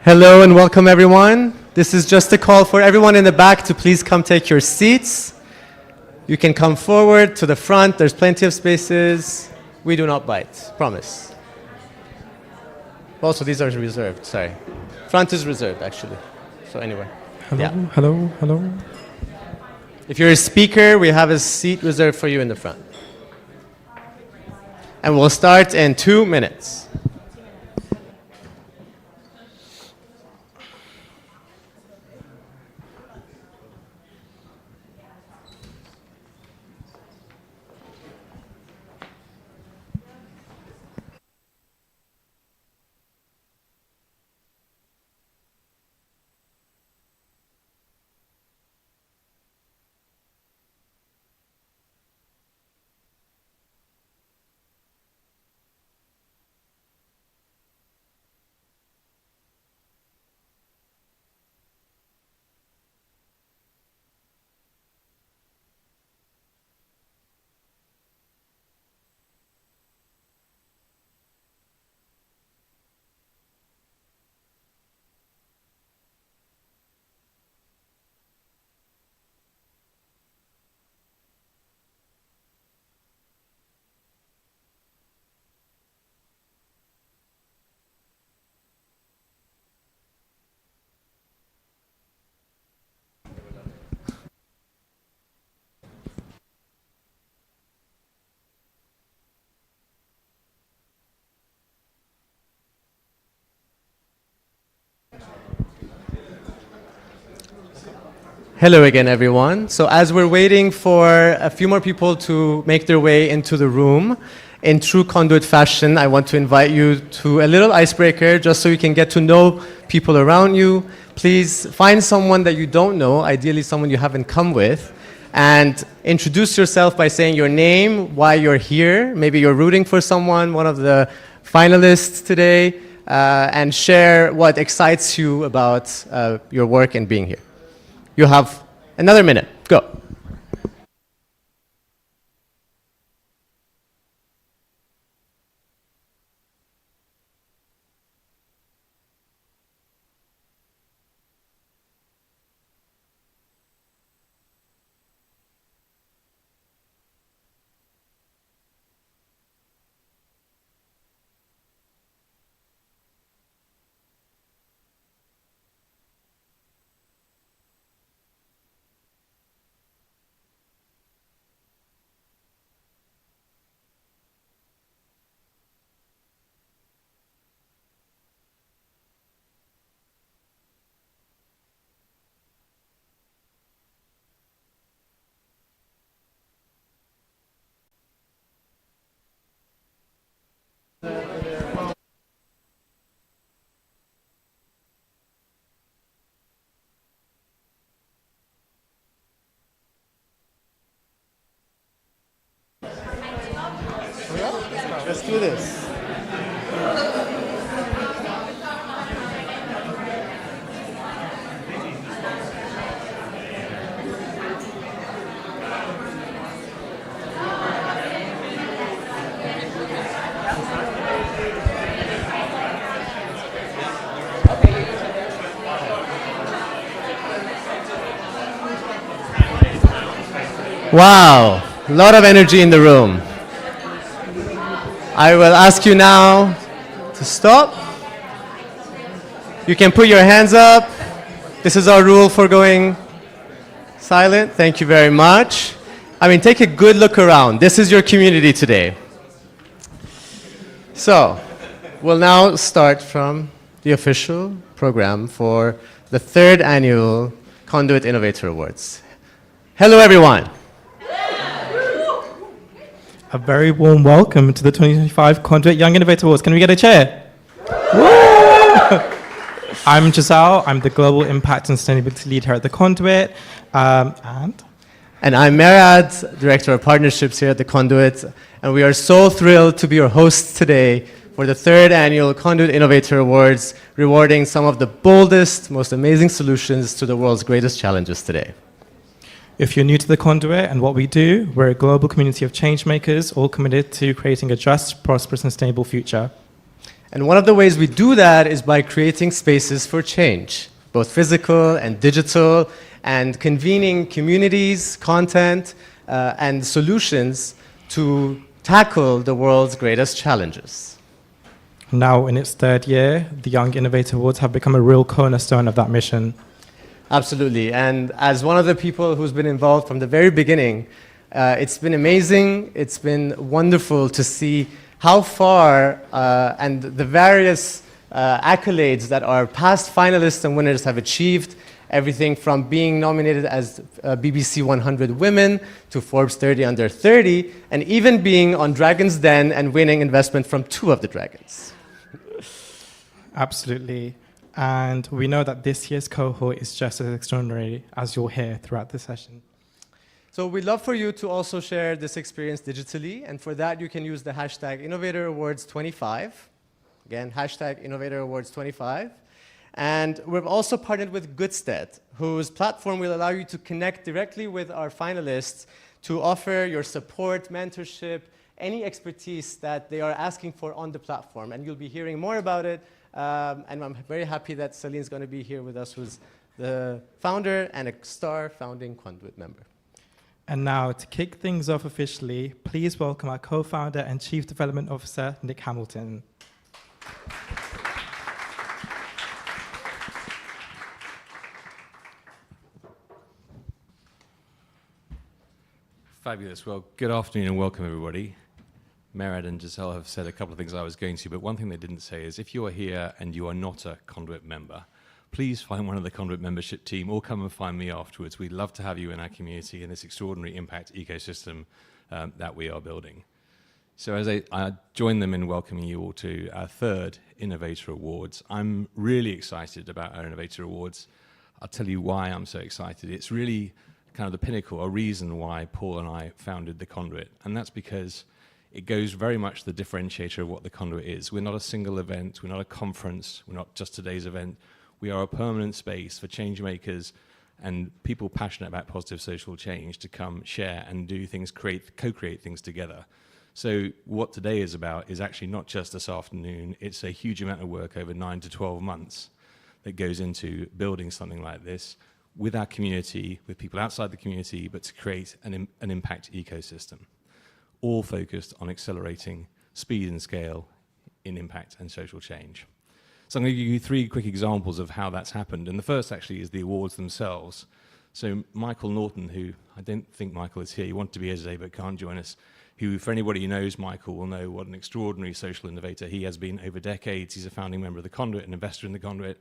Hello and welcome everyone. This is just a call for everyone in the back to please come take your seats. You can come forward to the front. There's plenty of spaces. We do not bite, promise. Also, these are reserved, sorry. Front is reserved, actually. So anyway. Hello. If you're a speaker, we have a seat reserved for you in the front. And we'll start in 2 minutes. Hello again, everyone. So as we're waiting for a few more people to make their way into the room, in true Conduit fashion, I want to invite you to a little icebreaker just so you can get to know people around you. Please find someone that you don't know, ideally someone you haven't come with, and introduce yourself by saying your name, why you're here. Maybe you're rooting for someone, one of the finalists today, and share what excites you about your work and being here. You have another minute. Go. Let's do this. Wow, a lot of energy in the room. I will ask you now to stop. You can put your hands up. This is our rule for going silent. Thank you very much. Take a good look around. This is your community today. So, we'll now start from the official program for the 3rd annual Conduit Innovator Awards. Hello, everyone. A very warm welcome to the 2025 Conduit Young Innovator Awards. Can we get a chair? I'm Giselle. I'm the Global Impact and Sustainability Lead here at the Conduit. And I'm Merad, Director of Partnerships here at the Conduit. And we are so thrilled to be your hosts today for the 3rd annual Conduit Innovator Awards, rewarding some of the boldest, most amazing solutions to the world's greatest challenges today. If you're new to the Conduit and what we do, we're a global community of changemakers, all committed to creating a just, prosperous, and sustainable future. And one of the ways we do that is by creating spaces for change, both physical and digital, and convening communities, content, and solutions to tackle the world's greatest challenges. Now, in its third year, the Young Innovator Awards have become a real cornerstone of that mission. Absolutely. And as one of the people who's been involved from the very beginning, it's been amazing. It's been wonderful to see how far and the various accolades that our past finalists and winners have achieved. Everything from being nominated as BBC 100 Women to Forbes 30 Under 30, and even being on Dragon's Den and winning investment from 2 of the dragons. Absolutely. And we know that this year's cohort is just as extraordinary, as you'll hear throughout the session. So we'd love for you to also share this experience digitally, and for that you can use the hashtag Innovator Awards 25. Again, hashtag Innovator Awards 25. And we've also partnered with Goodstead, whose platform will allow you to connect directly with our finalists to offer your support, mentorship, any expertise that they are asking for on the platform. And you'll be hearing more about it. And I'm very happy that Celine's going to be here with us, who's the founder and a star founding Conduit member. And now, to kick things off officially, please welcome our co-founder and Chief Development Officer, Nick Hamilton. Fabulous. Well, good afternoon and welcome, everybody. Merad and Giselle have said a couple of things I was going to, but one thing they didn't say is if you are here and you are not a Conduit member, please find one of the Conduit membership team or come and find me afterwards. We'd love to have you in our community in this extraordinary impact ecosystem that we are building. So as I join them in welcoming you all to our third Innovator Awards, I'm really excited about our Innovator Awards. I'll tell you why I'm so excited. It's really kind of the pinnacle, a reason why Paul and I founded the Conduit, and that's because it goes very much the differentiator of what the Conduit is. We're not a single event, we're not a conference, we're not just today's event. We are a permanent space for change makers and people passionate about positive social change to come share and do things, co-create things together. So what today is about is actually not just this afternoon, it's a huge amount of work over 9 to 12 months that goes into building something like this with our community, with people outside the community, but to create an impact ecosystem, all focused on accelerating speed and scale in impact and social change. So I'm going to give you 3 quick examples of how that's happened. And the first actually is the awards themselves. So Michael Norton, who I don't think Michael is here, he wanted to be here today but can't join us, who for anybody who knows Michael will know what an extraordinary social innovator he has been over decades. He's a founding member of the Conduit, an investor in the Conduit.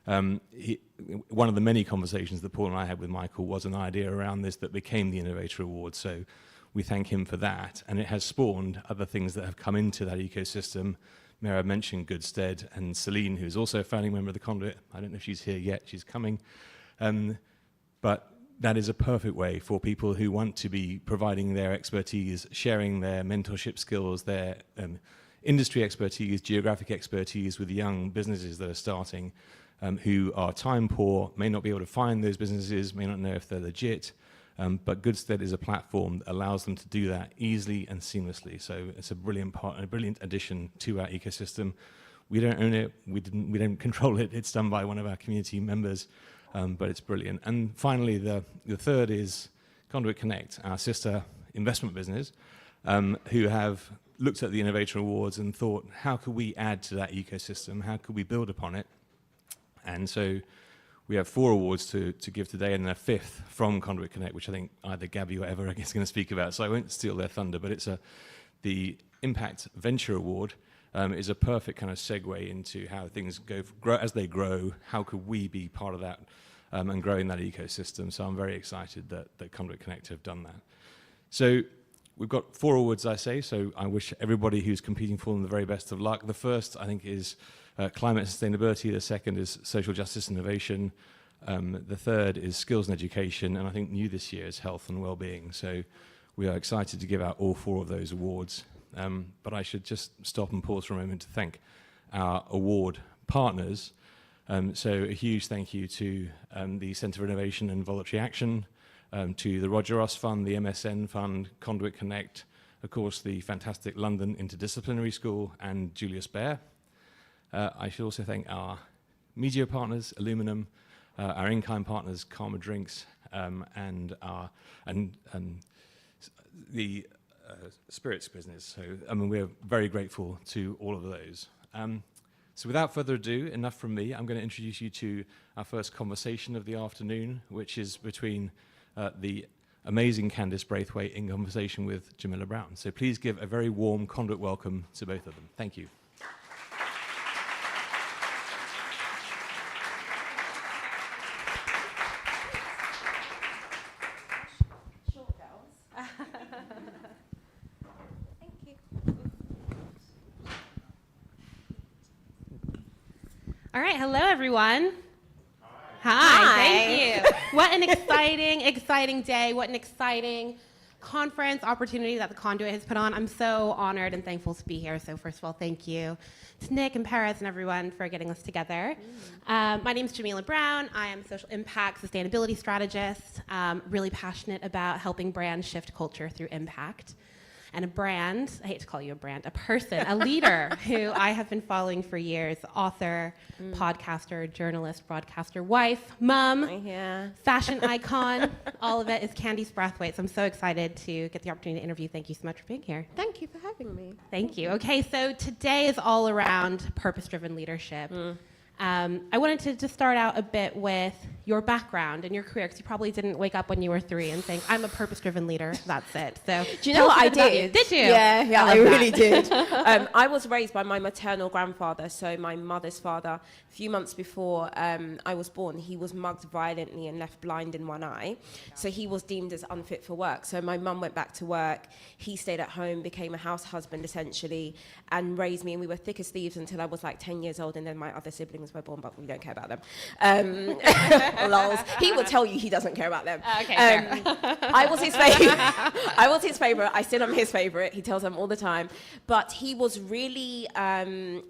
One of the many conversations that Paul and I had with Michael was an idea around this that became the Innovator Award. So we thank him for that. And it has spawned other things that have come into that ecosystem. Mira mentioned Goodstead and Celine, who's also a founding member of the Conduit. I don't know if she's here yet, she's coming. But that is a perfect way for people who want to be providing their expertise, sharing their mentorship skills, their industry expertise, geographic expertise with young businesses that are starting, who are time poor, may not be able to find those businesses, may not know if they're legit, but Goodstead is a platform that allows them to do that easily and seamlessly. So it's a brilliant part, a brilliant addition to our ecosystem. We don't own it, we don't control it. It's done by one of our community members, but it's brilliant. And finally, the third is Conduit Connect, our sister investment business, who have looked at the Innovator Awards and thought, how could we add to that ecosystem? How could we build upon it? And so we have 4 awards to give today, and a 5th from Conduit Connect, which I think either Gabby or Eva is going to speak about, so I won't steal their thunder, but it's the Impact Venture Award is a perfect kind of segue into how things grow as they grow. How could we be part of that and growing that ecosystem? So I'm very excited that Conduit Connect have done that. So we've got 4 awards, I say, so I wish everybody who's competing for them the very best of luck. The first, I think, is climate sustainability. The second is social justice innovation. The third is skills and education. And I think new this year is health and wellbeing. So we are excited to give out all 4 of those awards. But I should just stop and pause for a moment to thank our award partners. So a huge thank you to the Centre for Innovation and Voluntary Action, to the Roger Ross Fund, the MSN Fund, Conduit Connect, of course the fantastic London Interdisciplinary School, and Julius Baer. I should also thank our media partners, Aluminum, our in-kind partners, Karma Drinks, and the spirits business. So, I mean, we're very grateful to all of those. So without further ado, enough from me. I'm going to introduce you to our first conversation of the afternoon, which is between the amazing Candice Braithwaite in conversation with Jamila Brown. So please give a very warm Conduit welcome to both of them. Thank you. All right, hello everyone. Hi, thank you. What an exciting day. What an exciting conference opportunity that the Conduit has put on. I'm so honored and thankful to be here. So first of all, thank you to Nick and Perez and everyone for getting us together. My name is Jamila Brown. I am a social impact sustainability strategist, really passionate about helping brands shift culture through impact. And a brand, I hate to call you a brand, a person, a leader who I have been following for years, author, podcaster, journalist, broadcaster, wife, mom, fashion icon, all of it is Candice Braithwaite. So I'm so excited to get the opportunity to interview. Thank you so much for being here. Thank you for having me. Thank you. Okay, so today is all around purpose-driven leadership. I wanted to just start out a bit with your background and your career, because you probably didn't wake up when you were 3 and think, I'm a purpose-driven leader, that's it. So do you know what I did? Did you? Yeah, I really did. I was raised by my maternal grandfather, so my mother's father. A few months before I was born, he was mugged violently and left blind in one eye. So he was deemed as unfit for work. So my mum went back to work. He stayed at home, became a house husband essentially, and raised me. And we were thick as thieves until I was like 10 years old, and then my other siblings were born, but we don't care about them. Lols. He will tell you he doesn't care about them. Okay, fair. I was his favorite. I was his favorite. I still am his favorite. He tells them all the time. But he was really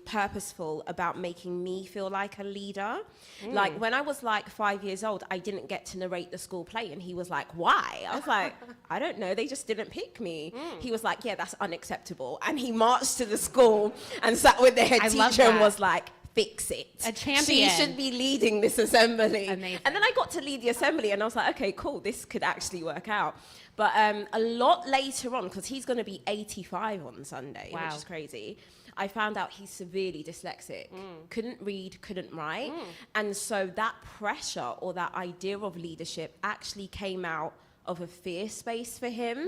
purposeful about making me feel like a leader. Like when I was like 5 years old, I didn't get to narrate the school play, and he was like, "Why?" I was like, "I don't know. They just didn't pick me." He was like, "Yeah, that's unacceptable." And he marched to the school and sat with the head teacher and was like, "Fix it. A champion. She should be leading this assembly." Amazing. And then I got to lead the assembly, and I was like, okay, cool, this could actually work out. But a lot later on, because he's going to be 85 on Sunday, Wow. which is crazy, I found out he's severely dyslexic. Couldn't read, couldn't write. And so that pressure or that idea of leadership actually came out of a fear space for him.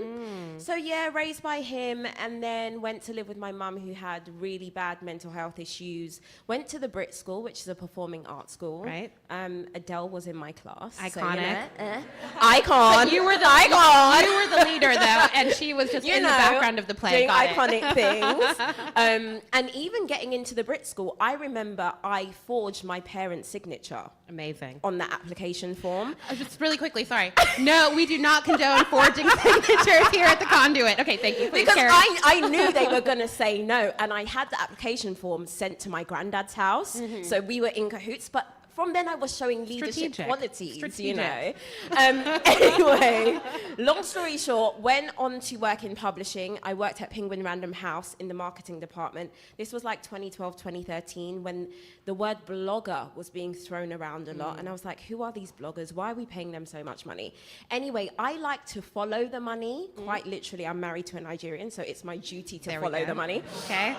So yeah, raised by him, and then went to live with my mum, who had really bad mental health issues. Went to the Brit School, which is a performing arts school. Right. Adele was in my class. Iconic. So, icon. But you were the icon. You were the leader, though, and she was just in the background of the play. Doing Got iconic things. And even getting into the Brit School, I remember I forged my parents' signature Amazing. on the application form. Just really quickly, sorry. No, we do not condone forging signatures here at the Conduit. Okay, thank you. Please Because carry. I knew they were going to say no, and I had the application form sent to my granddad's house, so we were in cahoots, but from then I was showing leadership Strategic. qualities, you know. Anyway, long story short, went on to work in publishing. I worked at Penguin Random House in the marketing department. This was like 2012, 2013, when the word blogger was being thrown around a lot. And I was like, who are these bloggers? Why are we paying them so much money? Anyway, I like to follow the money. Quite literally, I'm married to a Nigerian, so it's my duty to follow the money. Okay.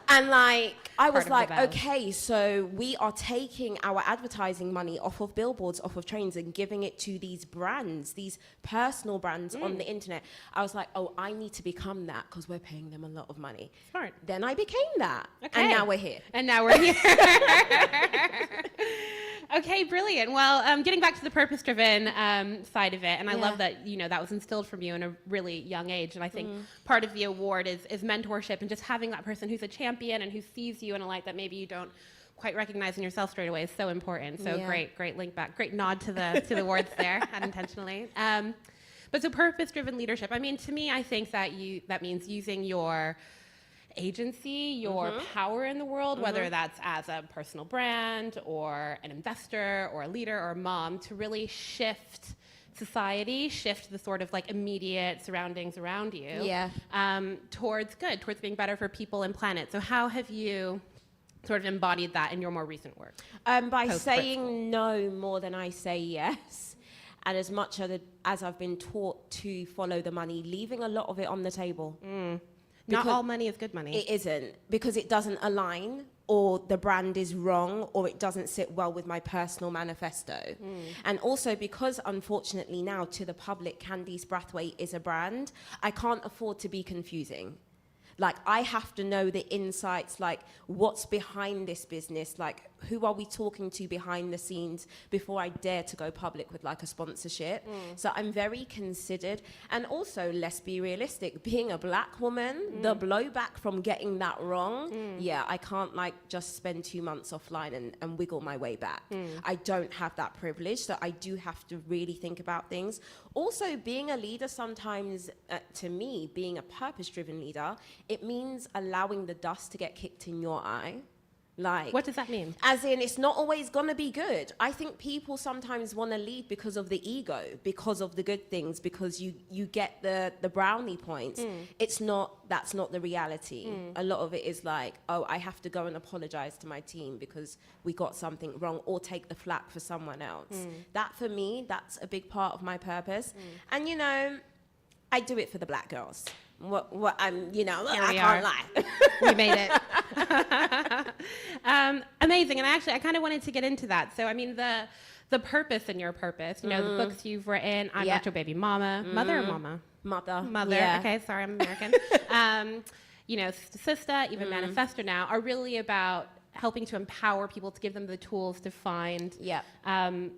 And like, I was Part of like, the vow. okay, so we are taking our advertising money off of billboards, off of trains, and giving it to these brands, these personal brands on the internet. I was like, oh, I need to become that because we're paying them a lot of money. Smart. Then I became that. Okay. And now we're here. And now we're here. Okay, brilliant. Well, getting back to the purpose-driven side of it, and I love that, you know, that was instilled from you in a really young age. And I think part of the award is mentorship and just having that person who's a champion and who sees you in a light that maybe you don't quite recognize in yourself straight away is so important. So great link back. Great nod to the awards there, unintentionally. But so purpose-driven leadership, I mean, to me, I think that means using your agency, your power in the world, whether that's as a personal brand or an investor or a leader or a mom, to really shift society, shift the sort of like immediate surroundings around you towards good, towards being better for people and planet. So how have you sort of embodied that in your more recent work? By Post-grad saying school. no more than I say yes. And as much as I've been taught to follow the money, leaving a lot of it on the table. Not Because all money is good money. It isn't, because it doesn't align, or the brand is wrong, or it doesn't sit well with my personal manifesto. And also because, unfortunately now, to the public, Candice Brathwaite is a brand, I can't afford to be confusing. Like, I have to know the insights, like, what's behind this business, like, who are we talking to behind the scenes before I dare to go public with, like, a sponsorship. So I'm very considered. And also, let's be realistic, being a black woman, the blowback from getting that wrong, yeah, I can't, like, just spend 2 months offline and wiggle my way back. I don't have that privilege, so I do have to really think about things. Also, being a leader sometimes, to me, being a purpose-driven leader, it means allowing the dust to get kicked in your eye. Like, What does that mean? as in, it's not always gonna be good. I think people sometimes want to lead because of the ego, because of the good things, because you get the brownie points. That's not the reality. A lot of it is like, oh, I have to go and apologize to my team because we got something wrong, or take the flak for someone else. That, for me, that's a big part of my purpose. And, you know, I do it for the black girls. What I'm, you know, Here I we can't are. lie. We made it. Amazing. And I kind of wanted to get into that. So, I mean, the purpose in your purpose, you know, the books you've written, I'm Yeah. Not Your Baby Mama, Mother or Mama? Mother. Yeah. Okay, sorry, I'm American. You know, Sister, even Manifesto now, are really about helping to empower people, to give them the tools to find Yeah.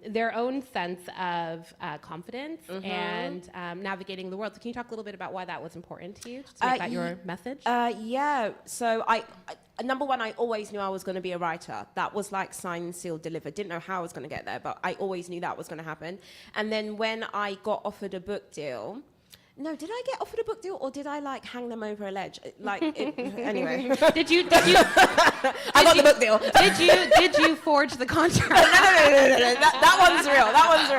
their own sense of confidence and navigating the world. So can you talk a little bit about why that was important to you, to make that your message? Yeah. So I number one, I always knew I was going to be a writer. That was like signed, sealed, delivered. Didn't know how I was going to get there, but I always knew that was going to happen. And then when I got offered a book deal, no, did I get offered a book deal, or did I like hang them over a ledge? Like, anyway. Did you? I got the book deal. Did you forge the contract? No. That one's real. That one's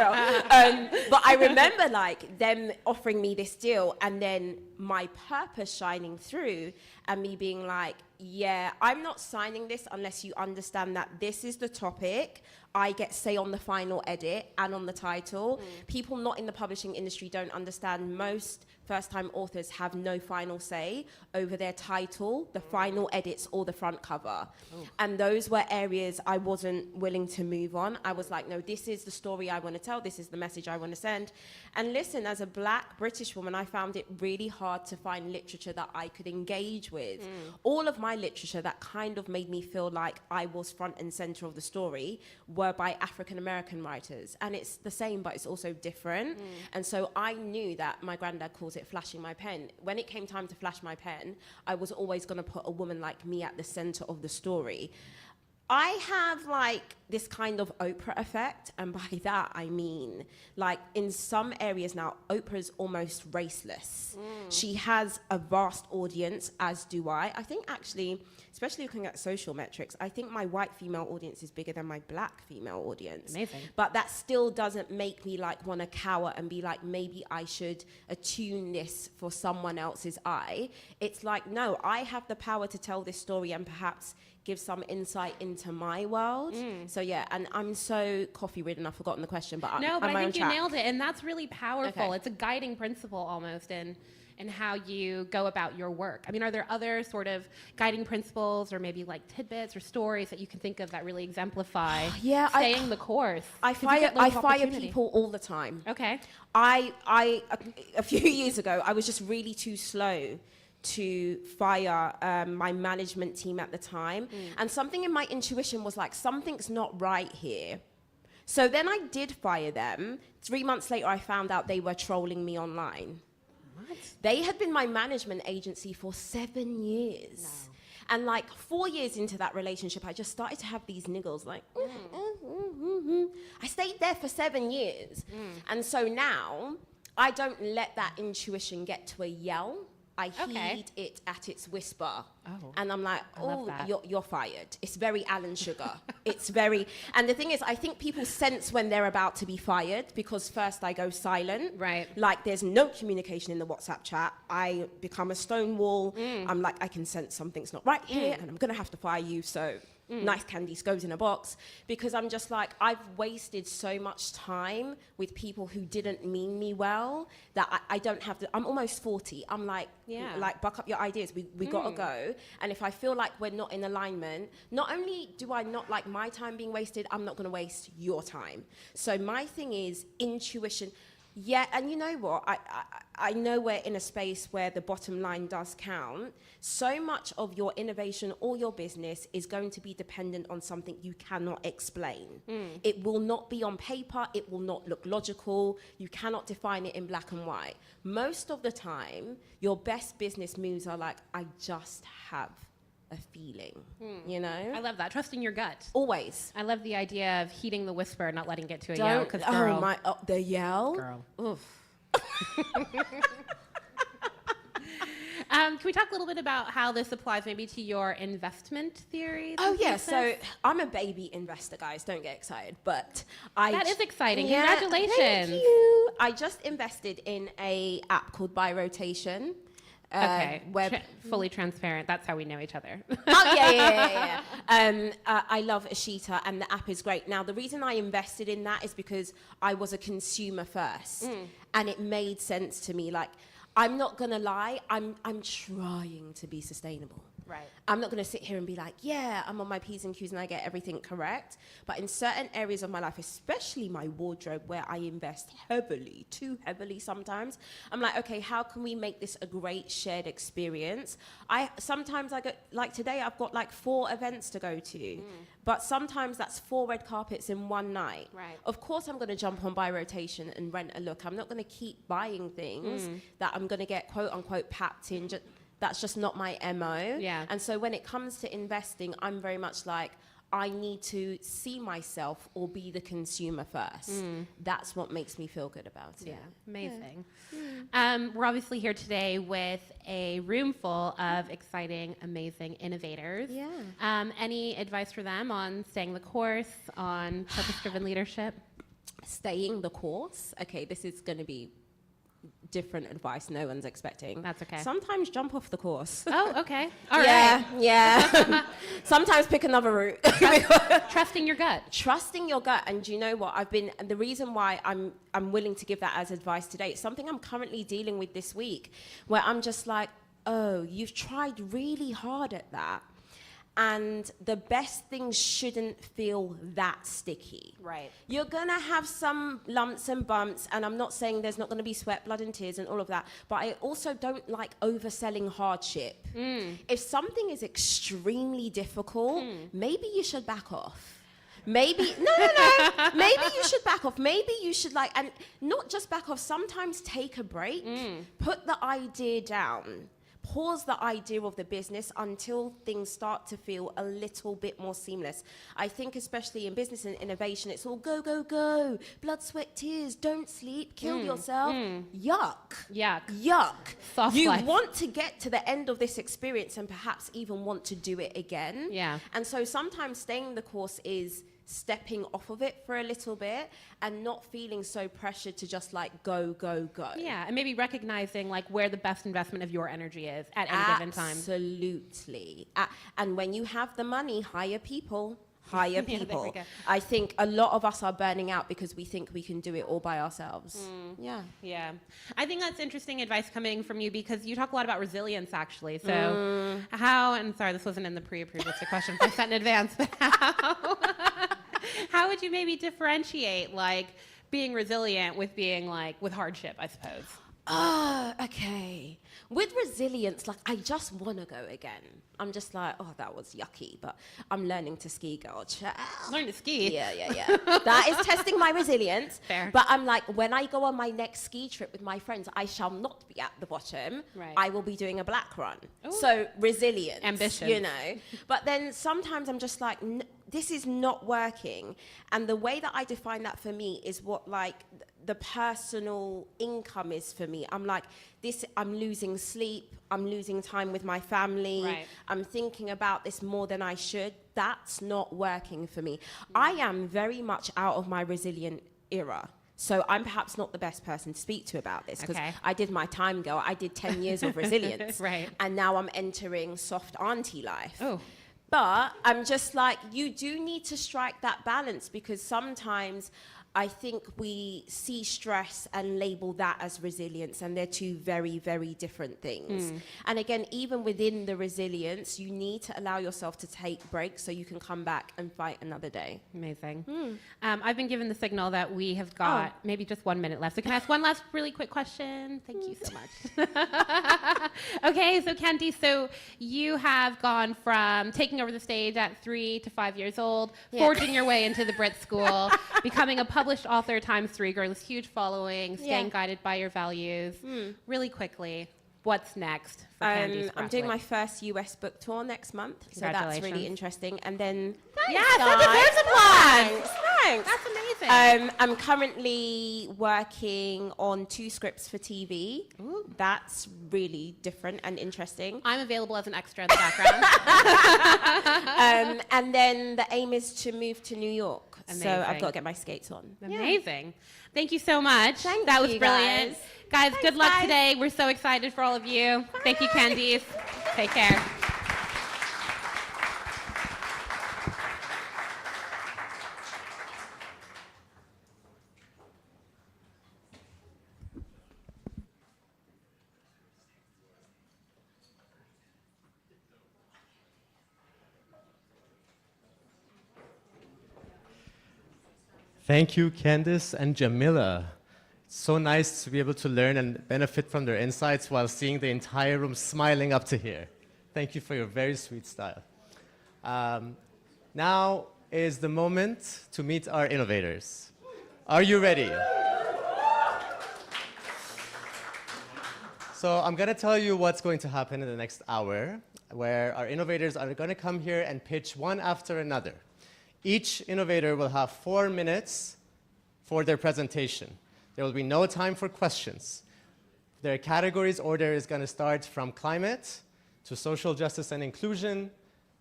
real. But I remember like them offering me this deal, and then my purpose shining through, and me being like, yeah, I'm not signing this unless you understand that this is the topic. I get say on the final edit and on the title. People not in the publishing industry don't understand. Most first-time authors have no final say over their title, the final edits, or the front cover. And those were areas I wasn't willing to move on. I was like, no, this is the story I want to tell. This is the message I want to send. And listen, as a black British woman, I found it really hard to find literature that I could engage with. All of my literature that kind of made me feel like I was front and center of the story were by African-American writers. And it's the same, but it's also different. And so I knew that my granddad calls it flashing my pen. When it came time to flash my pen, I was always going to put a woman like me at the center of the story. I have like this kind of Oprah effect, and by that I mean, like in some areas now, Oprah is almost raceless. She has a vast audience, as do I. I think actually, especially looking at social metrics, I think my white female audience is bigger than my black female audience. Amazing. But that still doesn't make me like want to cower and be like, maybe I should attune this for someone else's eye. It's like, no, I have the power to tell this story and perhaps give some insight into my world. So yeah, and I'm so coffee ridden, I've forgotten the question, but No, but I'm I on think you track. nailed it, and that's really powerful. Okay. It's a guiding principle almost in how you go about your work. I mean, are there other sort of guiding principles or maybe like tidbits or stories that you can think of that really exemplify Yeah, staying the course? I 'Cause you get fire loads of opportunity. people all the time. Okay. A few years ago, I was just really too slow to fire my management team at the time. And something in my intuition was like, something's not right here. So then I did fire them. 3 months later, I found out they were trolling me online. What? They had been my management agency for 7 years. No. And like 4 years into that relationship, I just started to have these niggles like, I stayed there for 7 years. And so now I don't let that intuition get to a yell. I Okay. heed it at its whisper. Oh, And I'm like, I love oh, that. you're fired. It's very Alan Sugar. It's very, and the thing is, I think people sense when they're about to be fired because first I go silent. Right. Like there's no communication in the WhatsApp chat. I become a stonewall. Mm. I'm like, I can sense something's not right here and I'm going to have to fire you. So nice candies goes in a box, because I'm just like, I've wasted so much time with people who didn't mean me well that I don't have I'm almost 40. I'm like, Yeah. like, buck up your ideas. We got to go. And if I feel like we're not in alignment, not only do I not like my time being wasted, I'm not going to waste your time. So my thing is intuition. Yeah, and you know what? I know we're in a space where the bottom line does count. So much of your innovation or your business is going to be dependent on something you cannot explain. It will not be on paper. It will not look logical. You cannot define it in black and white. Most of the time, your best business moves are like, I just have a feeling, you know? I love that. Trusting your gut. Always. I love the idea of heeding the whisper, not letting it get to a yell. Because girl, oh my, the yell. girl. Oof. Can we talk a little bit about how this applies maybe to your investment theory? Oh yeah, thesis? so I'm a baby investor, guys. Don't get excited, but That is exciting. Yeah, Congratulations. Thank you. I just invested in a app called Buy Rotation. Okay, Where fully transparent. That's how we know each other. Oh, yeah. I love Ashita, and the app is great. Now, the reason I invested in that is because I was a consumer first, and it made sense to me. Like, I'm not going to lie, I'm trying to be sustainable. Right. I'm not going to sit here and be like, yeah, I'm on my P's and Q's and I get everything correct. But in certain areas of my life, especially my wardrobe, where I invest heavily, too heavily sometimes, I'm like, okay, how can we make this a great shared experience? Sometimes I go, like today, I've got like 4 events to go to. But sometimes that's 4 red carpets in one night. Right. Of course, I'm going to jump on Buy Rotation and rent a look. I'm not going to keep buying things that I'm going to get quote unquote packed in. That's just not my MO. Yeah. And so when it comes to investing, I'm very much like, I need to see myself or be the consumer first. That's what makes me feel good about it. Yeah, amazing. We're obviously here today with a room full of exciting, amazing innovators. Yeah. Any advice for them on staying the course, on purpose-driven leadership? Staying the course. Okay, this is going to be different advice no one's expecting. That's okay. Sometimes jump off the course. Oh, okay. All right. Yeah. Sometimes pick another route. Trusting your gut. Trusting your gut. And do you know what? And the reason why I'm willing to give that as advice today, it's something I'm currently dealing with this week, where I'm just like, oh, you've tried really hard at that. And the best things shouldn't feel that sticky. Right. You're going to have some lumps and bumps, and I'm not saying there's not going to be sweat, blood, and tears and all of that, but I also don't like overselling hardship. If something is extremely difficult, maybe you should back off. Maybe, no. Maybe you should back off. Maybe you should and not just back off, sometimes take a break, put the idea down. Pause the idea of the business until things start to feel a little bit more seamless. I think especially in business and innovation, it's all go, go, go. Blood, sweat, tears, don't sleep, kill yourself. Yuck. Yuck. Soft You life. want to get to the end of this experience and perhaps even want to do it again. Yeah. And so sometimes staying the course is stepping off of it for a little bit and not feeling so pressured to just go, go, go. Yeah, and maybe recognizing where the best investment of your energy is at any given time. Absolutely. And when you have the money, hire people. There we go. I think a lot of us are burning out because we think we can do it all by ourselves. Yeah. I think that's interesting advice coming from you because you talk a lot about resilience, actually. So and sorry, this wasn't in the pre-approved list of questions I sent in advance, but how would you maybe differentiate being resilient with being with hardship, I suppose? Okay. With resilience, I just want to go again. I'm just oh, that was yucky, but I'm learning to ski, girl. Learn to ski. Yeah. That is testing my resilience. Fair. But I'm when I go on my next ski trip with my friends, I shall not be at the bottom. Right. I will be doing a black run. Ooh. So resilience. Ambition. You know. But then sometimes I'm just this is not working. And the way that I define that for me is what like the personal income is for me. I'm like, I'm losing sleep, I'm losing time with my family, Right. I'm thinking about this more than I should. That's not working for me. I am very much out of my resilient era. So I'm perhaps not the best person to speak to about this, because Okay. I did my time, girl. I did 10 years of resilience. Right. And now I'm entering soft auntie life. Oh. But I'm just like, you do need to strike that balance, because sometimes I think we see stress and label that as resilience, and they're two very, very different things. And again, even within the resilience, you need to allow yourself to take breaks so you can come back and fight another day. Amazing. I've been given the signal that we have got maybe just 1 minute left. So can I ask one last really quick question? Thank you so much. Okay, so Candy, so you have gone from taking over the stage at 3 to 5 years old, forging your way into the Brit School, becoming a published author ×3, growing this huge following, staying guided by your values. Really quickly, what's next for Candy? I'm doing my first US book tour next month, so that's really Congratulations. interesting. And then, Yes, guys, that deserves applause. thanks. That's amazing. I'm currently working on 2 scripts for TV. That's really different and interesting. I'm available as an extra in the background. And then the aim is to move to New York. So Amazing. I've got to get my skates on. Amazing. Thank you so much. Thank that was you, brilliant. Guys, good luck today. We're so excited for all of you. Thank you, Candice. Take care. Thank you, Candice and Jamila. It's so nice to be able to learn and benefit from their insights while seeing the entire room smiling up to here. Thank you for your very sweet style. Now is the moment to meet our innovators. Are you ready? So I'm going to tell you what's going to happen in the next hour, where our innovators are going to come here and pitch one after another. Each innovator will have 4 minutes for their presentation. There will be no time for questions. Their categories order is going to start from climate to social justice and inclusion,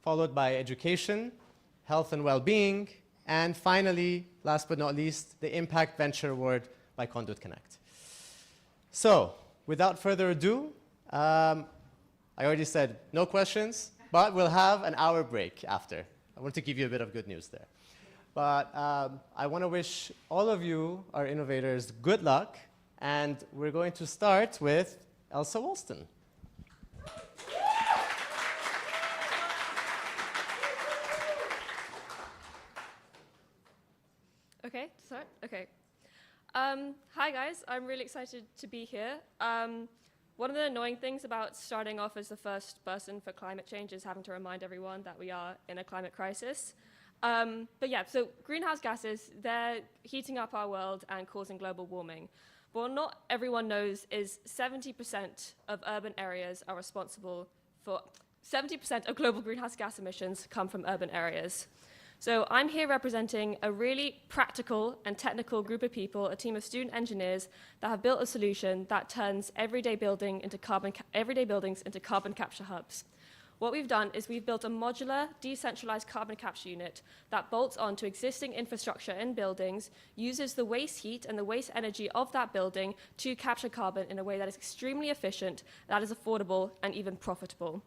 followed by education, health and well-being, and finally, last but not least, the Impact Venture Award by Conduit Connect. So, without further ado, I already said no questions, but we'll have an hour break after. I want to give you a bit of good news there. But I want to wish all of you, our innovators, good luck. And we're going to start with Elsa Walston. Okay, start? Okay. Hi guys, I'm really excited to be here. One of the annoying things about starting off as the first person for climate change is having to remind everyone that we are in a climate crisis. But yeah, so greenhouse gases, they're heating up our world and causing global warming. But what not everyone knows is 70% of urban areas are responsible for 70% of global greenhouse gas emissions come from urban areas. So I'm here representing a really practical and technical group of people, a team of student engineers that have built a solution that turns everyday buildings into carbon capture hubs. What we've done is we've built a modular, decentralized carbon capture unit that bolts onto existing infrastructure in buildings, uses the waste heat and the waste energy of that building to capture carbon in a way that is extremely efficient, that is affordable, and even profitable.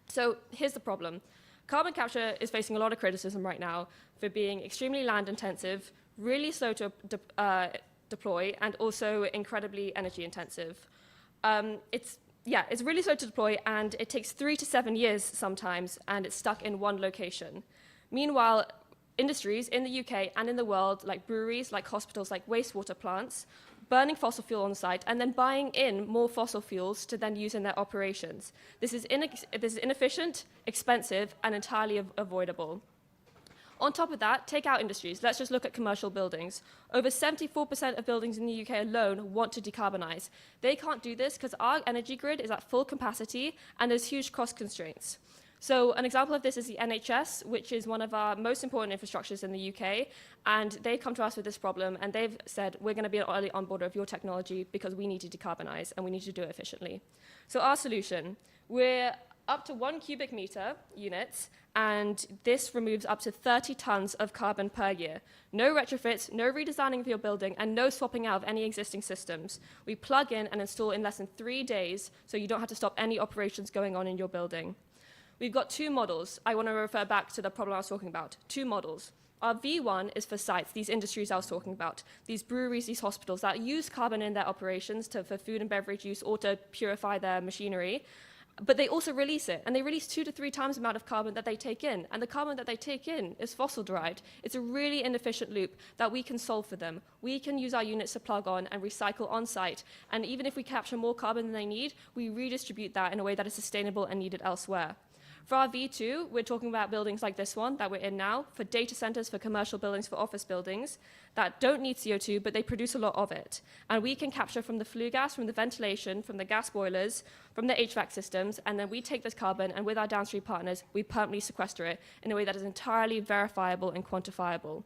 So here's the problem. Carbon capture is facing a lot of criticism right now for being extremely land intensive, really slow to deploy, and also incredibly energy intensive. It's really slow to deploy, and it takes 3 to 7 years sometimes, and it's stuck in one location. Meanwhile, industries in the UK and in the world, like breweries, like hospitals, like wastewater plants, burning fossil fuel on site and then buying in more fossil fuels to then use in their operations. This is inefficient, expensive, and entirely avoidable. On top of that, take out industries. Let's just look at commercial buildings. Over 74% of buildings in the UK alone want to decarbonize. They can't do this because our energy grid is at full capacity and there's huge cost constraints. So an example of this is the NHS, which is one of our most important infrastructures in the UK. And they've come to us with this problem, and they've said, we're going to be an early onboarder of your technology because we need to decarbonize, and we need to do it efficiently. So our solution, we're up to 1 cubic meter units, and this removes up to 30 tons of carbon per year. No retrofits, no redesigning of your building, and no swapping out of any existing systems. We plug in and install in less than 3 days, so you don't have to stop any operations going on in your building. We've got 2 models. I want to refer back to the problem I was talking about. 2 models. Our V1 is for sites, these industries I was talking about, these breweries, these hospitals that use carbon in their operations for food and beverage use or to purify their machinery. But they also release it, and they release 2 to 3 times the amount of carbon that they take in. And the carbon that they take in is fossil-derived. It's a really inefficient loop that we can solve for them. We can use our units to plug on and recycle on-site. And even if we capture more carbon than they need, we redistribute that in a way that is sustainable and needed elsewhere. For our V2, we're talking about buildings like this one that we're in now, for data centers, for commercial buildings, for office buildings that don't need CO2, but they produce a lot of it. And we can capture from the flue gas, from the ventilation, from the gas boilers, from the HVAC systems, and then we take this carbon, and with our downstream partners, we permanently sequester it in a way that is entirely verifiable and quantifiable.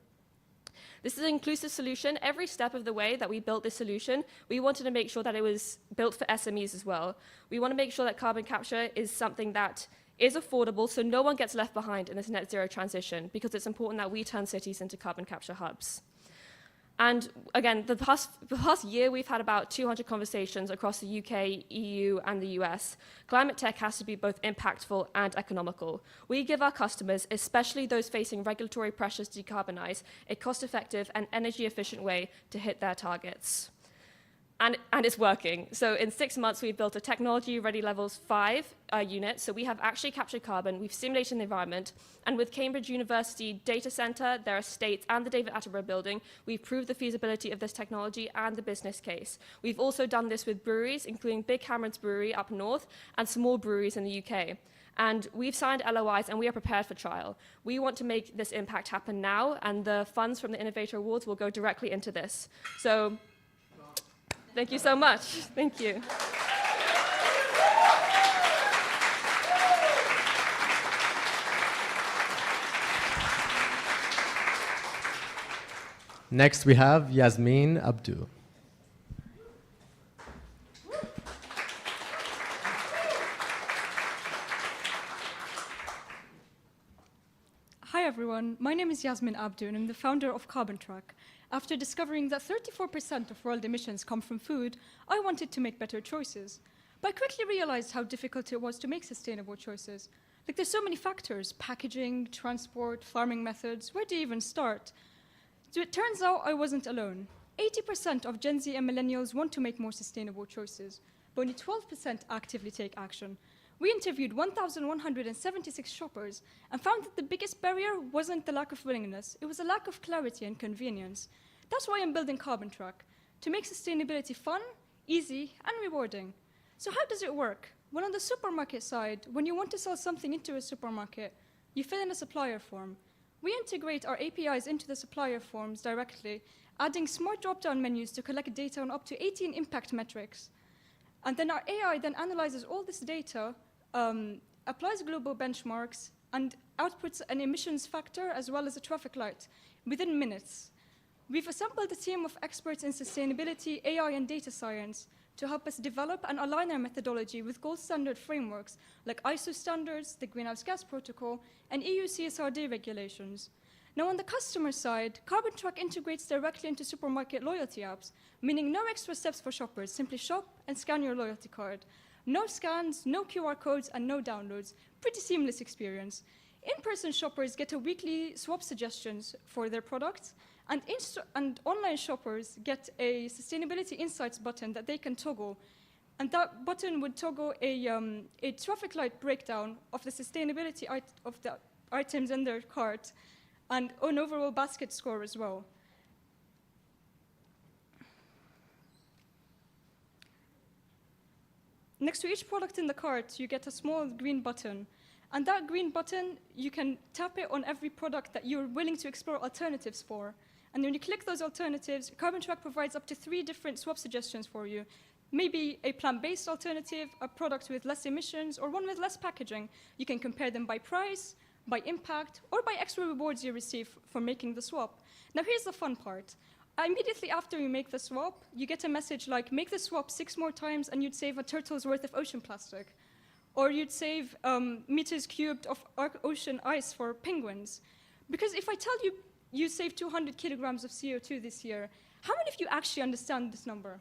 This is an inclusive solution. Every step of the way that we built this solution, we wanted to make sure that it was built for SMEs as well. We want to make sure that carbon capture is something that is affordable, so no one gets left behind in this net zero transition, because it's important that we turn cities into carbon capture hubs. And again, the past year, we've had about 200 conversations across the UK, EU, and the US. Climate tech has to be both impactful and economical. We give our customers, especially those facing regulatory pressures to decarbonize, a cost-effective and energy-efficient way to hit their targets. And it's working. So in 6 months, we've built a technology ready levels 5 unit. So we have actually captured carbon. We've simulated the environment. And with Cambridge University Data Center, their estate, and the David Attenborough building, we've proved the feasibility of this technology and the business case. We've also done this with breweries, including Big Cameron's Brewery up north and small breweries in the UK. And we've signed LOIs, and we are prepared for trial. We want to make this impact happen now, and the funds from the Innovator Awards will go directly into this. So thank you so much. Thank you. Next, we have Yasmin Abdu. Hi everyone, my name is Yasmin Abdu and I'm the founder of Carbon Track. After discovering that 34% of world emissions come from food, I wanted to make better choices. But I quickly realized how difficult it was to make sustainable choices. Like there's so many factors, packaging, transport, farming methods, where do you even start? So it turns out I wasn't alone. 80% of Gen Z and millennials want to make more sustainable choices, but only 12% actively take action. We interviewed 1,176 shoppers and found that the biggest barrier wasn't the lack of willingness, it was a lack of clarity and convenience. That's why I'm building Carbon Track, to make sustainability fun, easy, and rewarding. So how does it work? Well, on the supermarket side, when you want to sell something into a supermarket, you fill in a supplier form. We integrate our APIs into the supplier forms directly, adding smart drop-down menus to collect data on up to 18 impact metrics. And then our AI then analyzes all this data, applies global benchmarks, and outputs an emissions factor as well as a traffic light within minutes. We've assembled a team of experts in sustainability, AI, and data science to help us develop and align our methodology with gold standard frameworks like ISO standards, the Greenhouse Gas Protocol, and EU CSRD regulations. Now, on the customer side, Carbon Track integrates directly into supermarket loyalty apps, meaning no extra steps for shoppers. Simply shop and scan your loyalty card. No scans, no QR codes, and no downloads. Pretty seamless experience. In-person shoppers get a weekly swap suggestions for their products, and online shoppers get a sustainability insights button that they can toggle. And that button would toggle a traffic light breakdown of the sustainability of the items in their cart, and an overall basket score as well. Next to each product in the cart, you get a small green button. And that green button, you can tap it on every product that you're willing to explore alternatives for. And when you click those alternatives, Carbon Track provides up to 3 different swap suggestions for you. maybe a plant-based alternative, a product with less emissions, or one with less packaging. You can compare them by price, by impact, or by extra rewards you receive for making the swap. Now here's the fun part. Immediately after you make the swap, you get a message like, make the swap 6 more times and you'd save a turtle's worth of ocean plastic. Or you'd save meters cubed of ocean ice for penguins. Because if I tell you you save 200 kilograms of CO2 this year, how many of you actually understand this number?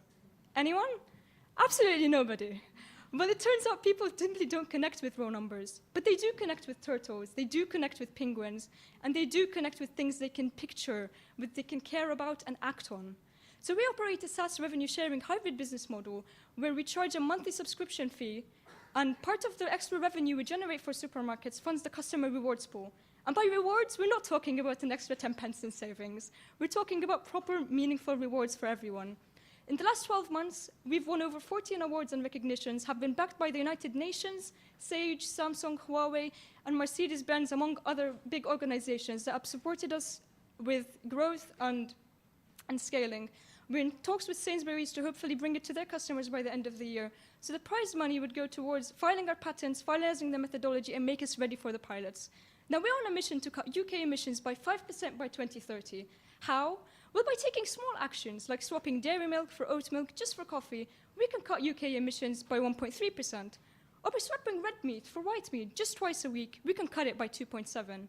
Anyone? Absolutely nobody. Well, it turns out people simply don't connect with raw numbers, but they do connect with turtles, they do connect with penguins, and they do connect with things they can picture, what they can care about and act on. So we operate a SaaS revenue sharing hybrid business model where we charge a monthly subscription fee, and part of the extra revenue we generate for supermarkets funds the customer rewards pool. And by rewards, we're not talking about an extra 10 pence in savings. We're talking about proper, meaningful rewards for everyone. In the last 12 months, we've won over 14 awards and recognitions, have been backed by the United Nations, Sage, Samsung, Huawei, and Mercedes-Benz, among other big organizations that have supported us with growth and scaling. We're in talks with Sainsbury's to hopefully bring it to their customers by the end of the year. So the prize money would go towards filing our patents, finalizing the methodology, and make us ready for the pilots. Now, we're on a mission to cut UK emissions by 5% by 2030. How? Well, by taking small actions, like swapping dairy milk for oat milk just for coffee, we can cut UK emissions by 1.3%. Or by swapping red meat for white meat just twice a week, we can cut it by 2.7. And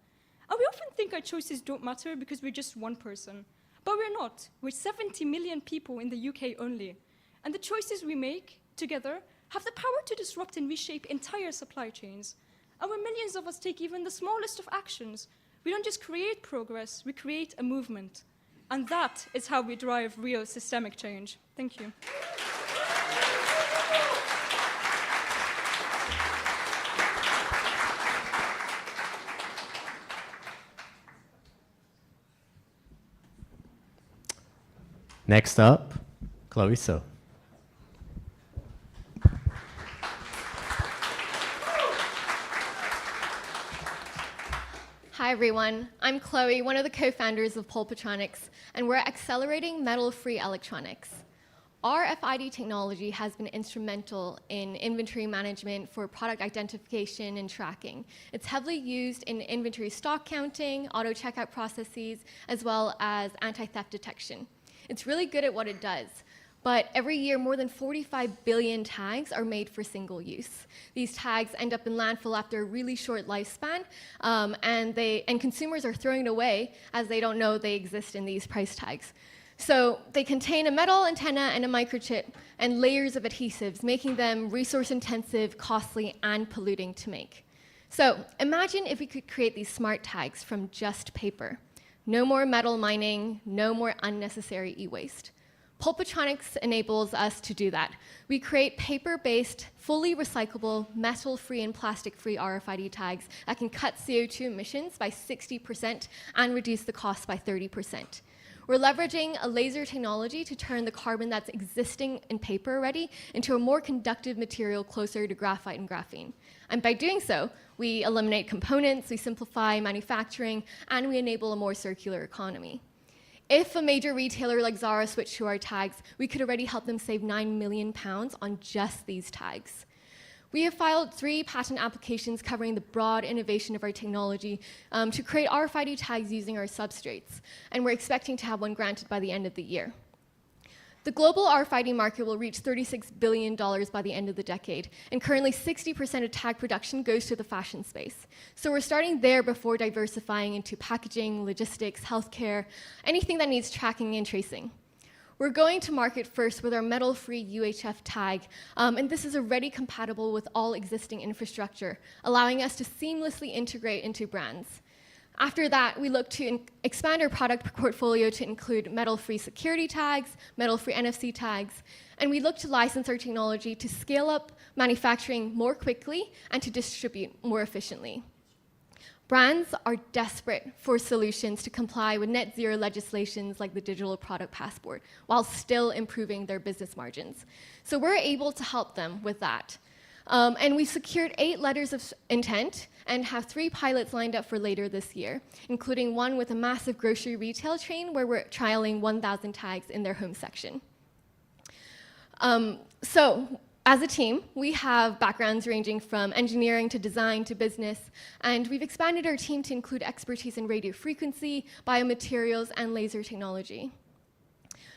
we often think our choices don't matter because we're just one person. But we're not. We're 70 million people in the UK only. And the choices we make together have the power to disrupt and reshape entire supply chains. And when millions of us take even the smallest of actions, we don't just create progress, we create a movement. And that is how we drive real systemic change. Thank you. Next up, Chloe So. Hi everyone, I'm Chloe, one of the co-founders of Pulpatronics, and we're accelerating metal-free electronics. RFID technology has been instrumental in inventory management for product identification and tracking. It's heavily used in inventory stock counting, auto-checkout processes, as well as anti-theft detection. It's really good at what it does. But every year, more than 45 billion tags are made for single use. These tags end up in landfill after a really short lifespan, and consumers are throwing it away as they don't know they exist in these price tags. So they contain a metal antenna and a microchip and layers of adhesives, making them resource-intensive, costly, and polluting to make. So imagine if we could create these smart tags from just paper. No more metal mining, no more unnecessary e-waste. Pulpatronics enables us to do that. We create paper-based, fully recyclable, metal-free and plastic-free RFID tags that can cut CO2 emissions by 60% and reduce the cost by 30%. We're leveraging a laser technology to turn the carbon that's existing in paper already into a more conductive material closer to graphite and graphene. And by doing so, we eliminate components, we simplify manufacturing, and we enable a more circular economy. If a major retailer like Zara switched to our tags, we could already help them save £9 million on just these tags. We have filed 3 patent applications covering the broad innovation of our technology to create RFID tags using our substrates, and we're expecting to have one granted by the end of the year. The global RFID market will reach $36 billion by the end of the decade, and currently 60% of tag production goes to the fashion space. So we're starting there before diversifying into packaging, logistics, healthcare, anything that needs tracking and tracing. We're going to market first with our metal-free UHF tag, and this is already compatible with all existing infrastructure, allowing us to seamlessly integrate into brands. After that, we look to expand our product portfolio to include metal-free security tags, metal-free NFC tags, and we look to license our technology to scale up manufacturing more quickly and to distribute more efficiently. Brands are desperate for solutions to comply with net zero legislations like the Digital Product Passport, while still improving their business margins. So we're able to help them with that. And we secured 8 letters of intent and have 3 pilots lined up for later this year, including one with a massive grocery retail chain where we're trialing 1,000 tags in their home section. So, as a team, we have backgrounds ranging from engineering to design to business, and we've expanded our team to include expertise in radio frequency, biomaterials, and laser technology.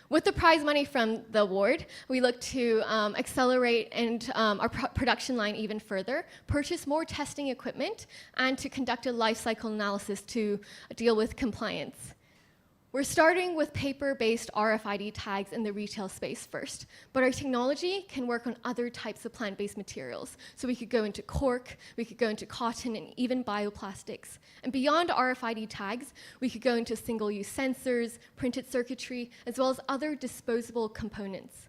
With the prize money from the award, we look to accelerate our production line even further, purchase more testing equipment, and to conduct a life cycle analysis to deal with compliance. We're starting with paper-based RFID tags in the retail space first, but our technology can work on other types of plant-based materials. So we could go into cork, we could go into cotton, and even bioplastics. And beyond RFID tags, we could go into single-use sensors, printed circuitry, as well as other disposable components.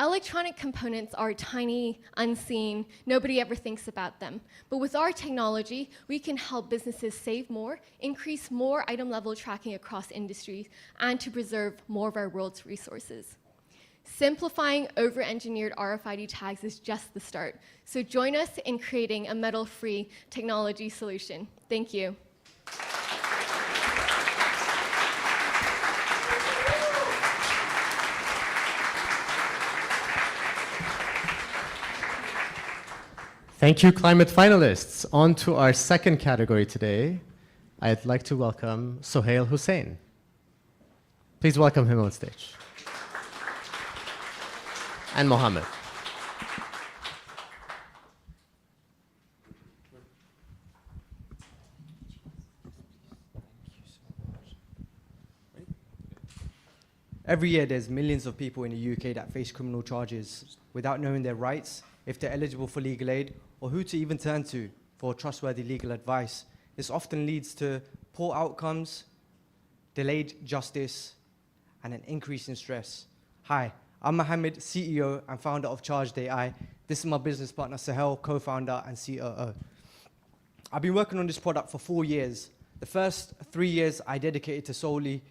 Electronic components are tiny, unseen, nobody ever thinks about them. But with our technology, we can help businesses save more, increase more item-level tracking across industries, and to preserve more of our world's resources. Simplifying over-engineered RFID tags is just the start. So join us in creating a metal-free technology solution. Thank you. Thank you, climate finalists. On to our second category today. I'd like to welcome Sohail Hussain. Please welcome him on stage. And Mohammed. Every year, there's millions of people in the UK that face criminal charges without knowing their rights, if they're eligible for legal aid, or who to even turn to for trustworthy legal advice. This often leads to poor outcomes, delayed justice, and an increase in stress. Hi, I'm Mohammed, CEO and founder of Charged AI. This is my business partner, Sohail, co-founder and COO. I've been working on this product for 4 years. The first 3 years I dedicated to solely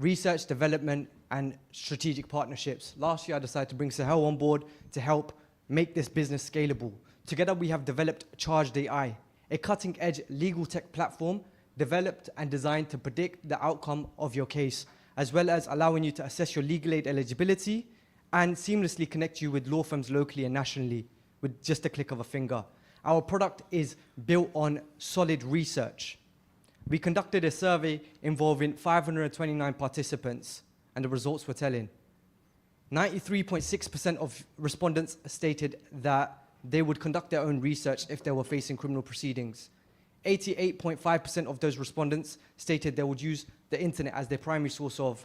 research, development, and strategic partnerships. Last year, I decided to bring Sohail on board to help make this business scalable. Together, we have developed Charged AI, a cutting-edge legal tech platform developed and designed to predict the outcome of your case, as well as allowing you to assess your legal aid eligibility and seamlessly connect you with law firms locally and nationally with just a click of a finger. Our product is built on solid research. We conducted a survey involving 529 participants, and the results were telling. 93.6% of respondents stated that they would conduct their own research if they were facing criminal proceedings. 88.5% of those respondents stated they would use the internet as their primary source of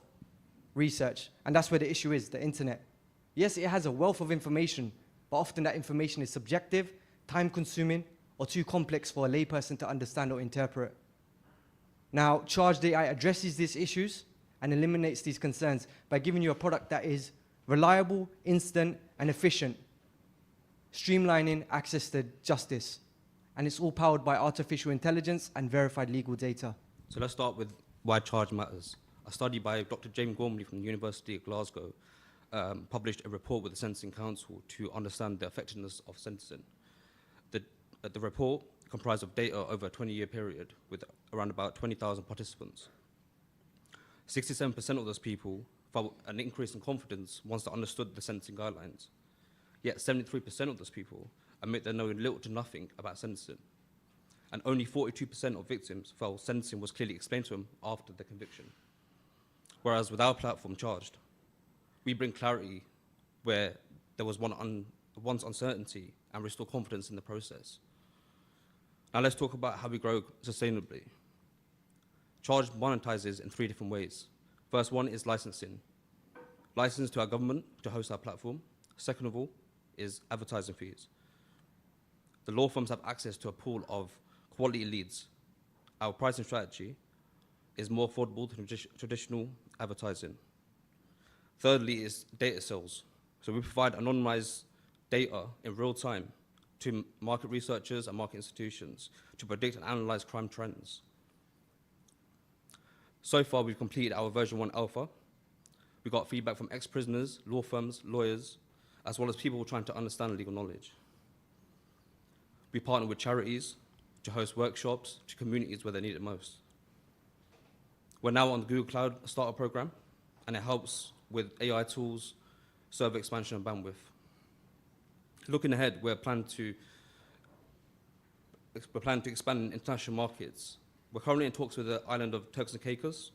research. And that's where the issue is, the internet. Yes, it has a wealth of information, but often that information is subjective, time-consuming, or too complex for a layperson to understand or interpret. Now, Charged AI addresses these issues and eliminates these concerns by giving you a product that is reliable, instant, and efficient, streamlining access to justice. And it's all powered by artificial intelligence and verified legal data. So let's start with why charge matters. A study by Dr. James Gormley from the University of Glasgow published a report with the Sentencing Council to understand the effectiveness of sentencing. The report comprised of data over a 20-year period with around about 20,000 participants. 67% of those people felt an increase in confidence once they understood the sentencing guidelines. Yet 73% of those people admit they know little to nothing about sentencing. And only 42% of victims felt sentencing was clearly explained to them after the conviction. Whereas with our platform, Charged, we bring clarity where there was once uncertainty and restore confidence in the process. Now let's talk about how we grow sustainably. Charged monetizes in 3 different ways. First one is licensing. License to our government to host our platform. Second of all is advertising fees. The law firms have access to a pool of quality leads. Our pricing strategy is more affordable than traditional advertising. Thirdly is data sales. So we provide anonymized data in real time to market researchers and market institutions to predict and analyze crime trends. So far, we've completed our version 1 alpha. We got feedback from ex-prisoners, law firms, lawyers, as well as people trying to understand legal knowledge. We partner with charities to host workshops to communities where they need it most. We're now on the Google Cloud Starter Program, and it helps with AI tools, server expansion, and bandwidth. Looking ahead, we're planning to expand in international markets. We're currently in talks with the island of Turks and Caicos,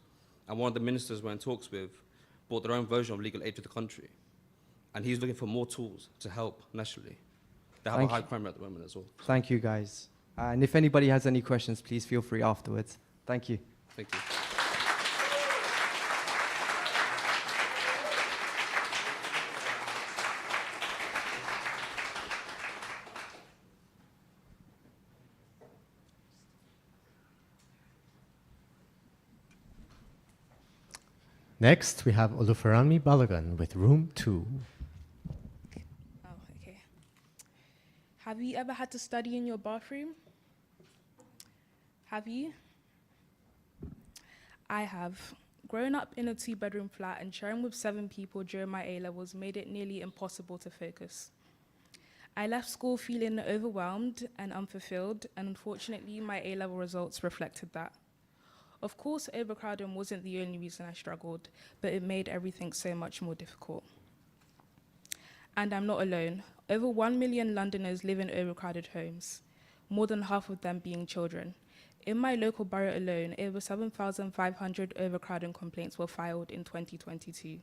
and one of the ministers we're in talks with brought their own version of legal aid to the country. And he's looking for more tools to help nationally. They have a high crime rate at the moment as well. Thank you, guys. And if anybody has any questions, please feel free afterwards. Thank you. Thank you. Next, we have Olufarami Balagan with Room 2. Oh, okay. Have you ever had to study in your bathroom? Have you? I have. Growing up in a 2-bedroom flat and sharing with 7 people during my A-levels made it nearly impossible to focus. I left school feeling overwhelmed and unfulfilled, and unfortunately, my A-level results reflected that. Of course, overcrowding wasn't the only reason I struggled, but it made everything so much more difficult. And I'm not alone. Over 1 million Londoners live in overcrowded homes, more than half of them being children. In my local borough alone, over 7,500 overcrowding complaints were filed in 2022.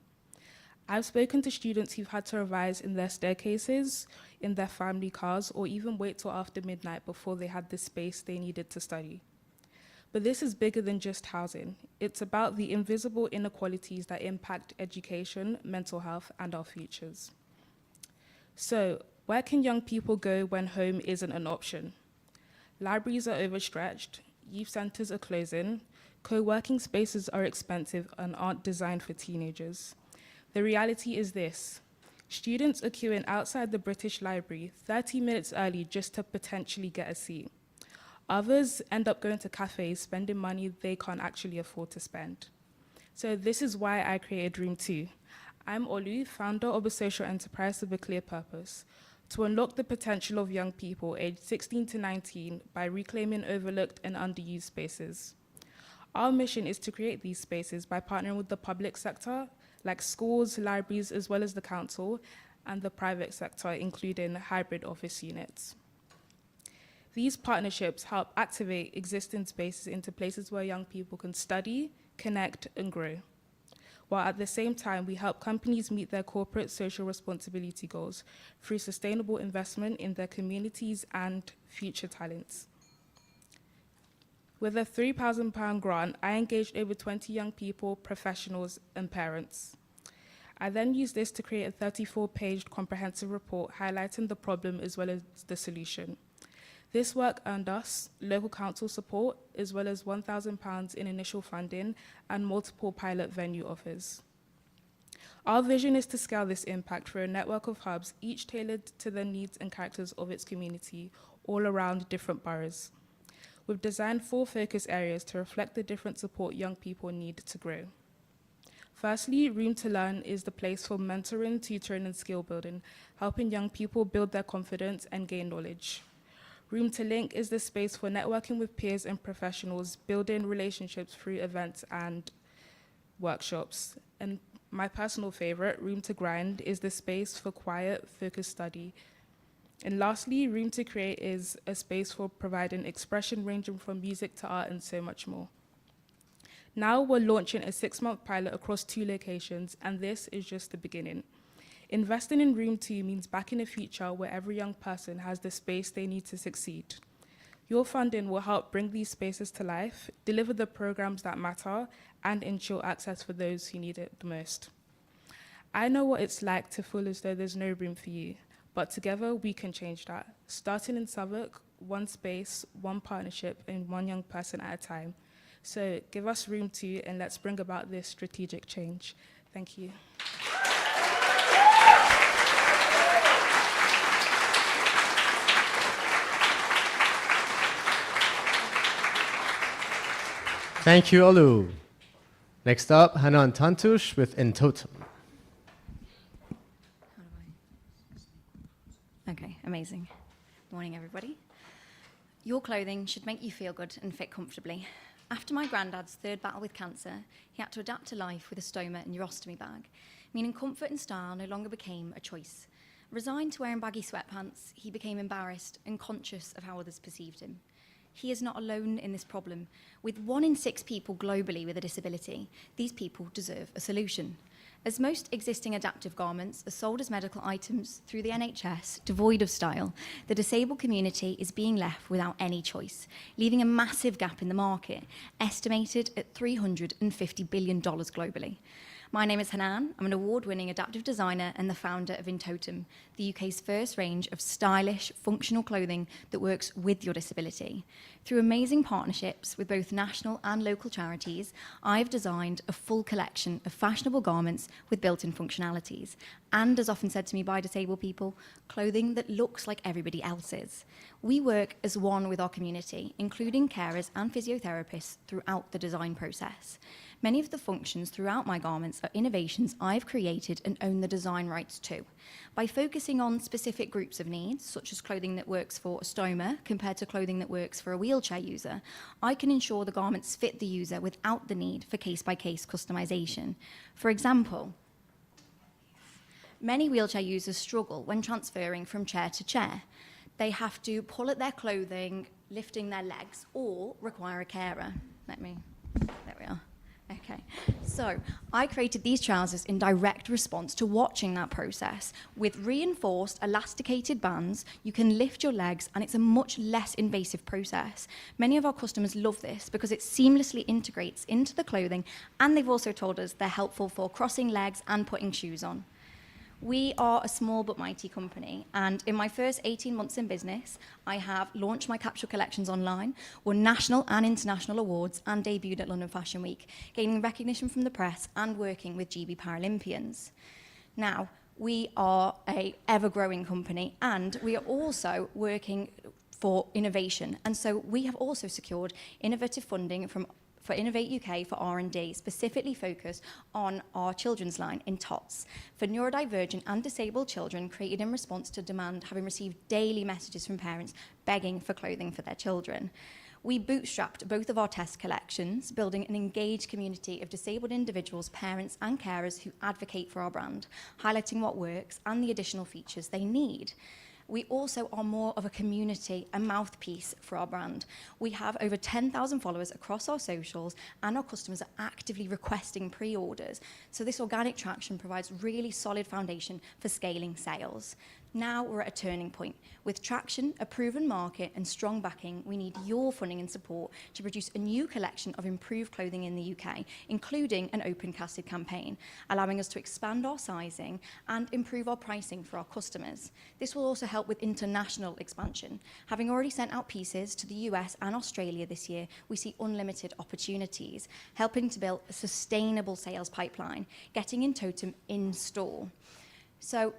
I've spoken to students who've had to revise in their staircases, in their family cars, or even wait till after midnight before they had the space they needed to study. But this is bigger than just housing. It's about the invisible inequalities that impact education, mental health, and our futures. So, where can young people go when home isn't an option? Libraries are overstretched, youth centers are closing, co-working spaces are expensive and aren't designed for teenagers. The reality is this: students are queuing outside the British Library 30 minutes early just to potentially get a seat. Others end up going to cafes, spending money they can't actually afford to spend. So this is why I created Room 2. I'm Olu, founder of a social enterprise with a clear purpose: to unlock the potential of young people aged 16 to 19 by reclaiming overlooked and underused spaces. Our mission is to create these spaces by partnering with the public sector, like schools, libraries, as well as the council, and the private sector, including hybrid office units. These partnerships help activate existing spaces into places where young people can study, connect, and grow, while at the same time we help companies meet their corporate social responsibility goals through sustainable investment in their communities and future talents. With a £3,000 grant, I engaged over 20 young people, professionals, and parents. I then used this to create a 34-page comprehensive report highlighting the problem as well as the solution. This work earned us local council support, as well as £1,000 in initial funding and multiple pilot venue offers. Our vision is to scale this impact through a network of hubs, each tailored to the needs and characters of its community, all around different boroughs. We've designed 4 focus areas to reflect the different support young people need to grow. Firstly, Room to Learn is the place for mentoring, tutoring, and skill building, helping young people build their confidence and gain knowledge. Room to Link is the space for networking with peers and professionals, building relationships through events and workshops. And my personal favorite, Room to Grind, is the space for quiet, focused study. And lastly, Room to Create is a space for providing expression ranging from music to art and so much more. Now we're launching a 6-month pilot across 2 locations, and this is just the beginning. Investing in Room 2 means backing a future where every young person has the space they need to succeed. Your funding will help bring these spaces to life, deliver the programs that matter, and ensure access for those who need it the most. I know what it's like to feel as though there's no room for you, but together we can change that. Starting in Southwark, 1 space, 1 partnership, and 1 young person at a time. So give us Room 2 and let's bring about this strategic change. Thank you. Thank you, Olu. Next up, Hanan Tantush with In Totem. Okay, amazing. Morning, everybody. Your clothing should make you feel good and fit comfortably. After my granddad's 3rd battle with cancer, he had to adapt to life with a stoma and urostomy bag, meaning comfort and style no longer became a choice. Resigned to wearing baggy sweatpants, he became embarrassed and conscious of how others perceived him. He is not alone in this problem. With 1 in 6 people globally with a disability, these people deserve a solution. As most existing adaptive garments are sold as medical items through the NHS, devoid of style, the disabled community is being left without any choice, leaving a massive gap in the market, estimated at $350 billion globally. My name is Hanan. I'm an award-winning adaptive designer and the founder of Intotem, the UK's first range of stylish, functional clothing that works with your disability. Through amazing partnerships with both national and local charities, I've designed a full collection of fashionable garments with built-in functionalities, and, as often said to me by disabled people, clothing that looks like everybody else's. We work as one with our community, including carers and physiotherapists throughout the design process. Many of the functions throughout my garments are innovations I've created and own the design rights to. By focusing on specific groups of needs, such as clothing that works for a stoma compared to clothing that works for a wheelchair user, I can ensure the garments fit the user without the need for case-by-case customization. For example, many wheelchair users struggle when transferring from chair to chair. They have to pull at their clothing, lifting their legs, or require a carer. There we are. Okay, so I created these trousers in direct response to watching that process. With reinforced elasticated bands, you can lift your legs and it's a much less invasive process. Many of our customers love this because it seamlessly integrates into the clothing, and they've also told us they're helpful for crossing legs and putting shoes on. We are a small but mighty company, and in my first 18 months in business, I have launched my capsule collections online, won national and international awards, and debuted at London Fashion Week, gaining recognition from the press and working with GB Paralympians. Now, we are an ever-growing company, and we are also working for innovation, and so we have also secured innovative funding for Innovate UK for R&D, specifically focused on our children's line in TOTS for neurodivergent and disabled children, created in response to demand, having received daily messages from parents begging for clothing for their children. We bootstrapped both of our test collections, building an engaged community of disabled individuals, parents and carers who advocate for our brand, highlighting what works and the additional features they need. We also are more of a community, a mouthpiece for our brand. We have over 10,000 followers across our socials, and our customers are actively requesting pre-orders. So this organic traction provides really solid foundation for scaling sales. Now we're at a turning point. With traction, a proven market, and strong backing, we need your funding and support to produce a new collection of improved clothing in the UK, including an open casted campaign, allowing us to expand our sizing and improve our pricing for our customers. This will also help with international expansion. Having already sent out pieces to the US and Australia this year, we see unlimited opportunities, helping to build a sustainable sales pipeline, getting Intotem in store. So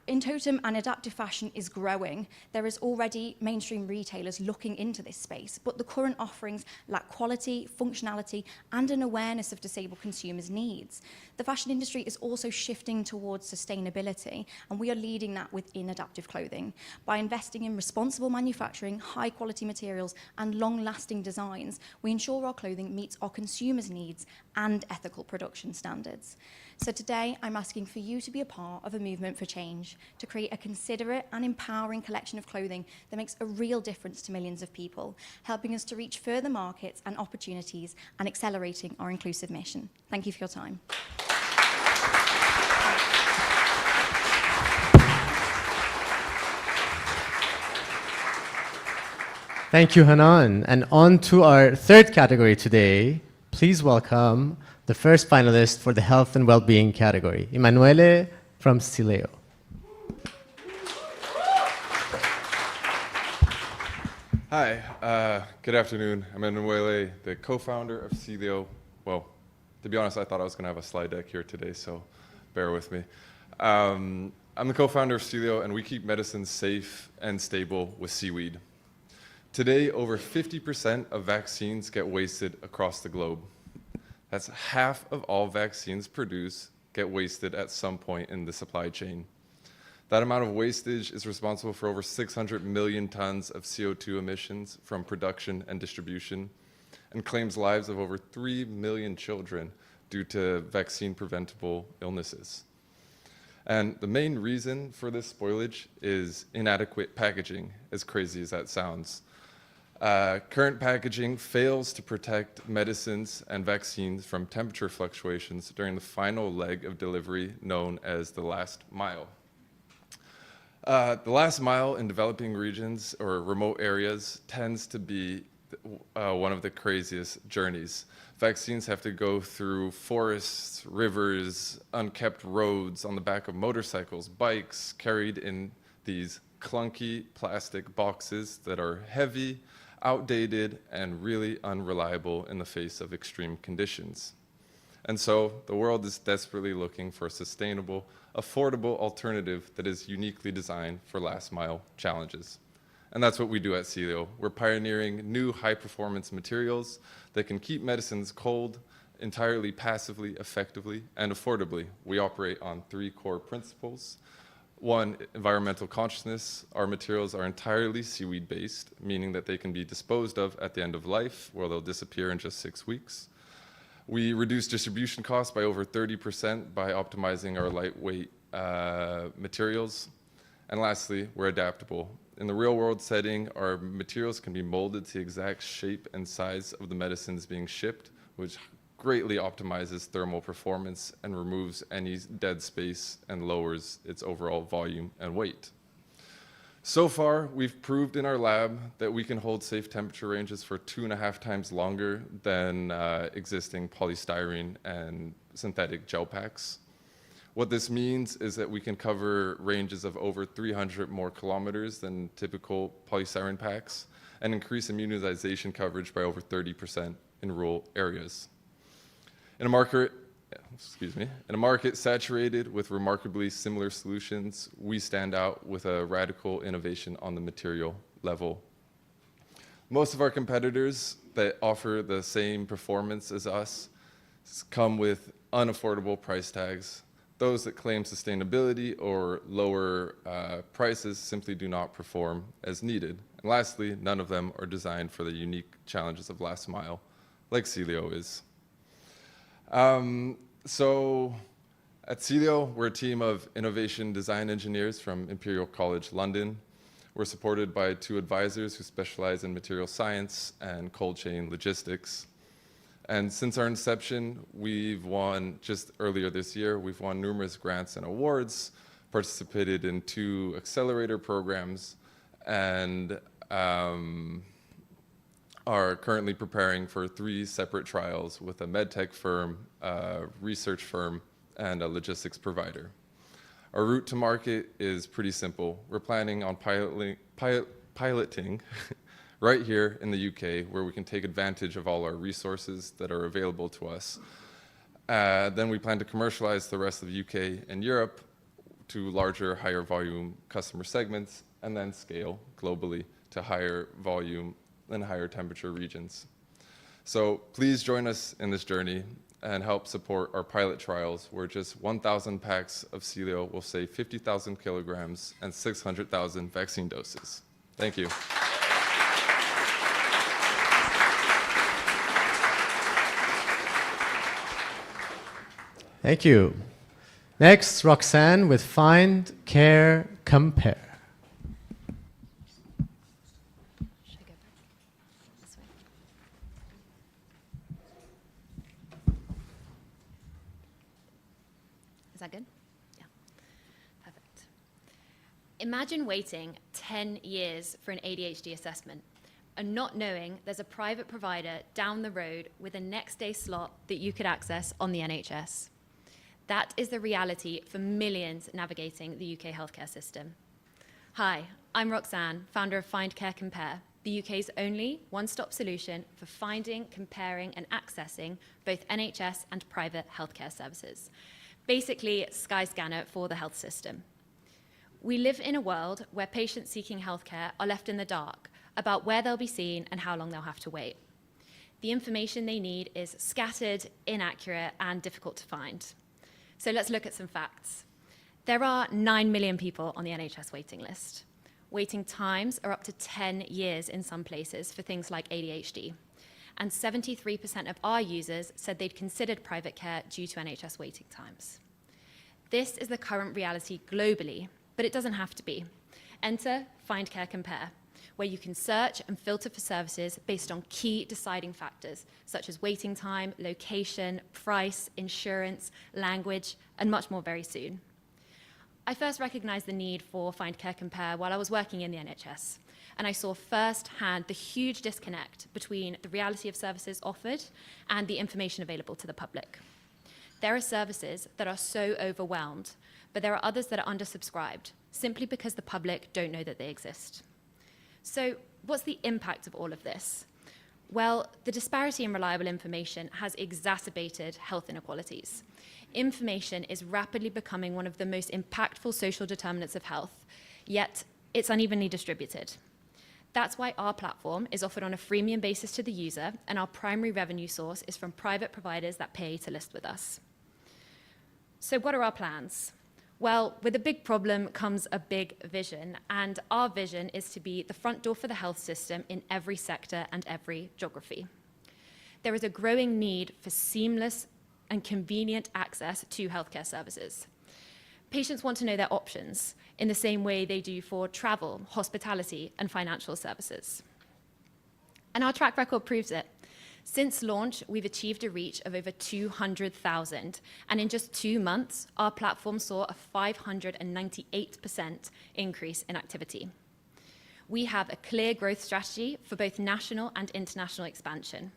Intotem and adaptive fashion is growing. There is already mainstream retailers looking into this space, but the current offerings lack quality, functionality, and an awareness of disabled consumers' needs. The fashion industry is also shifting towards sustainability, and we are leading that within adaptive clothing. By investing in responsible manufacturing, high-quality materials, and long-lasting designs, we ensure our clothing meets our consumers' needs and ethical production standards. So today, I'm asking for you to be a part of a movement for change, to create a considerate and empowering collection of clothing that makes a real difference to millions of people, helping us to reach further markets and opportunities and accelerating our inclusive mission. Thank you for your time. Thank you, Hanan. And on to our third category today. Please welcome the first finalist for the Health and Wellbeing category, Emanuele from Sileo. Hi, good afternoon. I'm Emanuele, the co-founder of Sileo. Well, to be honest, I thought I was going to have a slide deck here today, so bear with me. I'm the co-founder of Sileo, and we keep medicine safe and stable with seaweed. Today, over 50% of vaccines get wasted across the globe. That's half of all vaccines produced get wasted at some point in the supply chain. That amount of wastage is responsible for over 600 million tons of CO2 emissions from production and distribution, and claims lives of over 3 million children due to vaccine-preventable illnesses. And the main reason for this spoilage is inadequate packaging, as crazy as that sounds. Current packaging fails to protect medicines and vaccines from temperature fluctuations during the final leg of delivery, known as the last mile. The last mile in developing regions or remote areas tends to be one of the craziest journeys. Vaccines have to go through forests, rivers, unkept roads, on the back of motorcycles, bikes, carried in these clunky plastic boxes that are heavy, outdated, and really unreliable in the face of extreme conditions. And so the world is desperately looking for a sustainable, affordable alternative that is uniquely designed for last mile challenges. And that's what we do at Celio. We're pioneering new high-performance materials that can keep medicines cold entirely passively, effectively, and affordably. We operate on 3 core principles. 1, environmental consciousness. Our materials are entirely seaweed-based, meaning that they can be disposed of at the end of life, where they'll disappear in just 6 weeks. We reduce distribution costs by over 30% by optimizing our lightweight materials. And lastly, we're adaptable. In the real-world setting, our materials can be molded to the exact shape and size of the medicines being shipped, which greatly optimizes thermal performance and removes any dead space and lowers its overall volume and weight. So far, we've proved in our lab that we can hold safe temperature ranges for 2.5 times longer than existing polystyrene and synthetic gel packs. What this means is that we can cover ranges of over 300 more kilometers than typical polystyrene packs and increase immunization coverage by over 30% in rural areas. In a market saturated with remarkably similar solutions, we stand out with a radical innovation on the material level. Most of our competitors that offer the same performance as us come with unaffordable price tags. Those that claim sustainability or lower prices simply do not perform as needed. And lastly, none of them are designed for the unique challenges of last mile, like Celio is. So at Celio, we're a team of innovation design engineers from Imperial College London. We're supported by 2 advisors who specialize in material science and cold chain logistics. And since our inception, we've won, just earlier this year, we've won numerous grants and awards, participated in 2 accelerator programs, and are currently preparing for 3 separate trials with a medtech firm, a research firm, and a logistics provider. Our route to market is pretty simple. We're planning on piloting right here in the UK, where we can take advantage of all our resources that are available to us. Then we plan to commercialize the rest of the UK and Europe to larger, higher volume customer segments, and then scale globally to higher volume and higher temperature regions. So please join us in this journey and help support our pilot trials, where just 1,000 packs of Celio will save 50,000 kilograms and 600,000 vaccine doses. Thank you. Thank you. Next, Roxanne with Find, Care, Compare. Should I go back? This way. Is that good? Yeah. Perfect. Imagine waiting 10 years for an ADHD assessment and not knowing there's a private provider down the road with a next day slot that you could access on the NHS. That is the reality for millions navigating the UK healthcare system. Hi, I'm Roxanne, founder of Find, Care, Compare, the UK's only one-stop solution for finding, comparing, and accessing both NHS and private healthcare services. Basically, Skyscanner for the health system. We live in a world where patients seeking healthcare are left in the dark about where they'll be seen and how long they'll have to wait. The information they need is scattered, inaccurate, and difficult to find. So let's look at some facts. There are 9 million people on the NHS waiting list. Waiting times are up to 10 years in some places for things like ADHD. And 73% of our users said they'd considered private care due to NHS waiting times. This is the current reality globally, but it doesn't have to be. Enter Find Care Compare, where you can search and filter for services based on key deciding factors, such as waiting time, location, price, insurance, language, and much more very soon. I first recognized the need for Find Care Compare while I was working in the NHS, and I saw firsthand the huge disconnect between the reality of services offered and the information available to the public. There are services that are so overwhelmed, but there are others that are undersubscribed, simply because the public don't know that they exist. So what's the impact of all of this? Well, the disparity in reliable information has exacerbated health inequalities. Information is rapidly becoming one of the most impactful social determinants of health, yet it's unevenly distributed. That's why our platform is offered on a freemium basis to the user, and our primary revenue source is from private providers that pay to list with us. So what are our plans? Well, with a big problem comes a big vision, and our vision is to be the front door for the health system in every sector and every geography. There is a growing need for seamless and convenient access to healthcare services. Patients want to know their options in the same way they do for travel, hospitality, and financial services. And our track record proves it. Since launch, we've achieved a reach of over 200,000, and in just 2 months, our platform saw a 598% increase in activity. We have a clear growth strategy for both national and international expansion.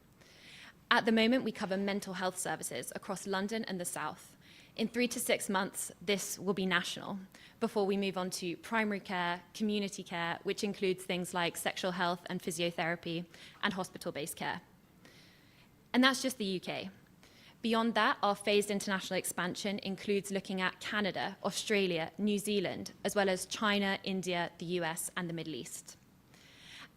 At the moment, we cover mental health services across London and the South. In 3 to 6 months, this will be national, before we move on to primary care, community care, which includes things like sexual health and physiotherapy, and hospital-based care. And that's just the UK. Beyond that, our phased international expansion includes looking at Canada, Australia, New Zealand, as well as China, India, the US, and the Middle East.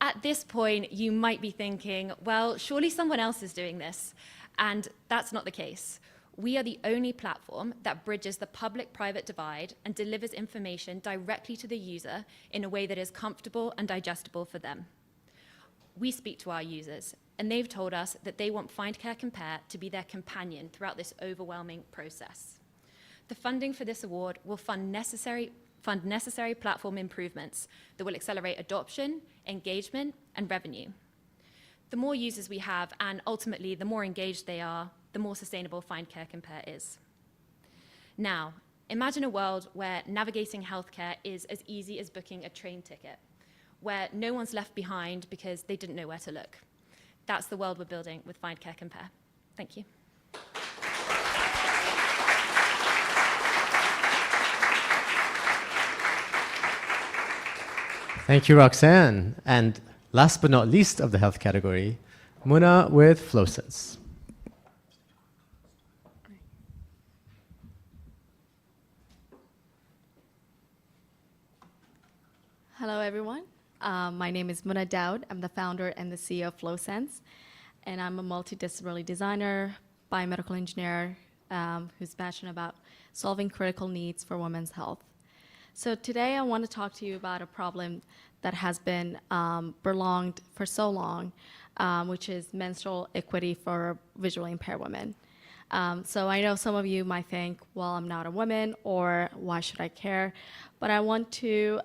At this point, you might be thinking, well, surely someone else is doing this. And that's not the case. We are the only platform that bridges the public-private divide and delivers information directly to the user in a way that is comfortable and digestible for them. We speak to our users, and they've told us that they want Find Care Compare to be their companion throughout this overwhelming process. The funding for this award will fund necessary platform improvements that will accelerate adoption, engagement, and revenue. The more users we have, and ultimately the more engaged they are, the more sustainable Find Care Compare is. Now, imagine a world where navigating healthcare is as easy as booking a train ticket, where no one's left behind because they didn't know where to look. That's the world we're building with Find Care Compare. Thank you. Thank you, Roxanne. And last but not least of the health category, Muna with FlowSense. Hello, everyone. My name is Muna Daud. I'm the founder and the CEO of FlowSense, and I'm a multidisciplinary designer, biomedical engineer, who's passionate about solving critical needs for women's health. So today I want to talk to you about a problem that has been prolonged for so long, which is menstrual equity for visually impaired women. So I know some of you might think, well, I'm not a woman, or why should I care? But I want to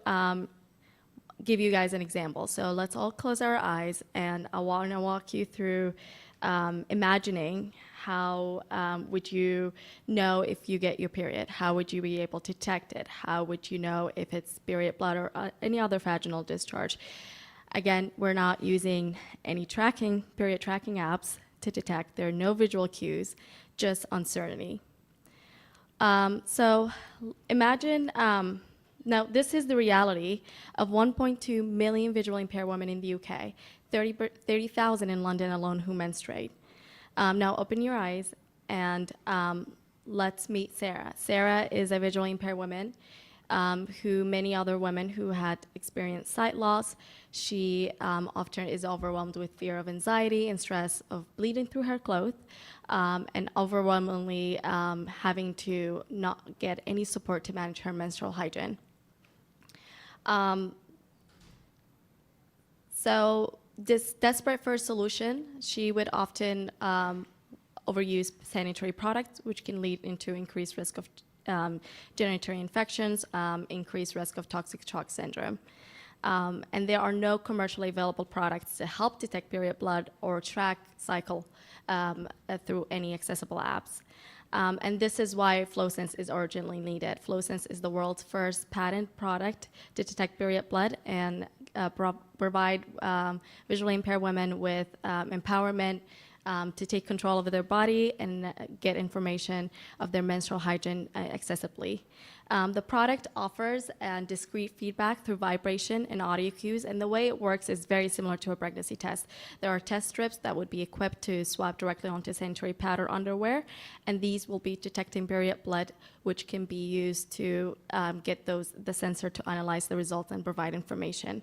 give you guys an example. So let's all close our eyes, and I want to walk you through imagining how would you know if you get your period? How would you be able to detect it? How would you know if it's period blood or any other vaginal discharge? Again, we're not using any period tracking apps to detect. There are no visual cues, just uncertainty. So imagine, now this is the reality of 1.2 million visually impaired women in the UK, 30,000 in London alone who menstruate. Now open your eyes and let's meet Sarah. Sarah is a visually impaired woman who many other women who had experienced sight loss. She often is overwhelmed with fear of anxiety and stress of bleeding through her clothes, and overwhelmingly having to not get any support to manage her menstrual hygiene. So this desperate for a solution, she would often overuse sanitary products, which can lead into increased risk of genitourinary infections, increased risk of toxic shock syndrome. And there are no commercially available products to help detect period blood or track cycle through any accessible apps. And this is why FlowSense is urgently needed. FlowSense is the world's first patent product to detect period blood and provide visually impaired women with empowerment to take control over their body and get information of their menstrual hygiene accessibly. The product offers discrete feedback through vibration and audio cues, and the way it works is very similar to a pregnancy test. There are test strips that would be equipped to swap directly onto sanitary pad or underwear, and these will be detecting period blood, which can be used to get the sensor to analyze the results and provide information.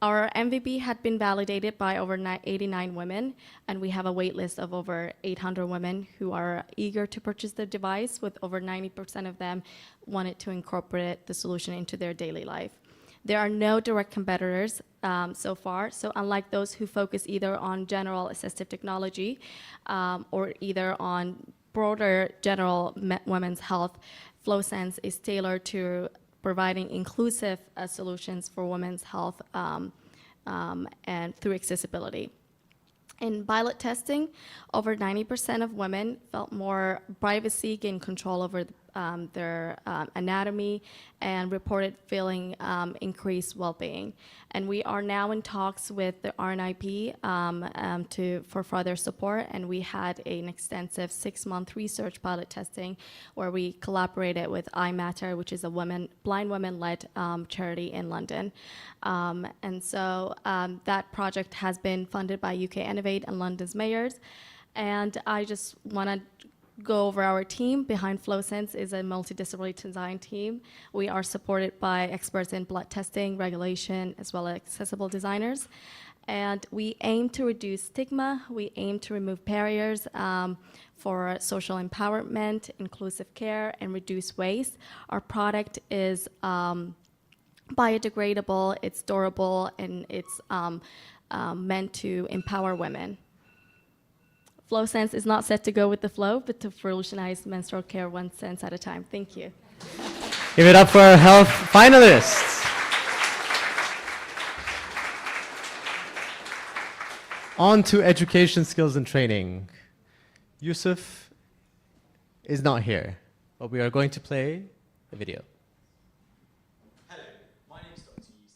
Our MVP had been validated by over 89 women, and we have a wait list of over 800 women who are eager to purchase the device, with over 90% of them wanted to incorporate the solution into their daily life. There are no direct competitors so far, so unlike those who focus either on general assistive technology or either on broader general women's health, FlowSense is tailored to providing inclusive solutions for women's health and through accessibility. In pilot testing, over 90% of women felt more privacy, gained control over their anatomy, and reported feeling increased well-being. And we are now in talks with the RNIP for further support, and we had an extensive 6-month research pilot testing where we collaborated with iMatter, which is a blind women-led charity in London. And so that project has been funded by UK Innovate and London's mayors. And I just want to go over our team. Behind FlowSense is a multidisciplinary design team. We are supported by experts in blood testing, regulation, as well as accessible designers. And we aim to reduce stigma. We aim to remove barriers for social empowerment, inclusive care, and reduce waste. Our product is biodegradable, it's durable, and it's meant to empower women. FlowSense is not set to go with the flow, but to revolutionize menstrual care 1 sense at a time. Thank you. Give it up for our health finalists. On to education, skills, and training. Yusuf is not here, but we are going to play a video.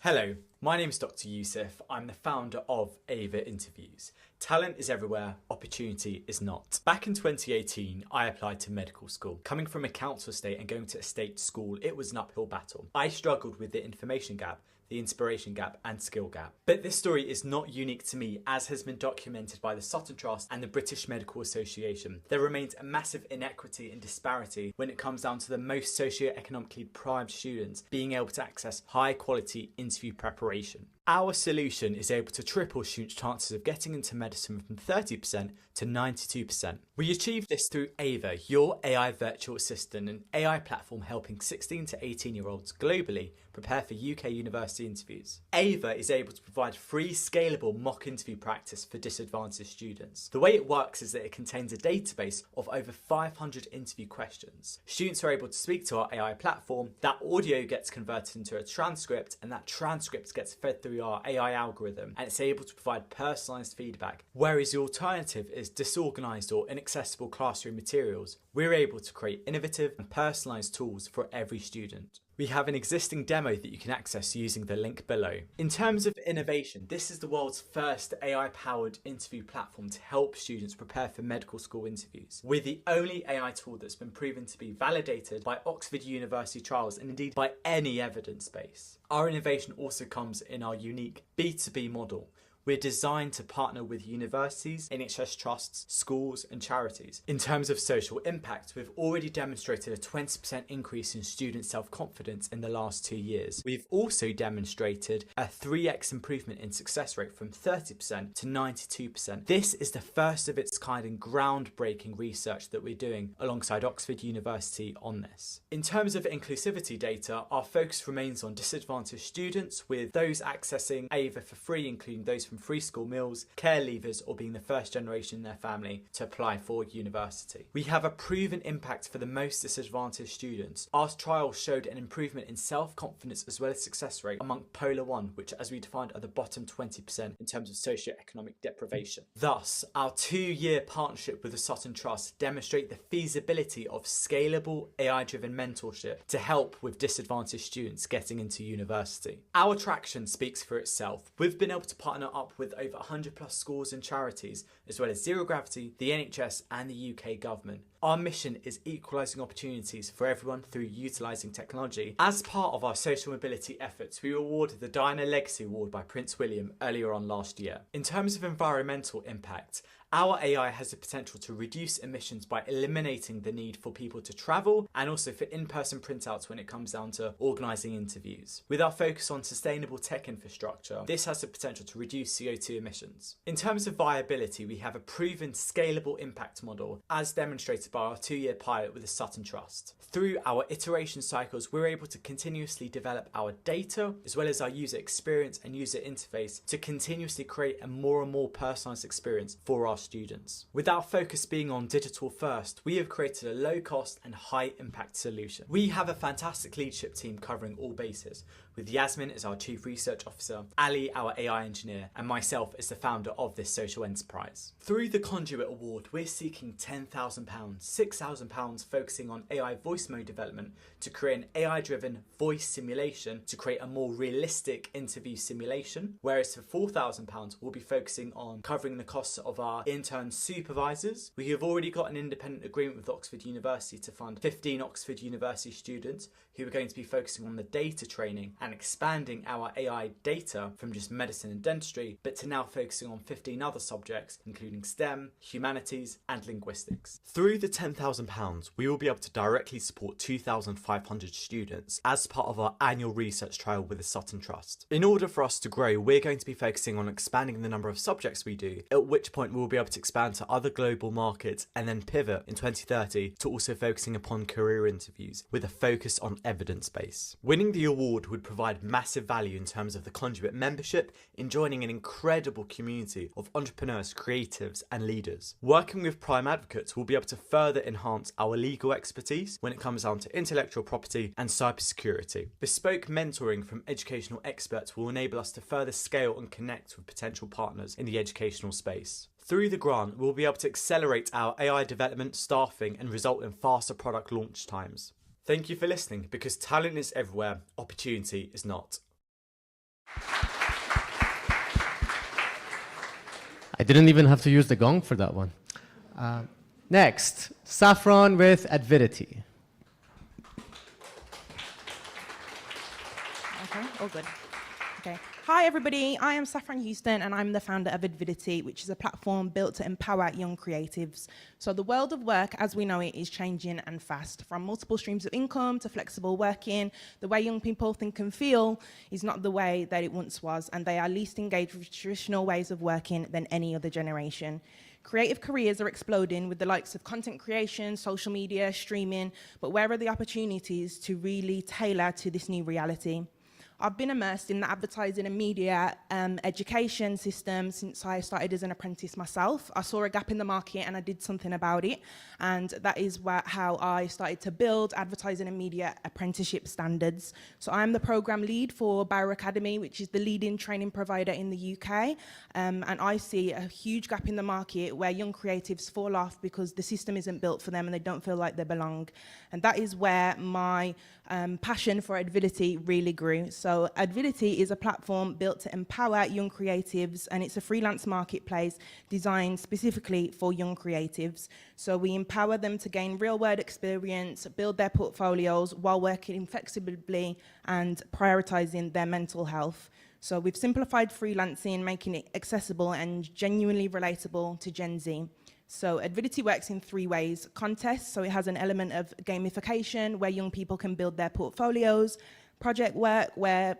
Hello, my name is Dr. Yusuf. I'm the founder of Ava Interviews. Talent is everywhere, opportunity is not. Back in 2018, I applied to medical school. Coming from a council estate and going to a state school, it was an uphill battle. I struggled with the information gap, the inspiration gap, and skill gap. But this story is not unique to me, as has been documented by the Sutton Trust and the British Medical Association. There remains a massive inequity and disparity when it comes down to the most socioeconomically primed students being able to access high quality interview preparation. Our solution is able to triple students' chances of getting into medicine from 30% to 92%. We achieve this through Ava, your AI virtual assistant, an AI platform helping 16 to 18-year-olds globally prepare for UK university interviews. Ava is able to provide free, scalable mock interview practice for disadvantaged students. The way it works is that it contains a database of over 500 interview questions. Students are able to speak to our AI platform, that audio gets converted into a transcript, and that transcript gets fed through our AI algorithm, and it's able to provide personalised feedback. Whereas the alternative is disorganised or inaccessible classroom materials, we're able to create innovative and personalised tools for every student. We have an existing demo that you can access using the link below. In terms of innovation, this is the world's first AI-powered interview platform to help students prepare for medical school interviews. We're the only AI tool that's been proven to be validated by Oxford University trials and indeed by any evidence base. Our innovation also comes in our unique B2B model. We're designed to partner with universities, NHS trusts, schools and charities. In terms of social impact, we've already demonstrated a 20% increase in student self-confidence in the last 2 years. We've also demonstrated a 3x improvement in success rate from 30% to 92%. This is the first of its kind and groundbreaking research that we're doing alongside Oxford University on this. In terms of inclusivity data, our focus remains on disadvantaged students, with those accessing Ava for free, including those from from free school meals, care leavers, or being the first generation in their family to apply for university. We have a proven impact for the most disadvantaged students. Our trial showed an improvement in self-confidence as well as success rate among Polar 1, which as we defined are the bottom 20% in terms of socioeconomic deprivation. Thus, our 2-year partnership with the Sutton Trust demonstrate the feasibility of scalable AI-driven mentorship to help with disadvantaged students getting into university. Our traction speaks for itself. We've been able to partner up with over 100 plus schools and charities, as well as Zero Gravity, the NHS and the UK government. Our mission is equalising opportunities for everyone through utilising technology. As part of our social mobility efforts, we were awarded the Diana Legacy Award by Prince William earlier on last year. In terms of environmental impact, our AI has the potential to reduce emissions by eliminating the need for people to travel and also for in-person printouts when it comes down to organising interviews. With our focus on sustainable tech infrastructure, this has the potential to reduce CO2 emissions. In terms of viability, we have a proven scalable impact model as demonstrated by our 2-year pilot with the Sutton Trust. Through our iteration cycles, we're able to continuously develop our data as well as our user experience and user interface to continuously create a more and more personalised experience for our students. With our focus being on digital first, we have created a low cost and high impact solution. We have a fantastic leadership team covering all bases, with Yasmin as our Chief Research Officer, Ali our AI engineer, and myself as the founder of this social enterprise. Through the Conduit Award, we're seeking £10,000, £6,000 focusing on AI voice mode development to create an AI-driven voice simulation to create a more realistic interview simulation, whereas for £4,000 we'll be focusing on covering the costs of our intern supervisors. We have already got an independent agreement with Oxford University to fund 15 Oxford University students who are going to be focusing on the data training and expanding our AI data from just medicine and dentistry, but to now focusing on 15 other subjects, including STEM, humanities, and linguistics. Through the £10,000, we will be able to directly support 2,500 students as part of our annual research trial with the Sutton Trust. In order for us to grow, we're going to be focusing on expanding the number of subjects we do, at which point we'll be able to expand to other global markets and then pivot in 2030 to also focusing upon career interviews with a focus on evidence base. Winning the award would provide massive value in terms of the Conduit membership in joining an incredible community of entrepreneurs, creatives and leaders. Working with Prime Advocates, we'll be able to further enhance our legal expertise when it comes down to intellectual property and cybersecurity. Bespoke mentoring from educational experts will enable us to further scale and connect with potential partners in the educational space. Through the grant, we'll be able to accelerate our AI development, staffing and result in faster product launch times. Thank you for listening, because talent is everywhere, opportunity is not. I didn't even have to use the gong for that one. Next, Saffron with Avidity. Okay, all good. Okay. Hi everybody, I am Saffron Houston and I'm the founder of Avidity, which is a platform built to empower young creatives. So the world of work as we know it is changing and fast. From multiple streams of income to flexible working, the way young people think and feel is not the way that it once was, and they are least engaged with traditional ways of working than any other generation. Creative careers are exploding with the likes of content creation, social media, streaming, but where are the opportunities to really tailor to this new reality? I've been immersed in the advertising and media education system since I started as an apprentice myself. I saw a gap in the market and I did something about it. And that is how I started to build advertising and media apprenticeship standards. So I'm the program lead for Bauer Academy, which is the leading training provider in the UK. And I see a huge gap in the market where young creatives fall off because the system isn't built for them and they don't feel like they belong. And that is where my passion for Avidity really grew. So Avidity is a platform built to empower young creatives, and it's a freelance marketplace designed specifically for young creatives. So we empower them to gain real-world experience, build their portfolios while working flexibly and prioritizing their mental health. So we've simplified freelancing, making it accessible and genuinely relatable to Gen Z. So Avidity works in 3 ways. Contests, so it has an element of gamification where young people can build their portfolios. Project work, where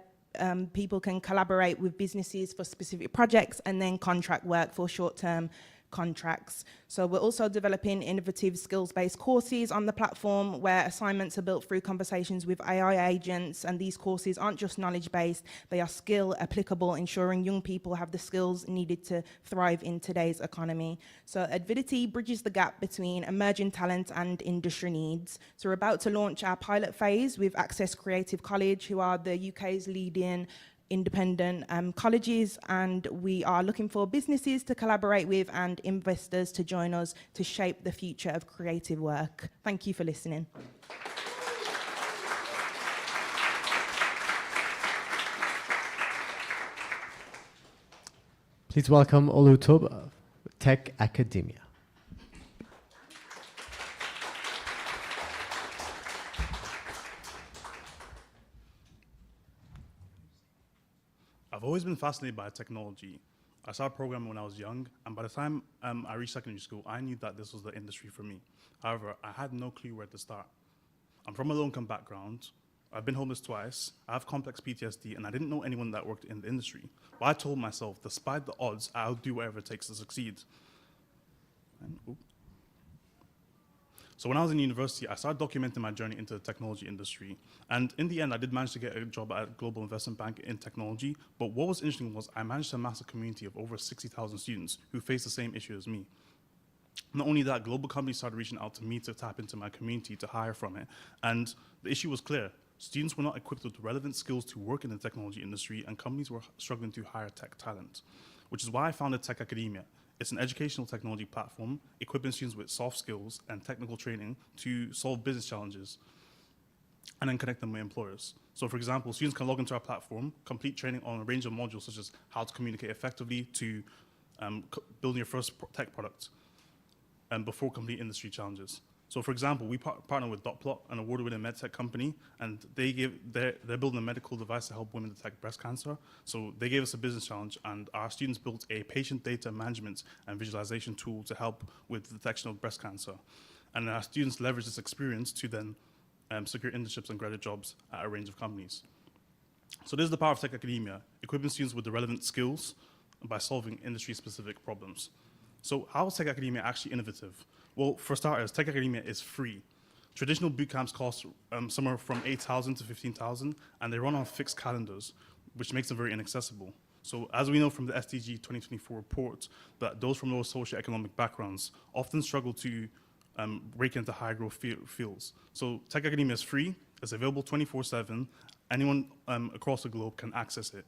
people can collaborate with businesses for specific projects, and then contract work for short-term contracts. So we're also developing innovative skills-based courses on the platform where assignments are built through conversations with AI agents, and these courses aren't just knowledge-based, they are skill applicable, ensuring young people have the skills needed to thrive in today's economy. So Avidity bridges the gap between emerging talent and industry needs. So we're about to launch our pilot phase with Access Creative College, who are the UK's leading independent colleges, and we are looking for businesses to collaborate with and investors to join us to shape the future of creative work. Thank you for listening. Please welcome Olutoba, Tech Academia. I've always been fascinated by technology. I started programming when I was young, and by the time I reached secondary school, I knew that this was the industry for me. However, I had no clue where to start. I'm from a low-income background. I've been homeless twice. I have complex PTSD, and I didn't know anyone that worked in the industry. But I told myself, despite the odds, I'll do whatever it takes to succeed. So when I was in university, I started documenting my journey into the technology industry. And in the end, I did manage to get a job at a global investment bank in technology. But what was interesting was I managed to amass a community of over 60,000 students who faced the same issue as me. Not only that, global companies started reaching out to me to tap into my community to hire from it. And the issue was clear. Students were not equipped with relevant skills to work in the technology industry, and companies were struggling to hire tech talent, which is why I founded Tech Academia. It's an educational technology platform equipping students with soft skills and technical training to solve business challenges and then connect them with employers. So for example, students can log into our platform, complete training on a range of modules such as how to communicate effectively to building your first tech product before complete industry challenges. So for example, we partner with Dotplot, an award-winning medtech company, and they're building a medical device to help women detect breast cancer. So they gave us a business challenge, and our students built a patient data management and visualization tool to help with the detection of breast cancer. And our students leverage this experience to then secure internships and graduate jobs at a range of companies. So this is the power of Tech Academia, equipping students with the relevant skills by solving industry-specific problems. So how is Tech Academia actually innovative? Well, for starters, Tech Academia is free. Traditional boot camps cost somewhere from $8,000 to $15,000, and they run on fixed calendars, which makes them very inaccessible. So as we know from the SDG 2024 report, that those from lower socioeconomic backgrounds often struggle to break into high growth fields. So Tech Academia is free, it's available 24/7, anyone across the globe can access it.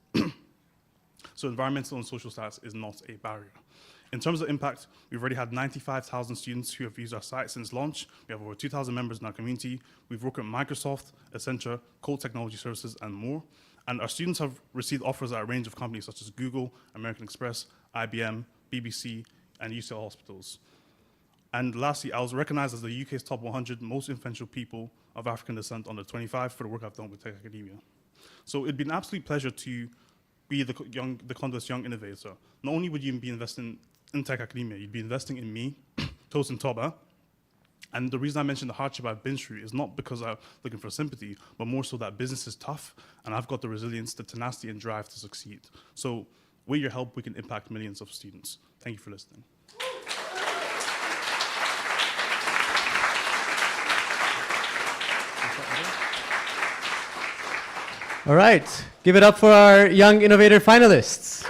So environmental and social status is not a barrier. In terms of impact, we've already had 95,000 students who have used our site since launch. We have over 2,000 members in our community. We've worked with Microsoft, Accenture, Colt Technology Services, and more. And our students have received offers at a range of companies such as Google, American Express, IBM, BBC, and UCL hospitals. And lastly, I was recognized as the UK's top 100 most influential people of African descent under 25 for the work I've done with Tech Academia. So it'd be an absolute pleasure to be the Conduit's young innovator. Not only would you be investing in Tech Academia, you'd be investing in me, Tosin Toba. And the reason I mentioned the hardship I've been through is not because I'm looking for sympathy, but more so that business is tough, and I've got the resilience, the tenacity, and drive to succeed. So with your help, we can impact millions of students. Thank you for listening. All right, give it up for our Young Innovator finalists.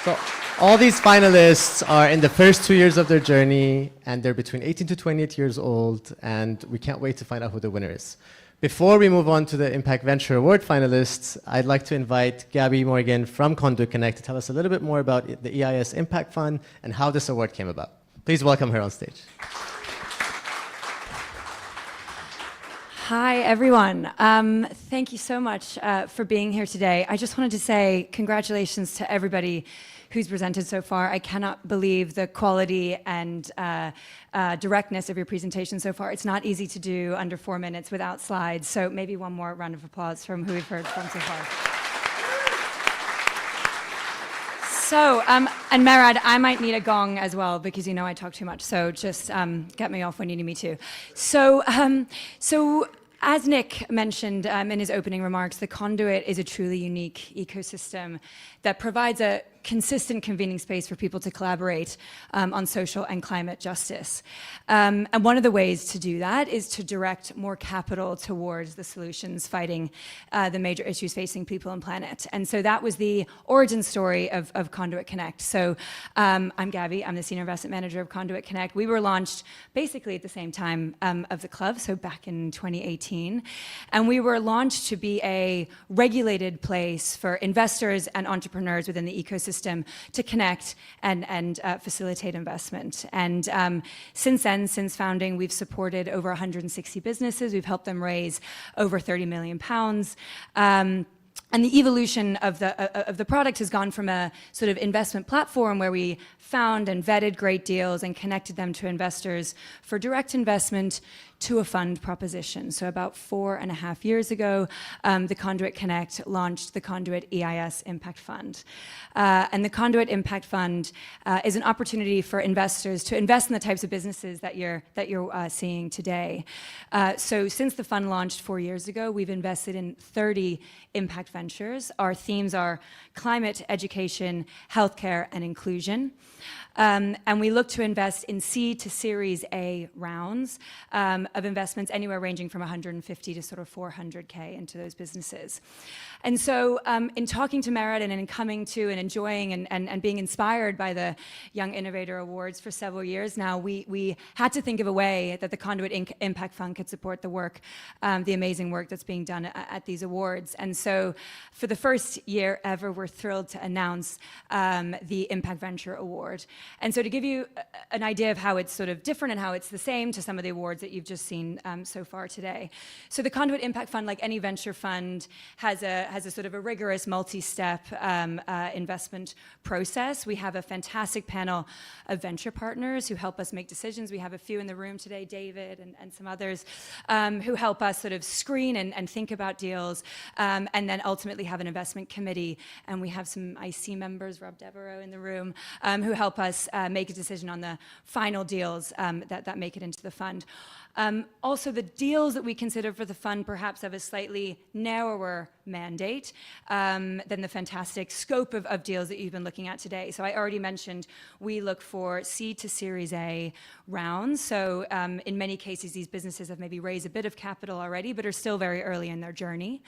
So all these finalists are in the first 2 years of their journey, and they're between 18 to 28 years old, and we can't wait to find out who the winner is. Before we move on to the Impact Venture Award finalists, I'd like to invite Gabby Morgan from Conduit Connect to tell us a little bit more about the EIS Impact Fund and how this award came about. Please welcome her on stage. Hi, everyone. Thank you so much for being here today. I just wanted to say congratulations to everybody who's presented so far. I cannot believe the quality and directness of your presentation so far. It's not easy to do under 4 minutes without slides, so maybe one more round of applause from who we've heard from so far. So, and Merad, I might need a gong as well because you know I talk too much, so just get me off when you need me to. So As Nick mentioned in his opening remarks, the Conduit is a truly unique ecosystem that provides a consistent convening space for people to collaborate on social and climate justice. And one of the ways to do that is to direct more capital towards the solutions fighting the major issues facing people and planet. And so that was the origin story of Conduit Connect. So I'm Gabby, I'm the Senior Investment Manager of Conduit Connect. We were launched basically at the same time of the club, so back in 2018. And we were launched to be a regulated place for investors and entrepreneurs within the ecosystem to connect and facilitate investment. And since then, since founding, we've supported over 160 businesses. We've helped them raise over £30 million. And the evolution of the product has gone from a sort of investment platform where we found and vetted great deals and connected them to investors for direct investment to a fund proposition. So about 4.5 years ago, the Conduit Connect launched the Conduit EIS Impact Fund. And the Conduit Impact Fund is an opportunity for investors to invest in the types of businesses that you're seeing today. So since the fund launched 4 years ago, we've invested in 30 impact ventures. Our themes are climate, education, healthcare, and inclusion. And we look to invest in seed to Series A rounds of investments anywhere ranging from 150 to sort of 400K into those businesses. And so in talking to Merit and in coming to and enjoying and being inspired by the Young Innovator Awards for several years now, we had to think of a way that the Conduit Impact Fund could support the work, the amazing work that's being done at these awards. And so for the first year ever, we're thrilled to announce the Impact Venture Award. And so to give you an idea of how it's sort of different and how it's the same to some of the awards that you've just seen so far today. So the Conduit Impact Fund, like any venture fund, has a sort of a rigorous multi-step investment process. We have a fantastic panel of venture partners who help us make decisions. We have a few in the room today, David and some others, who help us sort of screen and think about deals, and then ultimately have an investment committee. And we have some IC members, Rob Devereaux in the room, who help us make a decision on the final deals that make it into the fund. Also, the deals that we consider for the fund perhaps have a slightly narrower mandate than the fantastic scope of deals that you've been looking at today. So I already mentioned we look for seed to Series A rounds. So in many cases, these businesses have maybe raised a bit of capital already, but are still very early in their journey.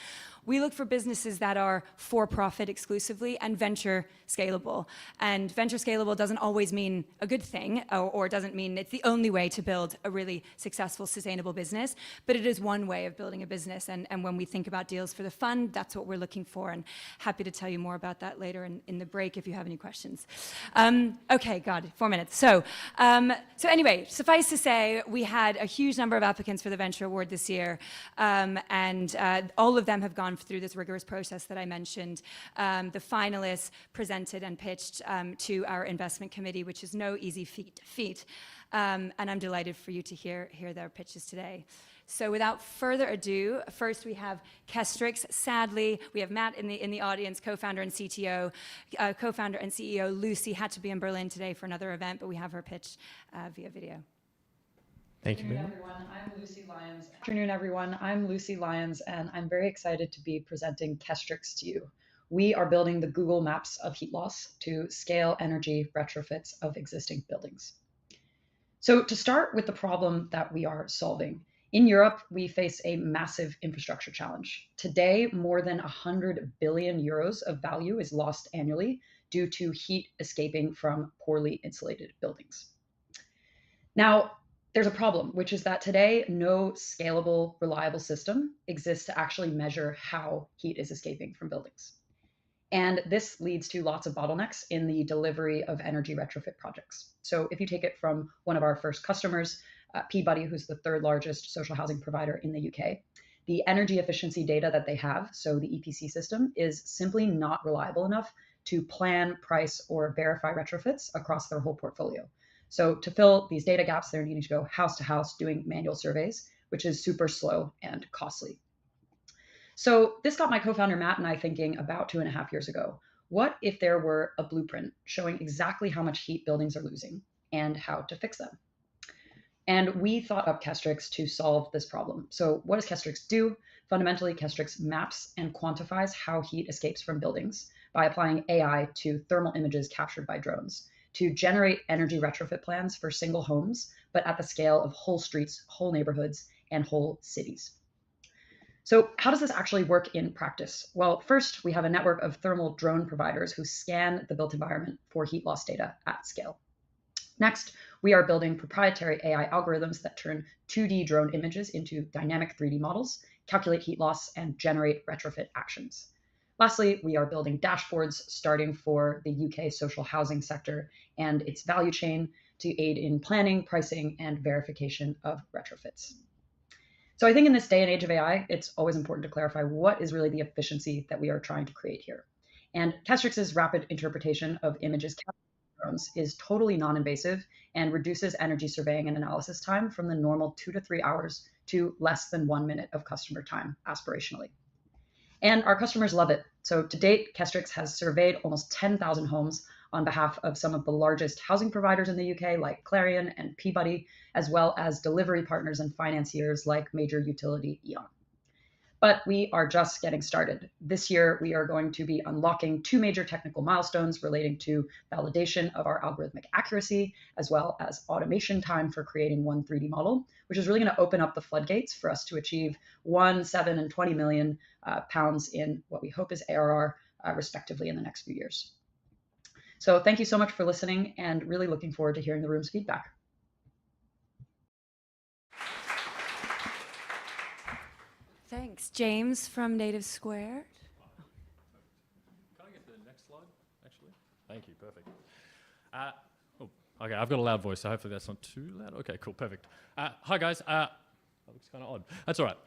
We look for businesses that are for-profit exclusively and venture scalable. And venture scalable doesn't always mean a good thing, or doesn't mean it's the only way to build a really successful, sustainable business, but it is one way of building a business. And when we think about deals for the fund, that's what we're looking for. And happy to tell you more about that later in the break if you have any questions. Okay, God, 4 minutes. So anyway, suffice to say, we had a huge number of applicants for the Venture Award this year, and all of them have gone through this rigorous process that I mentioned. The finalists presented and pitched to our investment committee, which is no easy feat. And I'm delighted for you to hear their pitches today. So without further ado, first we have Kestrix. Sadly, we have Matt in the audience, co-founder and CTO. Co-founder and CEO Lucy had to be in Berlin today for another event, but we have her pitch via video. Thank you. Good afternoon, everyone. I'm Lucy Lyons, and I'm very excited to be presenting Kestrix to you. We are building the Google Maps of heat loss to scale energy retrofits of existing buildings. So to start with the problem that we are solving, in Europe, we face a massive infrastructure challenge. Today, more than 100 billion euros of value is lost annually due to heat escaping from poorly insulated buildings. Now, there's a problem, which is that today, no scalable, reliable system exists to actually measure how heat is escaping from buildings. And this leads to lots of bottlenecks in the delivery of energy retrofit projects. So if you take it from one of our first customers, Peabody, who's the third largest social housing provider in the UK, the energy efficiency data that they have, so the EPC system, is simply not reliable enough to plan, price, or verify retrofits across their whole portfolio. So to fill these data gaps, they're needing to go house to house doing manual surveys, which is super slow and costly. So this got my co-founder Matt and I thinking about 2.5 years ago. What if there were a blueprint showing exactly how much heat buildings are losing and how to fix them? And we thought up Kestrix to solve this problem. So what does Kestrix do? Fundamentally, Kestrix maps and quantifies how heat escapes from buildings by applying AI to thermal images captured by drones to generate energy retrofit plans for single homes, but at the scale of whole streets, whole neighborhoods, and whole cities. So how does this actually work in practice? Well, first, we have a network of thermal drone providers who scan the built environment for heat loss data at scale. Next, we are building proprietary AI algorithms that turn 2D drone images into dynamic 3D models, calculate heat loss, and generate retrofit actions. Lastly, we are building dashboards starting for the UK social housing sector and its value chain to aid in planning, pricing, and verification of retrofits. So I think in this day and age of AI, it's always important to clarify what is really the efficiency that we are trying to create here. And Kestrix's rapid interpretation of images captured by drones is totally non-invasive and reduces energy surveying and analysis time from the normal 2 to 3 hours to less than 1 minute of customer time aspirationally. And our customers love it. So to date, Kestrix has surveyed almost 10,000 homes on behalf of some of the largest housing providers in the UK, like Clarion and Peabody, as well as delivery partners and financiers like major utility E.ON. But we are just getting started. This year, we are going to be unlocking 2 major technical milestones relating to validation of our algorithmic accuracy, as well as automation time for creating one 3D model, which is really going to open up the floodgates for us to achieve 1, 7, and 20 million pounds in what we hope is ARR, respectively, in the next few years. So thank you so much for listening, and really looking forward to hearing the room's feedback. Thanks. James from Native Square. Can I get the next slide, actually? Thank you, perfect. Okay, I've got a loud voice, so hopefully that's not too loud. Okay, cool, perfect. Hi, guys. That looks kind of odd. That's all right.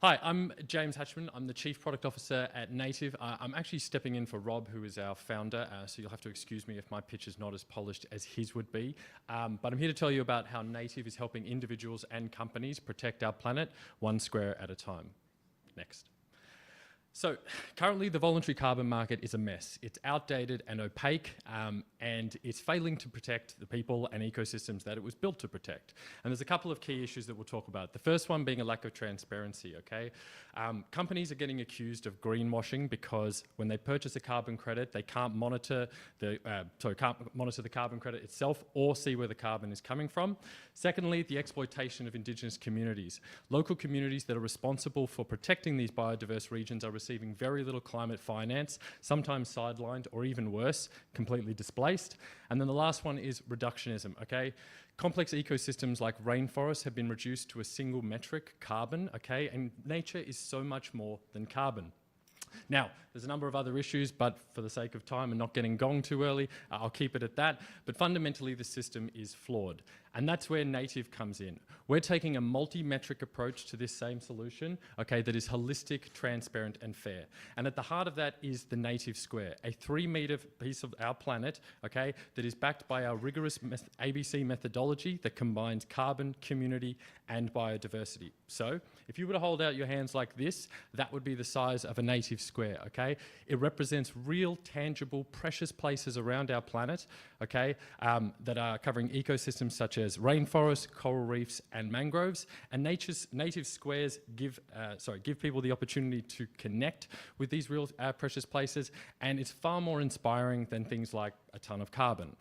Hi, I'm James Hatchman. I'm the Chief Product Officer at Native. I'm actually stepping in for Rob, who is our founder, so you'll have to excuse me if my pitch is not as polished as his would be. But I'm here to tell you about how Native is helping individuals and companies protect our planet one square at a time. Next. So currently the voluntary carbon market is a mess. It's outdated and opaque, and it's failing to protect the people and ecosystems that it was built to protect. And there's a couple of key issues that we'll talk about. The first one being a lack of transparency, okay? Companies are getting accused of greenwashing because when they purchase a carbon credit, they can't monitor the carbon credit itself or see where the carbon is coming from. Secondly, the exploitation of Indigenous communities. Local communities that are responsible for protecting these biodiverse regions are receiving very little climate finance, sometimes sidelined, or even worse, completely displaced. And then the last one is reductionism, okay? Complex ecosystems like rainforests have been reduced to a single metric, carbon, okay? And nature is so much more than carbon. Now, there's a number of other issues, but for the sake of time and not getting gonged too early, I'll keep it at that. But fundamentally, the system is flawed. And that's where Native comes in. We're taking a multi-metric approach to this same solution, okay, that is holistic, transparent, and fair. And at the heart of that is the Native Square, a 3-meter piece of our planet, okay, that is backed by our rigorous ABC methodology that combines carbon, community, and biodiversity. So, if you were to hold out your hands like this, that would be the size of a Native Square, okay? It represents real, tangible, precious places around our planet, okay, that are covering ecosystems such as rainforests, coral reefs, and mangroves. And Native Squares give people the opportunity to connect with these real precious places, and it's far more inspiring than things like a ton of carbon.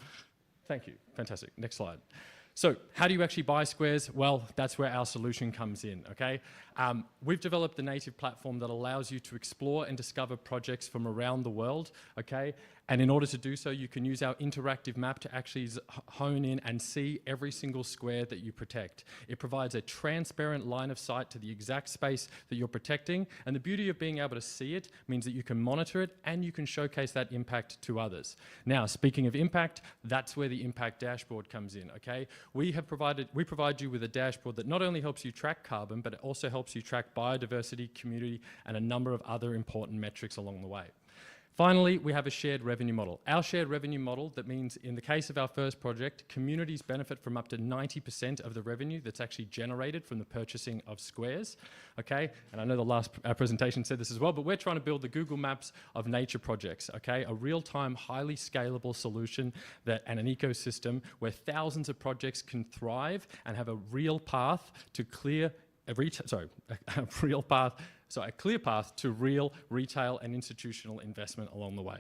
Thank you. Fantastic. Next slide. So how do you actually buy squares? Well, that's where our solution comes in, okay? We've developed the Native platform that allows you to explore and discover projects from around the world, okay? And in order to do so, you can use our interactive map to actually hone in and see every single square that you protect. It provides a transparent line of sight to the exact space that you're protecting. And the beauty of being able to see it means that you can monitor it and you can showcase that impact to others. Now, speaking of impact, that's where the impact dashboard comes in, okay? We provide you with a dashboard that not only helps you track carbon, but it also helps you track biodiversity, community, and a number of other important metrics along the way. Finally, we have a shared revenue model. Our shared revenue model, that means in the case of our first project, communities benefit from up to 90% of the revenue that's actually generated from the purchasing of squares, okay? And I know the last presentation said this as well, but we're trying to build the Google Maps of nature projects, okay? A real-time, highly scalable solution and an ecosystem where thousands of projects can thrive and have a real path to a clear path to real retail and institutional investment along the way.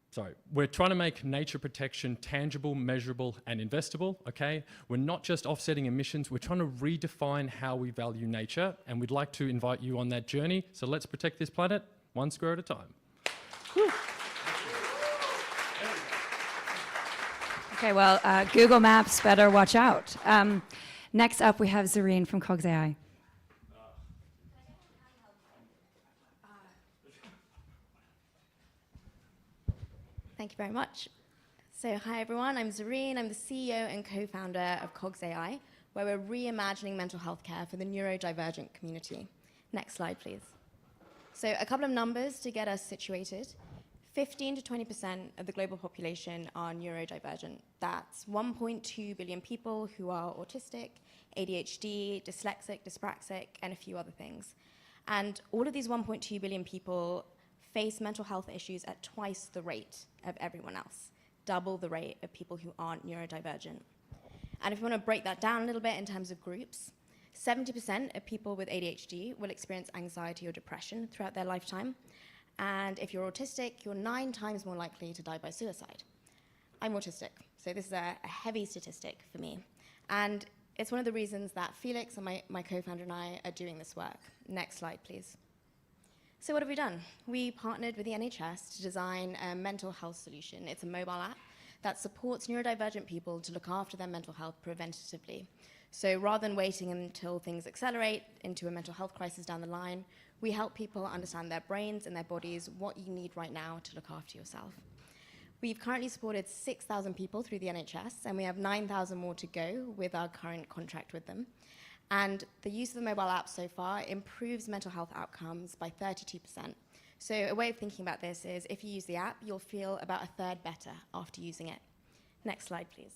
Sorry, we're trying to make nature protection tangible, measurable, and investable, okay? We're not just offsetting emissions, we're trying to redefine how we value nature, and we'd like to invite you on that journey. So let's protect this planet one square at a time. Okay, well, Google Maps better watch out. Next up, we have Zareen from Cogs AI. Thank you very much. So hi everyone, I'm Zareen. I'm the CEO and co-founder of Cogs AI, where we're reimagining mental health care for the neurodivergent community. Next slide, please. So a couple of numbers to get us situated. 15 to 20% of the global population are neurodivergent. That's 1.2 billion people who are autistic, ADHD, dyslexic, dyspraxic, and a few other things. And all of these 1.2 billion people face mental health issues at twice the rate of everyone else, double the rate of people who aren't neurodivergent. And if you want to break that down a little bit in terms of groups, 70% of people with ADHD will experience anxiety or depression throughout their lifetime. And if you're autistic, you're 9 times more likely to die by suicide. I'm autistic, so this is a heavy statistic for me. And it's one of the reasons that Felix and my co-founder and I are doing this work. Next slide, please. So what have we done? We partnered with the NHS to design a mental health solution. It's a mobile app that supports neurodivergent people to look after their mental health preventatively. So rather than waiting until things accelerate into a mental health crisis down the line, we help people understand their brains and their bodies, what you need right now to look after yourself. We've currently supported 6,000 people through the NHS, and we have 9,000 more to go with our current contract with them. And the use of the mobile app so far improves mental health outcomes by 32%. So a way of thinking about this is if you use the app, you'll feel about a third better after using it. Next slide, please.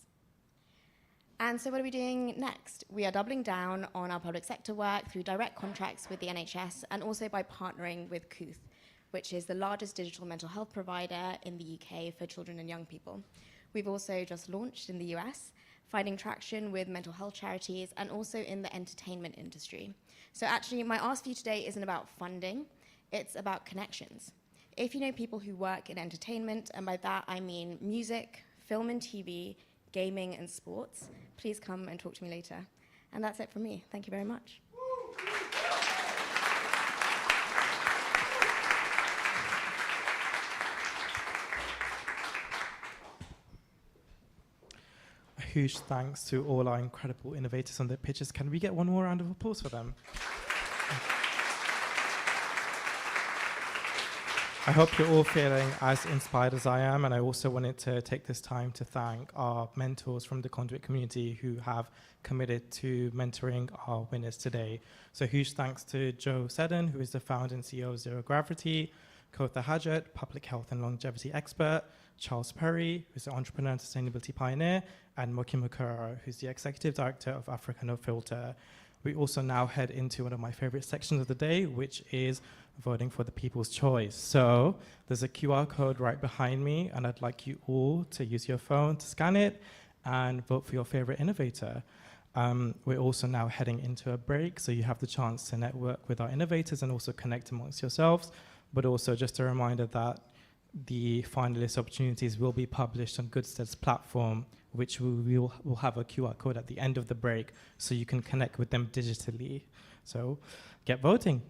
And so what are we doing next? We are doubling down on our public sector work through direct contracts with the NHS and also by partnering with Kooth, which is the largest digital mental health provider in the UK for children and young people. We've also just launched in the US, finding traction with mental health charities and also in the entertainment industry. So actually, my ask for you today isn't about funding, it's about connections. If you know people who work in entertainment, and by that I mean music, film and TV, gaming and sports, please come and talk to me later. And that's it from me. Thank you very much. A huge thanks to all our incredible innovators on their pitches. Can we get one more round of applause for them? I hope you're all feeling as inspired as I am, and I also wanted to take this time to thank our mentors from the Conduit community who have committed to mentoring our winners today. So huge thanks to Joe Seddon, who is the founder and CEO of Zero Gravity, Kotha Hajat, public health and longevity expert, Charles Perry, who's an entrepreneur and sustainability pioneer, and Moki Mukura, who's the executive director of Africa No Filter. We also now head into one of my favorite sections of the day, which is voting for the people's choice. So there's a QR code right behind me, and I'd like you all to use your phone to scan it and vote for your favorite innovator. We're also now heading into a break, so you have the chance to network with our innovators and also connect amongst yourselves, but also just a reminder that the finalist opportunities will be published on Goodstead's platform, which will have a QR code at the end of the break, so you can connect with them digitally. So get voting.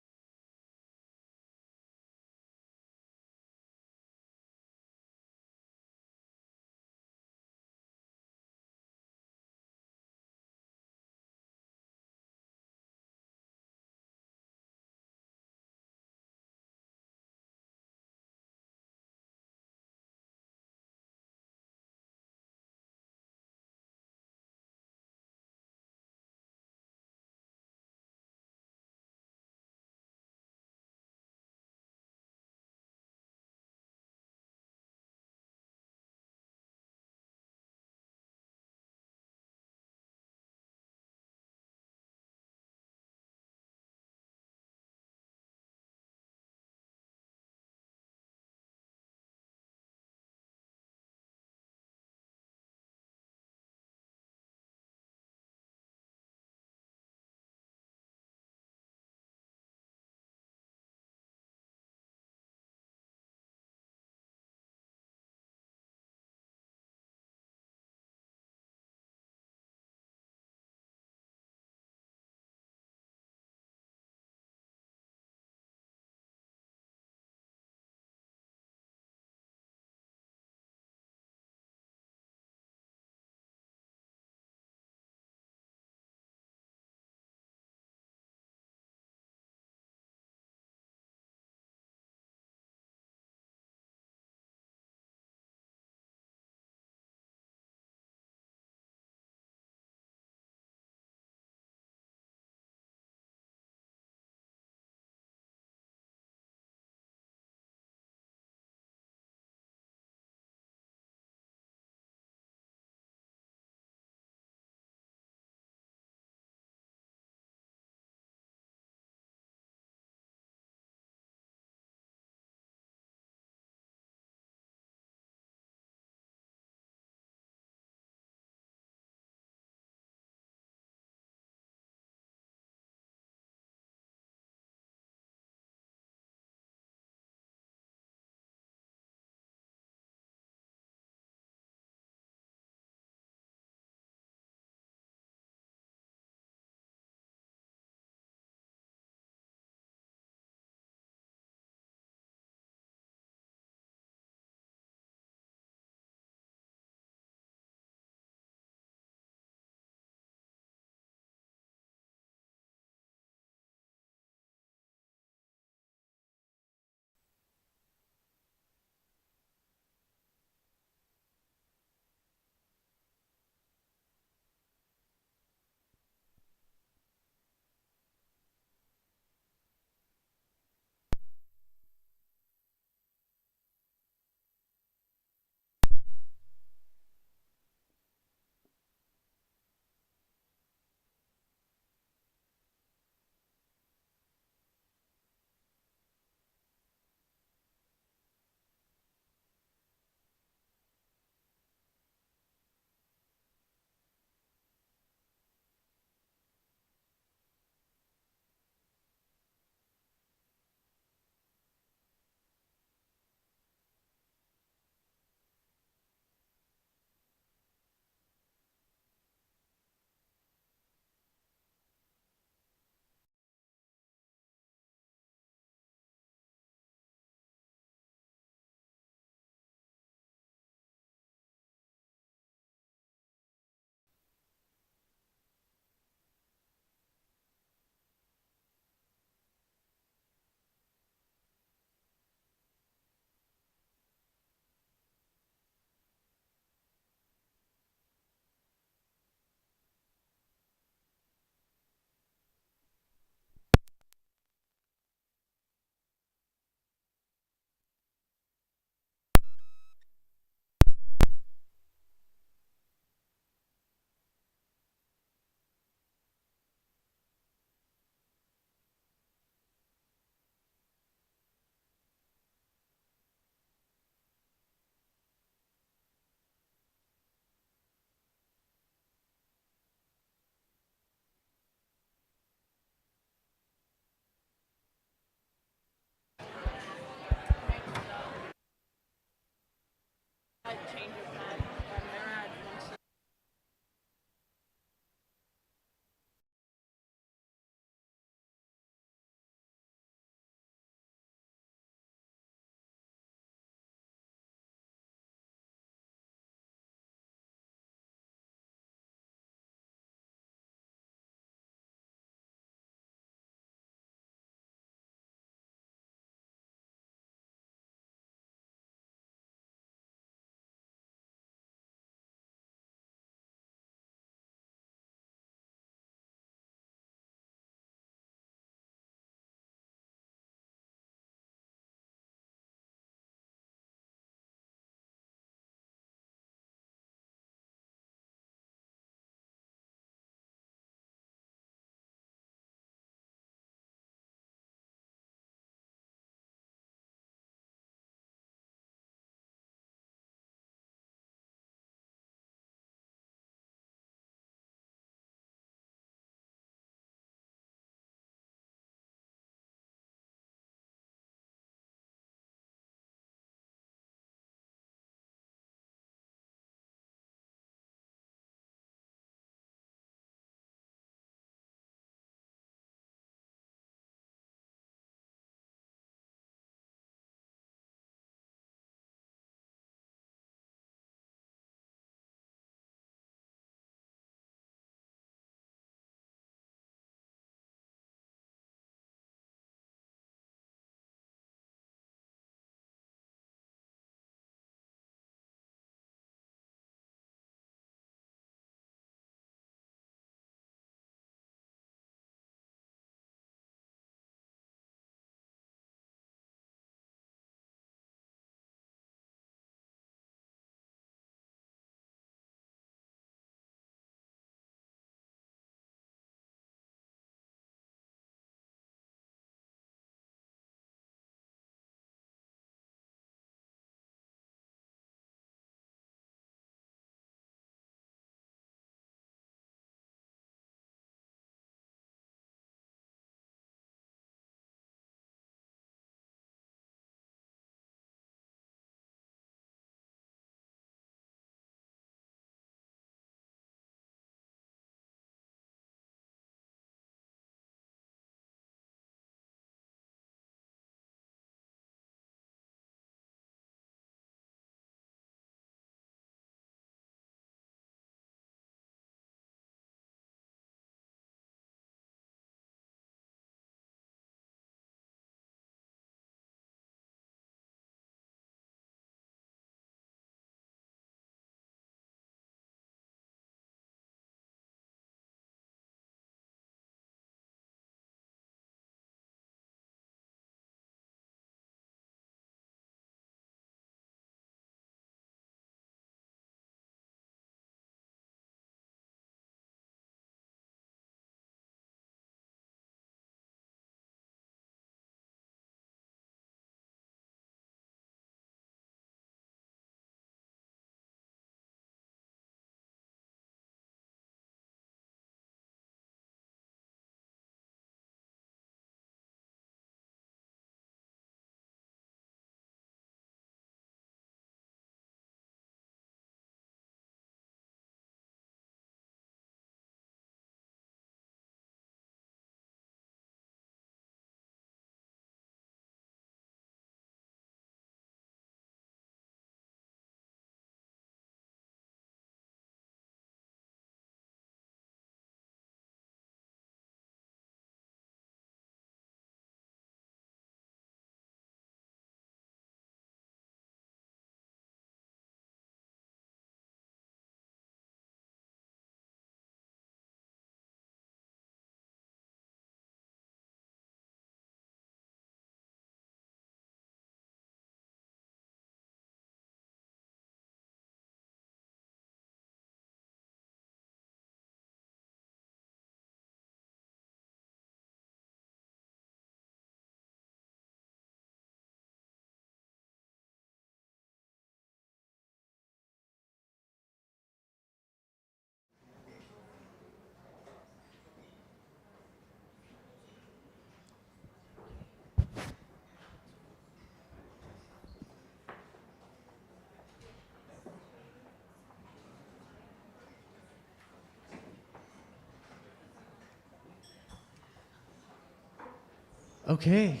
Okay.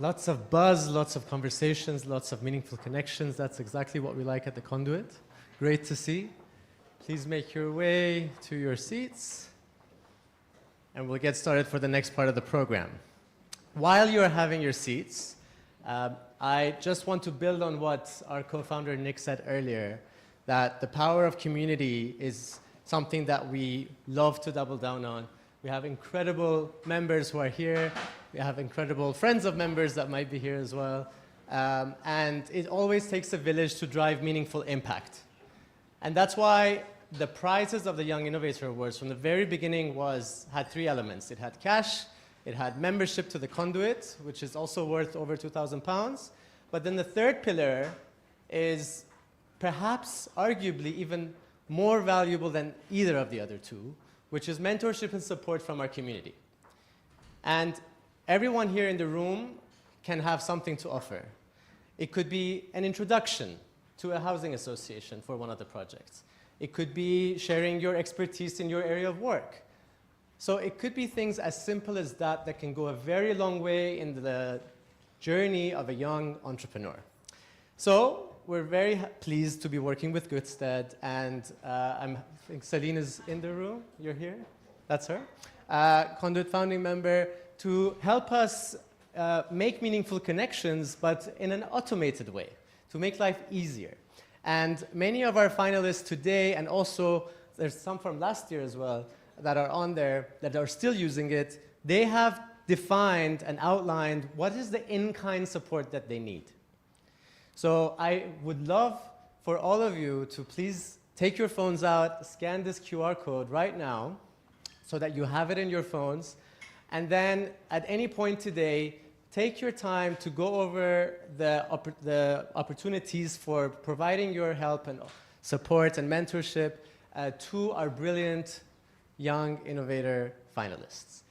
Lots of buzz, lots of conversations, lots of meaningful connections. That's exactly what we like at the Conduit. Great to see. Please make your way to your seats, and we'll get started for the next part of the program. While you're having your seats, I just want to build on what our co-founder Nick said earlier, that the power of community is something that we love to double down on. We have incredible members who are here. We have incredible friends of members that might be here as well. And it always takes a village to drive meaningful impact. And that's why the prizes of the Young Innovator Awards from the very beginning had three elements. It had cash, it had membership to the Conduit, which is also worth over £2,000. But then the third pillar is perhaps arguably even more valuable than either of the other two, which is mentorship and support from our community. And everyone here in the room can have something to offer. It could be an introduction to a housing association for one of the projects. It could be sharing your expertise in your area of work. So it could be things as simple as that can go a very long way in the journey of a young entrepreneur. So we're very pleased to be working with Goodstead, and I think Celine is in the room. You're here? That's her. Conduit founding member, to help us make meaningful connections, but in an automated way, to make life easier. And many of our finalists today, and also there's some from last year as well, that are on there, that are still using it, they have defined and outlined what is the in-kind support that they need. So I would love for all of you to please take your phones out, scan this QR code right now so that you have it in your phones, and then at any point today, take your time to go over the opportunities for providing your help and support and mentorship to our brilliant young innovator finalists.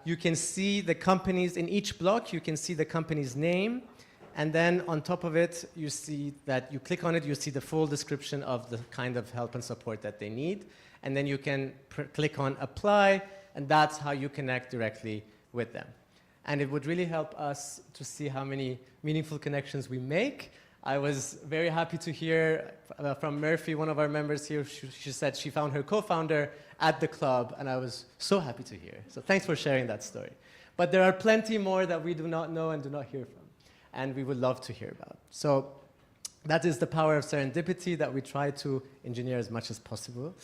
You can see the companies in each block, you can see the company's name, and then on top of it, you see that you click on it, you see the full description of the kind of help and support that they need. And then you can click on apply, and that's how you connect directly with them. And it would really help us to see how many meaningful connections we make. I was very happy to hear from Murphy, one of our members here. She said she found her co-founder at the club, and I was so happy to hear. So thanks for sharing that story. But there are plenty more that we do not know and do not hear from, and we would love to hear about. So that is the power of serendipity that we try to engineer as much as possible.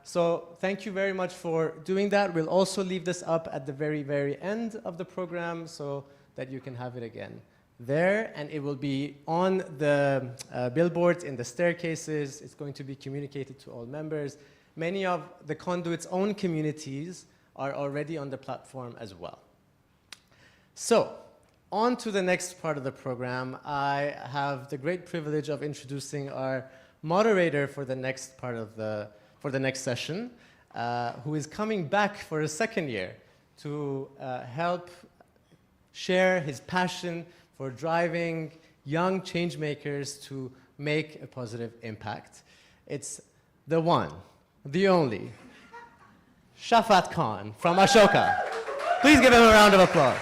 So thank you very much for doing that. We'll also leave this up at the very, very end of the program so that you can have it again there, and it will be on the billboards in the staircases. It's going to be communicated to all members. Many of the Conduit's own communities are already on the platform as well. So on to the next part of the program. I have the great privilege of introducing our moderator for the next part of for the next session, who is coming back for a second year to help share his passion for driving young change makers to make a positive impact. It's the one, the only, Shafat Khan from Ashoka. Please give him a round of applause.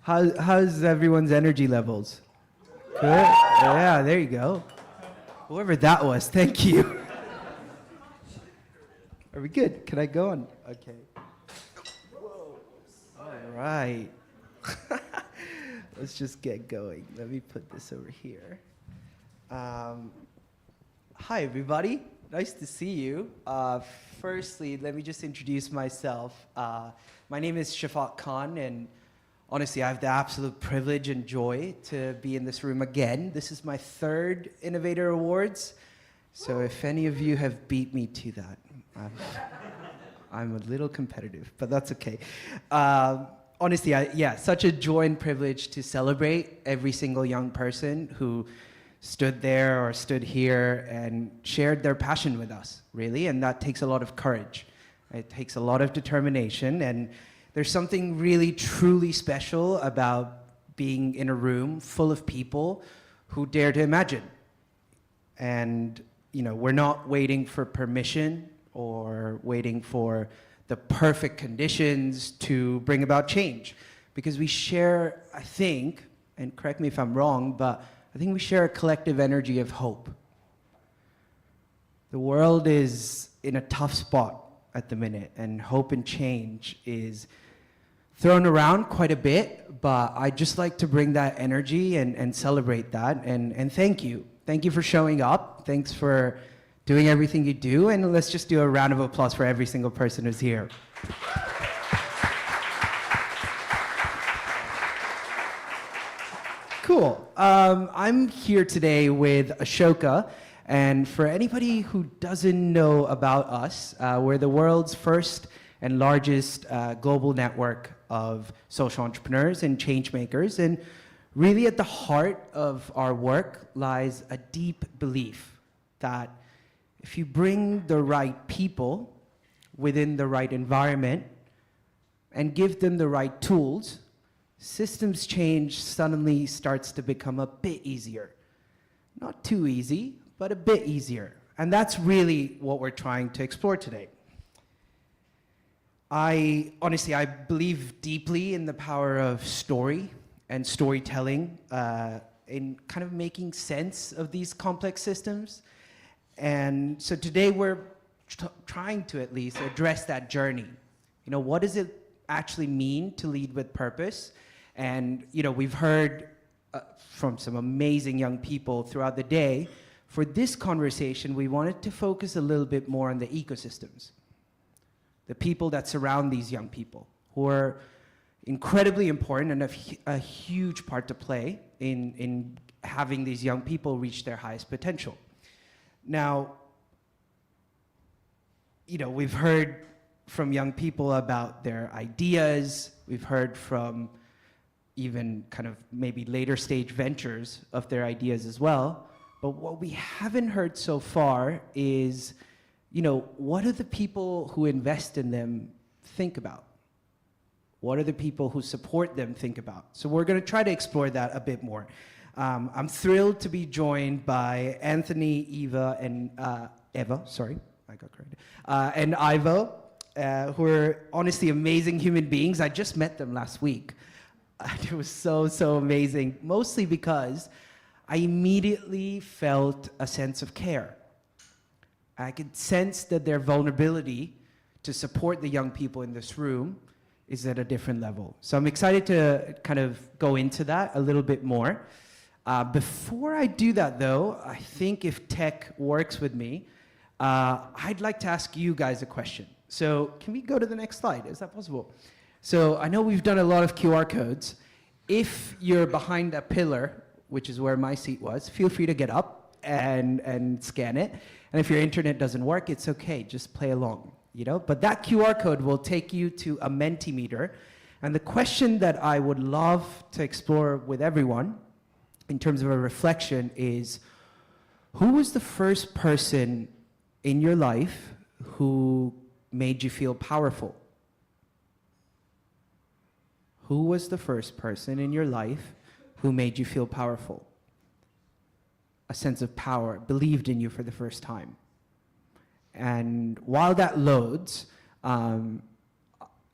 How's everyone's energy levels? Good? Yeah, there you go. Whoever that was, thank you. Are we good? Can I go on? Okay. Whoa. All right. Let's just get going. Let me put this over here. Hi, everybody. Nice to see you. Firstly, let me just introduce myself. My name is Shafat Khan, and honestly, I have the absolute privilege and joy to be in this room again. This is my third Innovator Awards, so if any of you have beat me to that, I'm a little competitive, but that's okay. Honestly, such a joy and privilege to celebrate every single young person who stood there or stood here and shared their passion with us, really, and that takes a lot of courage. It takes a lot of determination, and there's something really, truly special about being in a room full of people who dare to imagine. And, you know, we're not waiting for permission or waiting for the perfect conditions to bring about change, because we share, I think, and correct me if I'm wrong, but I think we share a collective energy of hope. The world is in a tough spot at the minute, and hope and change is thrown around quite a bit, but I'd just like to bring that energy and celebrate that, and thank you. Thank you for showing up. Thanks for doing everything you do, and let's just do a round of applause for every single person who's here. Cool. I'm here today with Ashoka, and for anybody who doesn't know about us, we're the world's first and largest global network of social entrepreneurs and changemakers, and really at the heart of our work lies a deep belief that if you bring the right people within the right environment and give them the right tools, systems change suddenly starts to become a bit easier. Not too easy, but a bit easier. And that's really what we're trying to explore today. I believe deeply in the power of story and storytelling in kind of making sense of these complex systems. And so today we're trying to at least address that journey. You know, what does it actually mean to lead with purpose? And, you know, we've heard from some amazing young people throughout the day. For this conversation, we wanted to focus a little bit more on the ecosystems, the people that surround these young people, who are incredibly important and have a huge part to play in having these young people reach their highest potential. Now, you know, we've heard from young people about their ideas. We've heard from even kind of maybe later stage ventures of their ideas as well. But what we haven't heard so far is, you know, what do the people who invest in them think about? What do the people who support them think about? So we're going to try to explore that a bit more. I'm thrilled to be joined by Anthony, Eva, and Eva, sorry, I got corrected, and Ivo, who are honestly amazing human beings. I just met them last week. It was so amazing, mostly because I immediately felt a sense of care. I could sense that their vulnerability to support the young people in this room is at a different level. So I'm excited to kind of go into that a little bit more. Before I do that though, I think if tech works with me, I'd like to ask you guys a question. So can we go to the next slide? Is that possible? So I know we've done a lot of QR codes. If you're behind a pillar, which is where my seat was, feel free to get up and scan it. And if your internet doesn't work, it's okay, just play along, you know? But that QR code will take you to a Mentimeter. And the question that I would love to explore with everyone in terms of a reflection is, who was the first person in your life who made you feel powerful? Who was the first person in your life who made you feel powerful? A sense of power, believed in you for the first time. And while that loads,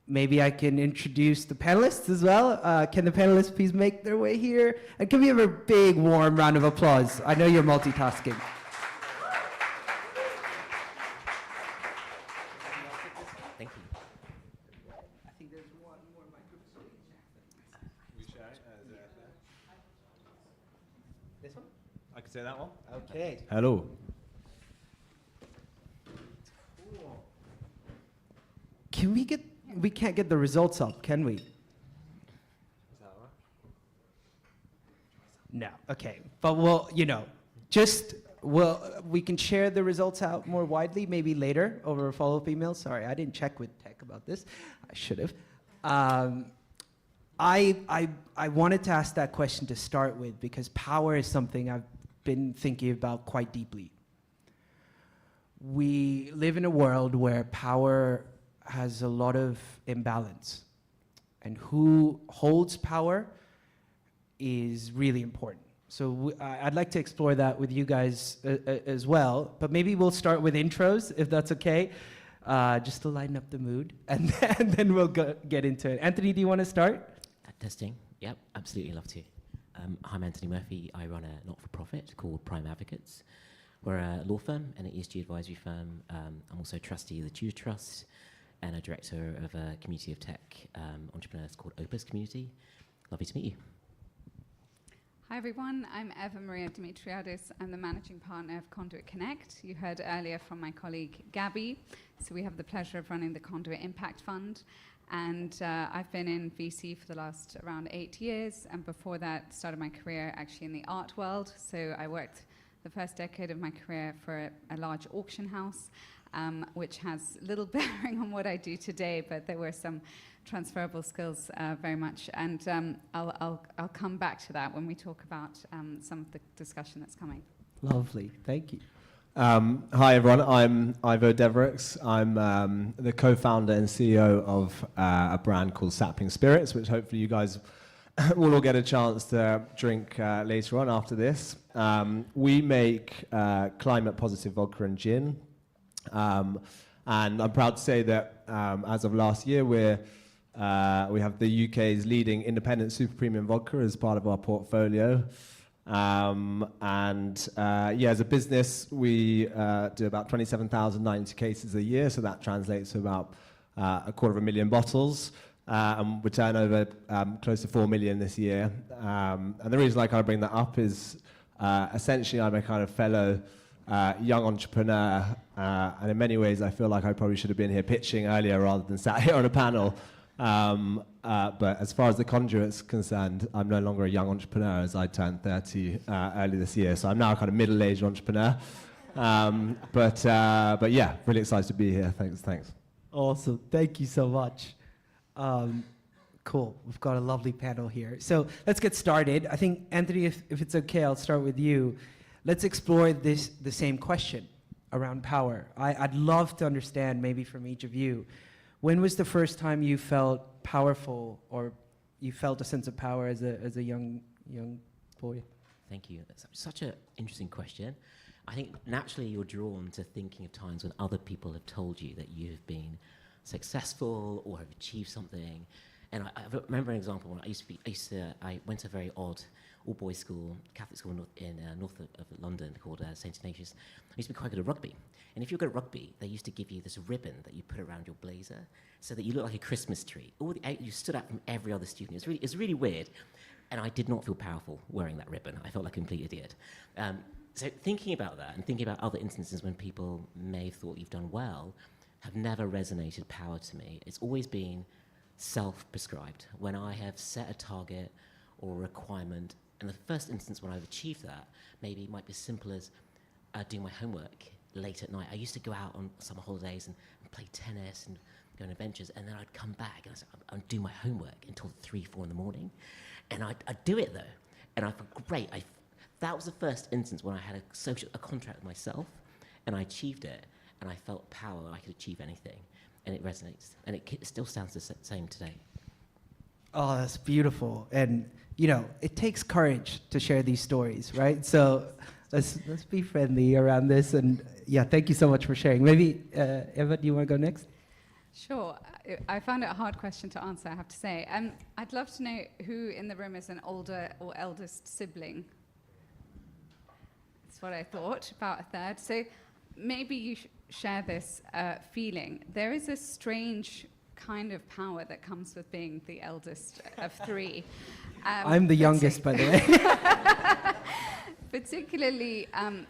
maybe I can introduce the panelists as well. Can the panelists please make their way here? And can we have a big, warm round of applause? I know you're multitasking. Thank you. I think there's one more microphone. This one? I can say that one. Okay. Hello. Cool. We can't get the results up, can we? No, okay. But we'll, you know, we can share the results out more widely, maybe later over a follow-up email. Sorry, I didn't check with tech about this. I should have. I wanted to ask that question to start with because power is something I've been thinking about quite deeply. We live in a world where power has a lot of imbalance, and who holds power is really important. So I'd like to explore that with you guys as well. But maybe we'll start with intros, if that's okay, just to lighten up the mood. And then we'll get into it. Anthony, do you want to start? Testing. Yep, absolutely love to. I'm Anthony Murphy. I run a not-for-profit called Prime Advocates. We're a law firm and an ESG advisory firm. I'm also a trustee of the Tudor Trust and a director of a community of tech entrepreneurs called Opus Community. Lovely to meet you. Hi everyone, I'm Eva Maria Dimitriadis. I'm the managing partner of Conduit Connect. You heard earlier from my colleague Gabby. So we have the pleasure of running the Conduit Impact Fund. And I've been in VC for the last around 8 years. And before that, started my career actually in the art world. So I worked the first decade of my career for a large auction house, which has little bearing on what I do today, but there were some transferable skills very much. And I'll come back to that when we talk about some of the discussion that's coming. Lovely, thank you. Hi everyone, I'm Ivo Devereux. I'm the co-founder and CEO of a brand called Sapling Spirits, which hopefully you guys will all get a chance to drink later on after this. We make climate positive vodka and gin. And I'm proud to say that as of last year, we have the UK's leading independent super premium vodka as part of our portfolio. As a business, we do about 27,090 cases a year, so that translates to about 250,000 bottles. And we turn over close to 4 million this year. And the reason I kind of bring that up is essentially I'm a kind of fellow young entrepreneur, and in many ways I feel like I probably should have been here pitching earlier rather than sat here on a panel. But as far as the Conduit's concerned, I'm no longer a young entrepreneur as I turned 30 early this year. So I'm now a kind of middle-aged entrepreneur. But yeah, really excited to be here. Thanks. Awesome. Thank you so much. Cool. We've got a lovely panel here. So let's get started. I think, Anthony, if it's okay, I'll start with you. Let's explore the same question around power. I'd love to understand, maybe from each of you, when was the first time you felt powerful or you felt a sense of power as a young boy? Thank you. That's such an interesting question. I think naturally you're drawn to thinking of times when other people have told you that you've been successful or have achieved something. And I remember an example when I went to a very odd all-boys school, Catholic school in north of London called St. Ignatius. I used to be quite good at rugby. And if you're good at rugby, they used to give you this ribbon that you put around your blazer so that you look like a Christmas tree. You stood out from every other student. It was really weird. And I did not feel powerful wearing that ribbon. I felt like a complete idiot. So thinking about that and thinking about other instances when people may have thought you've done well have never resonated power to me. It's always been self-prescribed. When I have set a target or a requirement, and the first instance when I've achieved that, maybe it might be as simple as doing my homework late at night. I used to go out on summer holidays and play tennis and go on adventures, and then I'd come back and I'd do my homework until 3, 4 in the morning. And I'd do it though, and I felt great. That was the first instance when I had a contract with myself, and I achieved it, and I felt power. I could achieve anything, and it resonates, and it still sounds the same today. Oh, that's beautiful. And it takes courage to share these stories, right? So let's be friendly around this. And yeah, thank you so much for sharing. Maybe Eva, do you want to go next? Sure. I found it a hard question to answer, I have to say. I'd love to know who in the room is an older or eldest sibling. That's what I thought, about a third. So maybe you share this feeling. There is a strange kind of power that comes with being the eldest of 3. I'm the youngest, by the way. Particularly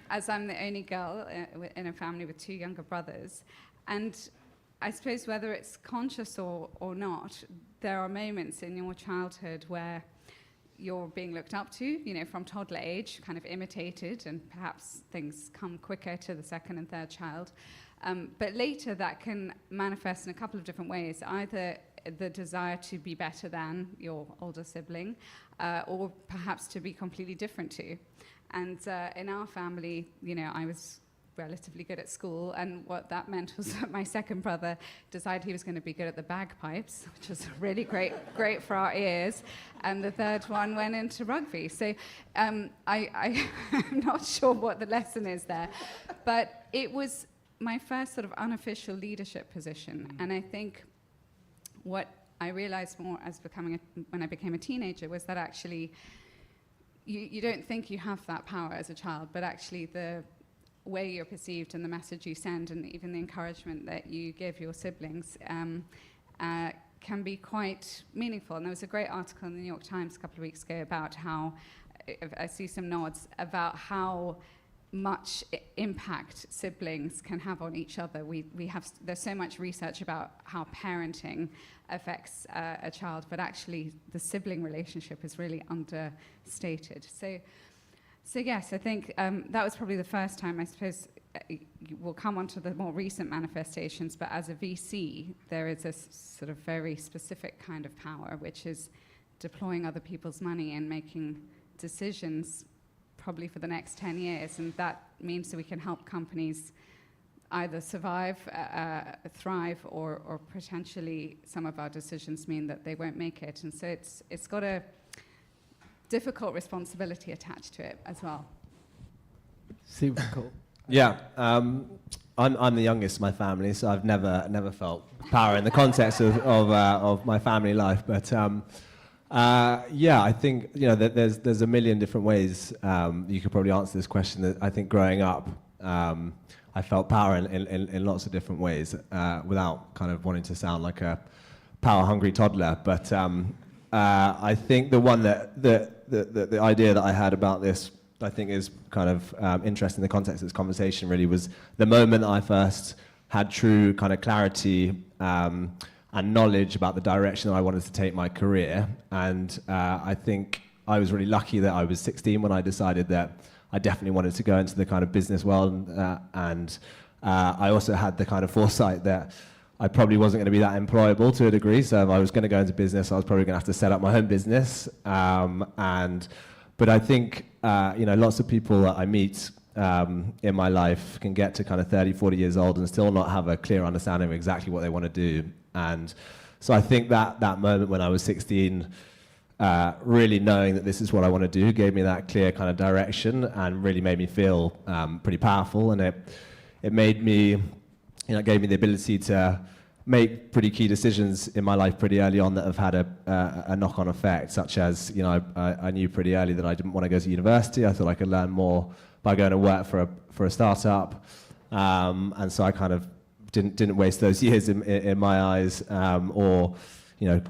as I'm the only girl in a family with 2 younger brothers. And I suppose whether it's conscious or not, there are moments in your childhood where you're being looked up to, from toddler age, kind of imitated, and perhaps things come quicker to the second and third child. But later that can manifest in a couple of different ways, either the desire to be better than your older sibling, or perhaps to be completely different to. And in our family, I was relatively good at school, and what that meant was that my second brother decided he was going to be good at the bagpipes, which was really great for our ears, and the third one went into rugby. So I'm not sure what the lesson is there, but it was my first sort of unofficial leadership position, and I think what I realized more as when I became a teenager was that actually you don't think you have that power as a child, but actually the way you're perceived and the message you send and even the encouragement that you give your siblings can be quite meaningful. And there was a great article in the New York Times a couple of weeks ago about how, I see some nods, about how much impact siblings can have on each other. There's so much research about how parenting affects a child, but actually the sibling relationship is really understated. So yes, I think that was probably the first time. I suppose we'll come on to the more recent manifestations, but as a VC, there is this sort of very specific kind of power, which is deploying other people's money and making decisions probably for the next 10 years. And that means that we can help companies either survive, thrive, or potentially some of our decisions mean that they won't make it. And so it's got a difficult responsibility attached to it as well. Super cool. Yeah, I'm the youngest in my family, so I've never felt power in the context of my family life. But yeah, I think that there's a million different ways you could probably answer this question. That I think growing up, I felt power in lots of different ways without kind of wanting to sound like a power-hungry toddler. But I think the one the idea that I had about this, I think, is kind of interesting in the context of this conversation, really, was the moment I first had true kind of clarity and knowledge about the direction that I wanted to take my career. And I think I was really lucky that I was 16 when I decided that I definitely wanted to go into the kind of business world. And I also had the kind of foresight that I probably wasn't going to be that employable to a degree. So if I was going to go into business, I was probably going to have to set up my own business. But I think, lots of people that I meet in my life can get to kind of 30, 40 years old and still not have a clear understanding of exactly what they want to do. And so I think that moment when I was 16, really knowing that this is what I want to do, gave me that clear kind of direction and really made me feel pretty powerful. And it made me, gave me the ability to make pretty key decisions in my life pretty early on that have had a knock-on effect, such as, I knew pretty early that I didn't want to go to university. I thought I could learn more by going to work for a startup. And so I kind of didn't waste those years in my eyes, or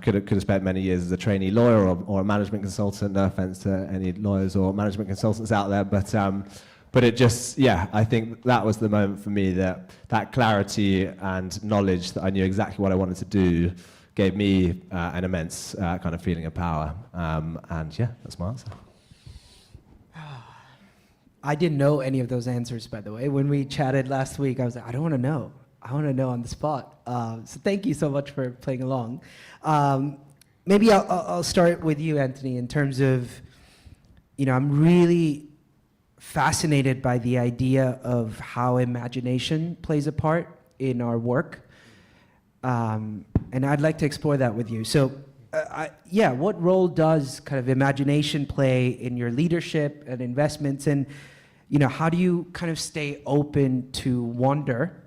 could have spent many years as a trainee lawyer or a management consultant. No offense to any lawyers or management consultants out there, but it just, I think that was the moment for me that clarity and knowledge that I knew exactly what I wanted to do gave me an immense kind of feeling of power. And yeah, that's my answer. I didn't know any of those answers, by the way. When we chatted last week, I was like, I don't want to know. I want to know on the spot. So thank you so much for playing along. Maybe I'll start with you, Anthony, in terms of, I'm really fascinated by the idea of how imagination plays a part in our work. And I'd like to explore that with you. So, what role does kind of imagination play in your leadership and investments? And, how do you kind of stay open to wonder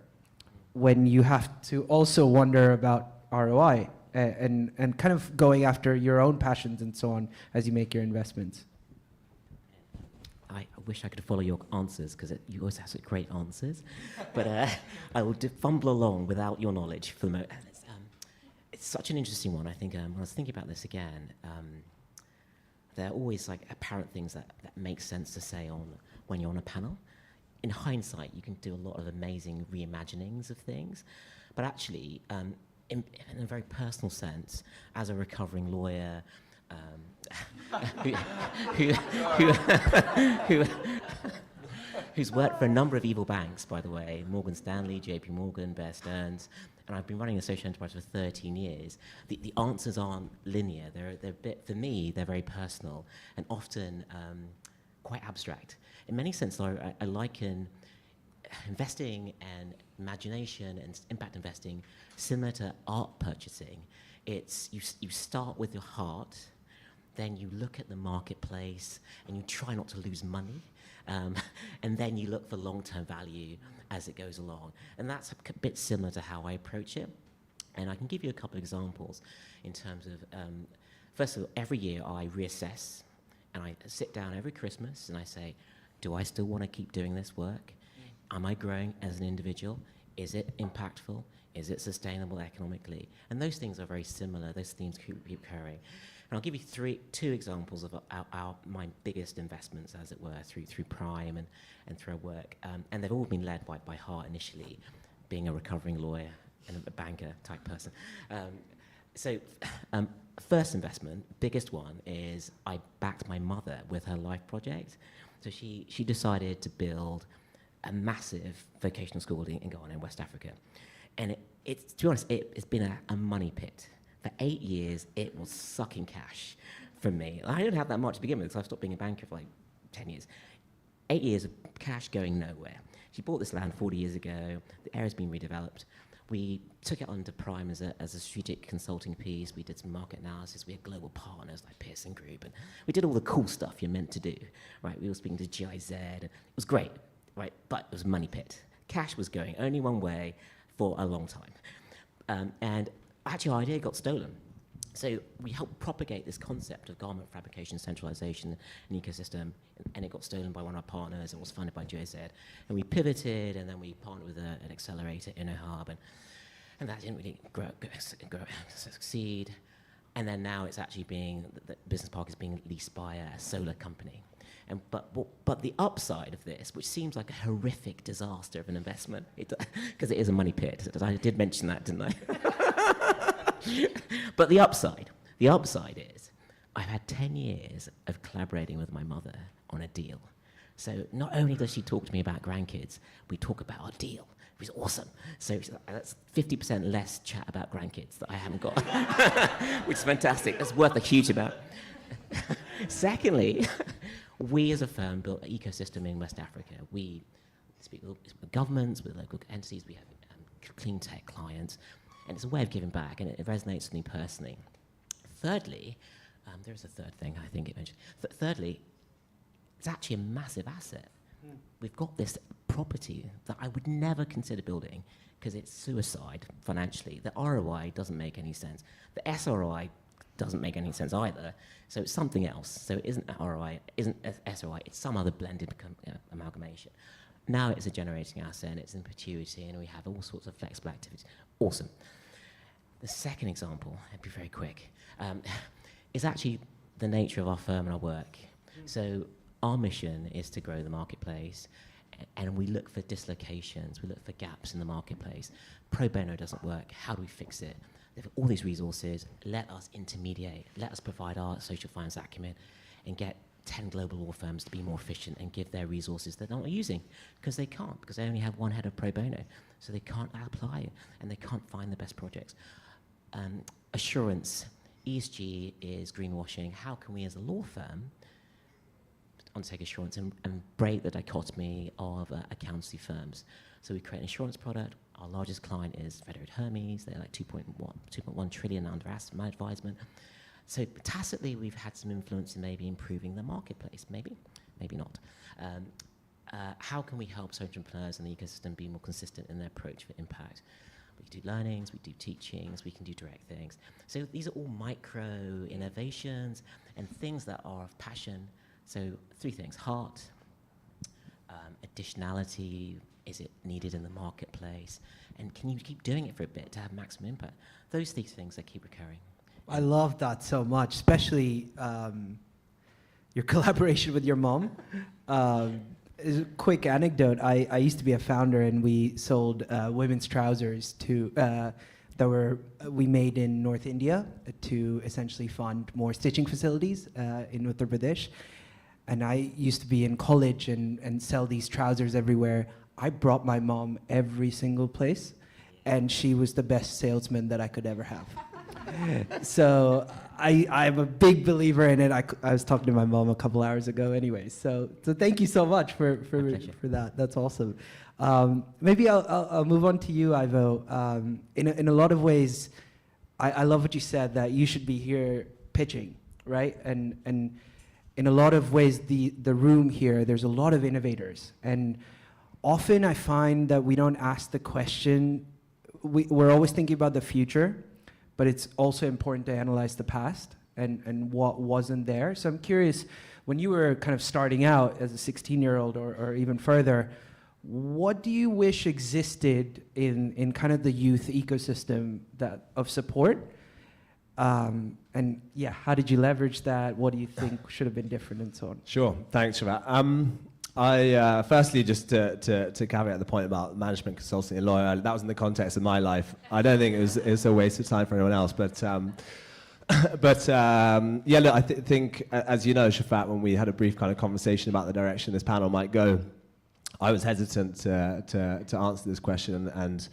when you have to also wonder about ROI and kind of going after your own passions and so on as you make your investments? I wish I could follow your answers, because you always have such great answers. But I will fumble along without your knowledge for the moment. It's such an interesting one. I think when I was thinking about this again, there are always apparent things that make sense to say when you're on a panel. In hindsight, you can do a lot of amazing reimaginings of things. But actually, in a very personal sense, as a recovering lawyer, who's worked for a number of evil banks, by the way, Morgan Stanley, JP Morgan, Bear Stearns, and I've been running a social enterprise for 13 years. The answers aren't linear. For me, they're very personal and often quite abstract. In many senses, I liken investing and imagination and impact investing, similar to art purchasing, it's you start with your heart, then you look at the marketplace and you try not to lose money, and then you look for long-term value as it goes along. And that's a bit similar to how I approach it. And I can give you a couple of examples in terms of, first of all, every year I reassess, and I sit down every Christmas and I say, do I still want to keep doing this work? Am I growing as an individual? Is it impactful? Is it sustainable economically? And those things are very similar. Those themes keep recurring. And I'll give you two examples of my biggest investments, as it were, through Prime and through our work. And they've all been led by heart initially, being a recovering lawyer and a banker type person. First investment, biggest one, is I backed my mother with her life project. So she decided to build a massive vocational school in Ghana, in West Africa. And to be honest, it's been a money pit. For 8 years, it was sucking cash from me. I didn't have that much to begin with, because I stopped being a banker for like 10 years. 8 years of cash going nowhere. She bought this land 40 years ago. The area's been redeveloped. We took it onto Prime as a strategic consulting piece. We did some market analysis. We had global partners like Pearson Group, and we did all the cool stuff you're meant to do, right? We were speaking to GIZ, and it was great, right? But it was a money pit. Cash was going only one way for a long time. And actually, our idea got stolen. So we helped propagate this concept of garment fabrication, centralization, and ecosystem, and it got stolen by one of our partners. It was funded by GIZ. And we pivoted, and then we partnered with an accelerator, InnoHub, and that didn't really succeed. And then now it's actually the business park is being leased by a solar company. But the upside of this, which seems like a horrific disaster of an investment, because it is a money pit. I did mention that, didn't I? But the upside is I've had 10 years of collaborating with my mother on a deal. So not only does she talk to me about grandkids, we talk about our deal. It was awesome. So that's 50% less chat about grandkids that I haven't got, which is fantastic. That's worth a huge amount. Secondly, we as a firm built an ecosystem in West Africa. We speak with governments, with local entities. We have clean tech clients. And it's a way of giving back, and it resonates with me personally. Thirdly, there's a third thing I think it mentioned. Thirdly, it's actually a massive asset. We've got this property that I would never consider building because it's suicide financially. The ROI doesn't make any sense. The SRI doesn't make any sense either. So it's something else. So it isn't ROI, it isn't SRI, it's some other blended amalgamation. Now it's a generating asset, and it's in perpetuity, and we have all sorts of flexible activities. Awesome. The second example, I'll be very quick, is actually the nature of our firm and our work. So our mission is to grow the marketplace, and we look for dislocations, we look for gaps in the marketplace. Pro bono doesn't work. How do we fix it? They have all these resources. Let us intermediate. Let us provide our social finance acumen and get 10 global law firms to be more efficient and give their resources that they're not using, because they can't, because they only have one head of pro bono, so they can't apply and they can't find the best projects. Assurance, ESG is greenwashing. How can we as a law firm undertake assurance and break the dichotomy of accountancy firms? So we create an insurance product. Our largest client is Federated Hermes. They're like 2.1 trillion under asset management. So tacitly, we've had some influence in maybe improving the marketplace, maybe not. How can we help social entrepreneurs in the ecosystem be more consistent in their approach for impact? We can do learnings, we do teachings, we can do direct things. So these are all micro innovations and things that are of passion. So 3 things: heart, additionality, is it needed in the marketplace, and can you keep doing it for a bit to have maximum impact? Those 3 things that keep recurring. I love that so much, especially your collaboration with your mom. As a quick anecdote, I used to be a founder, and we sold women's trousers we made in North India to essentially fund more stitching facilities in Uttar Pradesh. And I used to be in college and sell these trousers everywhere. I brought my mom every single place, and she was the best salesman that I could ever have. So I'm a big believer in it. I was talking to my mom a couple hours ago anyway. So thank you so much for that. That's awesome. Maybe I'll move on to you, Ivo. In a lot of ways, I love what you said, that you should be here pitching, right? And in a lot of ways, the room here, there's a lot of innovators. And often I find that we don't ask the question, we're always thinking about the future, but it's also important to analyze the past and what wasn't there. So I'm curious, when you were kind of starting out as a 16-year-old or even further, what do you wish existed in kind of the youth ecosystem of support? And yeah, how did you leverage that? What do you think should have been different and so on? Sure, thanks for that. I firstly, just to caveat the point about management consulting and lawyer, that was in the context of my life. I don't think it was a waste of time for anyone else, but yeah, look, I think, as you know, Shafat, when we had a brief kind of conversation about the direction this panel might go, I was hesitant to answer this question, and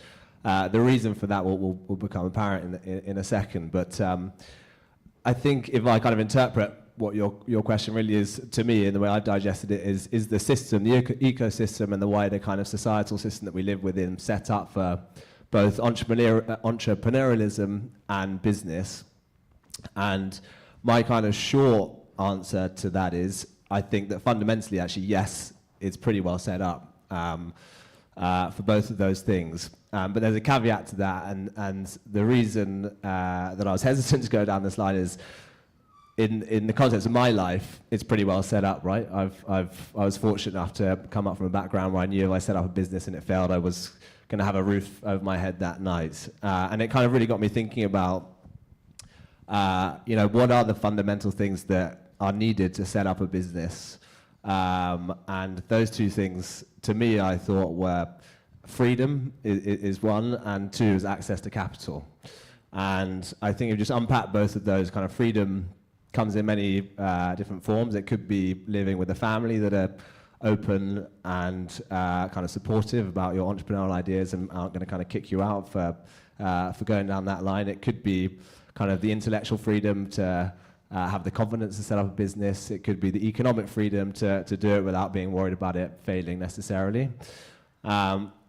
the reason for that will become apparent in a second. But I think if I kind of interpret what your question really is to me, and the way I digested it, is the system, the ecosystem and the wider kind of societal system that we live within set up for both entrepreneurialism and business. And my kind of short answer to that is, I think that fundamentally, actually, yes, it's pretty well set up for both of those things. But there's a caveat to that, and the reason that I was hesitant to go down this line is, in the context of my life, it's pretty well set up, right? I was fortunate enough to come up from a background where I knew if I set up a business and it failed, I was going to have a roof over my head that night. And it kind of really got me thinking about, what are the fundamental things that are needed to set up a business? And those two things, to me, I thought were freedom is one, and two is access to capital. And I think if you just unpack both of those, kind of freedom comes in many different forms. It could be living with a family that are open and kind of supportive about your entrepreneurial ideas and aren't going to kind of kick you out for going down that line. It could be kind of the intellectual freedom to have the confidence to set up a business. It could be the economic freedom to do it without being worried about it failing necessarily.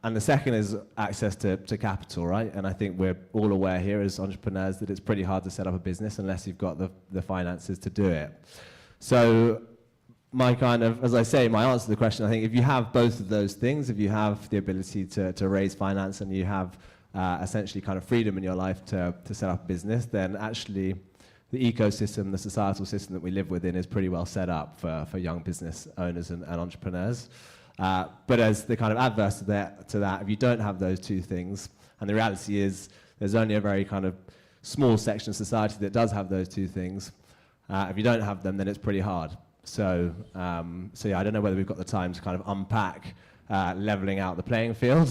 And the second is access to capital, right? And I think we're all aware here as entrepreneurs that it's pretty hard to set up a business unless you've got the finances to do it. So my kind of, as I say, my answer to the question, I think if you have both of those things, if you have the ability to raise finance and you have essentially kind of freedom in your life to set up a business, then actually the ecosystem, the societal system that we live within is pretty well set up for young business owners and entrepreneurs. But as the kind of adverse to that, if you don't have those two things, and the reality is there's only a very kind of small section of society that does have those two things, if you don't have them, then it's pretty hard. So yeah, I don't know whether we've got the time to kind of unpack leveling out the playing field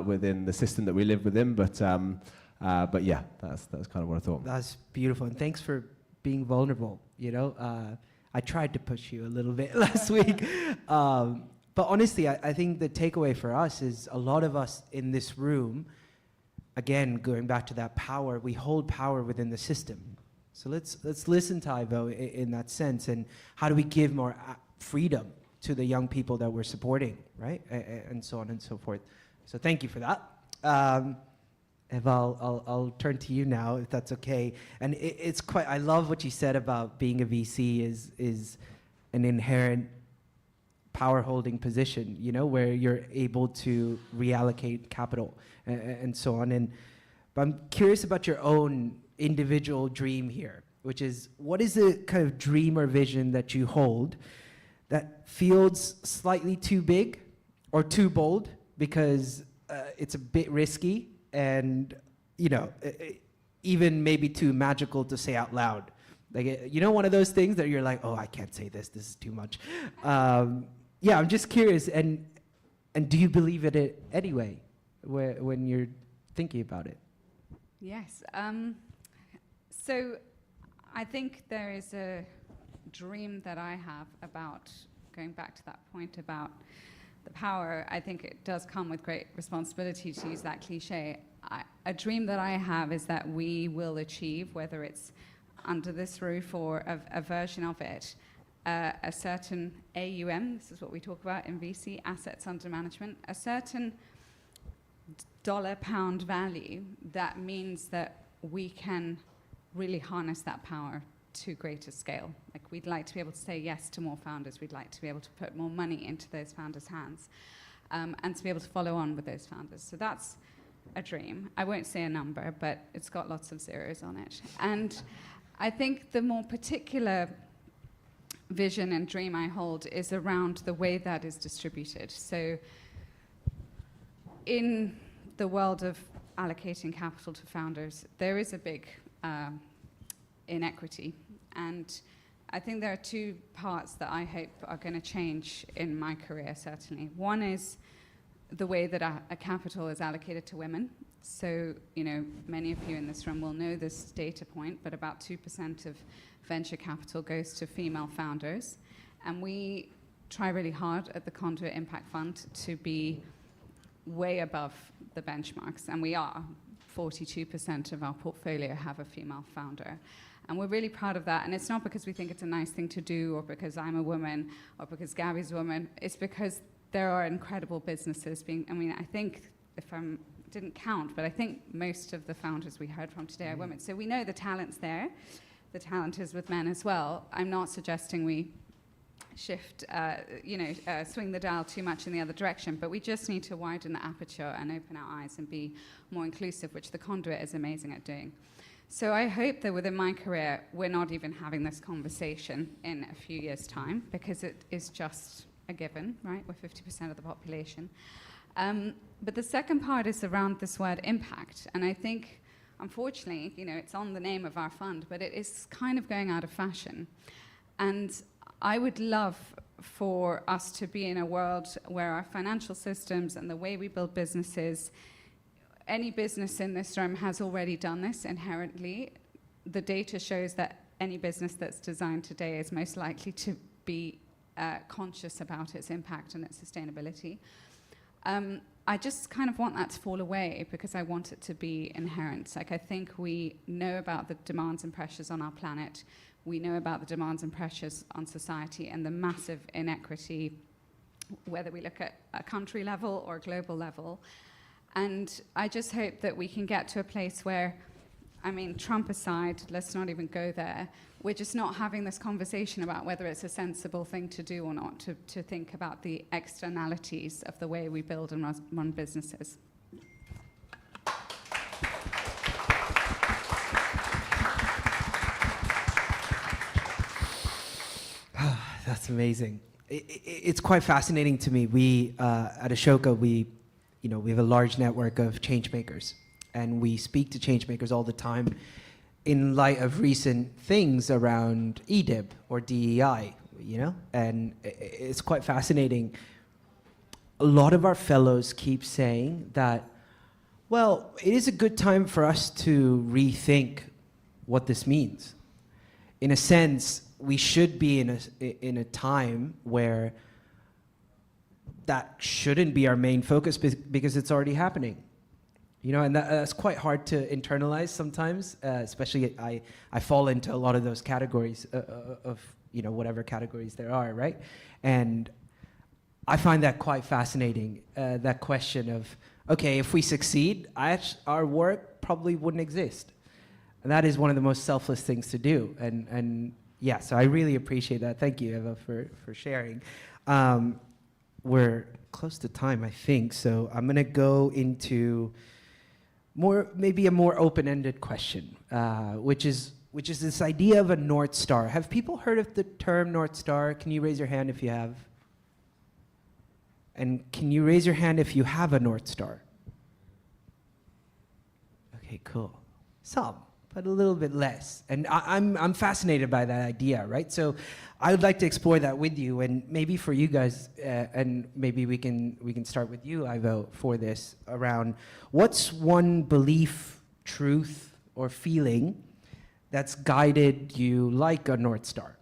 within the system that we live within, but yeah, that's kind of what I thought. That's beautiful, and thanks for being vulnerable. I tried to push you a little bit last week. But honestly, I think the takeaway for us is a lot of us in this room, again, going back to that power, we hold power within the system. So let's listen to Ivo in that sense, and how do we give more freedom to the young people that we're supporting, right? And so on and so forth. So thank you for that. Eva, I'll turn to you now, if that's okay. And it's quite, I love what you said about being a VC is an inherent power holding position, where you're able to reallocate capital and so on. But I'm curious about your own individual dream here, which is, what is the kind of dream or vision that you hold that feels slightly too big or too bold because it's a bit risky and, even maybe too magical to say out loud? Like, one of those things that you're like, oh, I can't say this is too much. Yeah, I'm just curious, and do you believe in it anyway, when you're thinking about it? Yes. So I think there is a dream that I have about, going back to that point about the power, I think it does come with great responsibility, to use that cliche. A dream that I have is that we will achieve, whether it's under this roof or a version of it, a certain AUM, this is what we talk about in VC, assets under management, a certain dollar-pound value, that means that we can really harness that power to greater scale. Like, we'd like to be able to say yes to more founders. We'd like to be able to put more money into those founders' hands, and to be able to follow on with those founders. So that's a dream. I won't say a number, but it's got lots of zeros on it. And I think the more particular vision and dream I hold is around the way that is distributed. So in the world of allocating capital to founders, there is a big inequity. And I think there are two parts that I hope are going to change in my career, certainly. One is the way that a capital is allocated to women. So, you know, many of you in this room will know this data point, but about 2% of venture capital goes to female founders. And we try really hard at the Conduit Impact Fund to be way above the benchmarks, and we are. 42% of our portfolio have a female founder. And we're really proud of that. And it's not because we think it's a nice thing to do, or because I'm a woman, or because Gabby's a woman. It's because there are incredible businesses being, I mean, I think, if I didn't count, but I think most of the founders we heard from today are women. So we know the talent's there. The talent is with men as well. I'm not suggesting we shift, swing the dial too much in the other direction, but we just need to widen the aperture and open our eyes and be more inclusive, which the Conduit is amazing at doing. So I hope that within my career, we're not even having this conversation in a few years' time, because it is just a given, right? We're 50% of the population. But the second part is around this word impact. And I think, unfortunately, you know, it's on the name of our fund, but it is kind of going out of fashion. And I would love for us to be in a world where our financial systems and the way we build businesses, any business in this room has already done this inherently. The data shows that any business that's designed today is most likely to be conscious about its impact and its sustainability. I just kind of want that to fall away, because I want it to be inherent. Like, I think we know about the demands and pressures on our planet. We know about the demands and pressures on society and the massive inequity, whether we look at a country level or a global level. And I just hope that we can get to a place where, I mean, Trump aside, let's not even go there, we're just not having this conversation about whether it's a sensible thing to do or not, to think about the externalities of the way we build and run businesses. That's amazing. It's quite fascinating to me. We, at Ashoka, we have a large network of changemakers, and we speak to changemakers all the time in light of recent things around EDIB or DEI, you know? And it's quite fascinating. A lot of our fellows keep saying that, well, it is a good time for us to rethink what this means. In a sense, we should be in a time where that shouldn't be our main focus, because it's already happening. You know, and that's quite hard to internalize sometimes, especially I fall into a lot of those categories of, you know, whatever categories there are, right? And I find that quite fascinating, that question of, okay, if we succeed, our work probably wouldn't exist. And that is one of the most selfless things to do. And yeah, so I really appreciate that. Thank you, Eva, for sharing. We're close to time, I think, so I'm going to go into maybe a more open-ended question, which is this idea of a North Star. Have people heard of the term North Star? Can you raise your hand if you have? And can you raise your hand if you have a North Star? Okay, cool. Some, but a little bit less. And I'm fascinated by that idea, right? So I would like to explore that with you, and maybe for you guys, and maybe we can start with you, Ivo, for this, around what's one belief, truth, or feeling that's guided you like a North Star?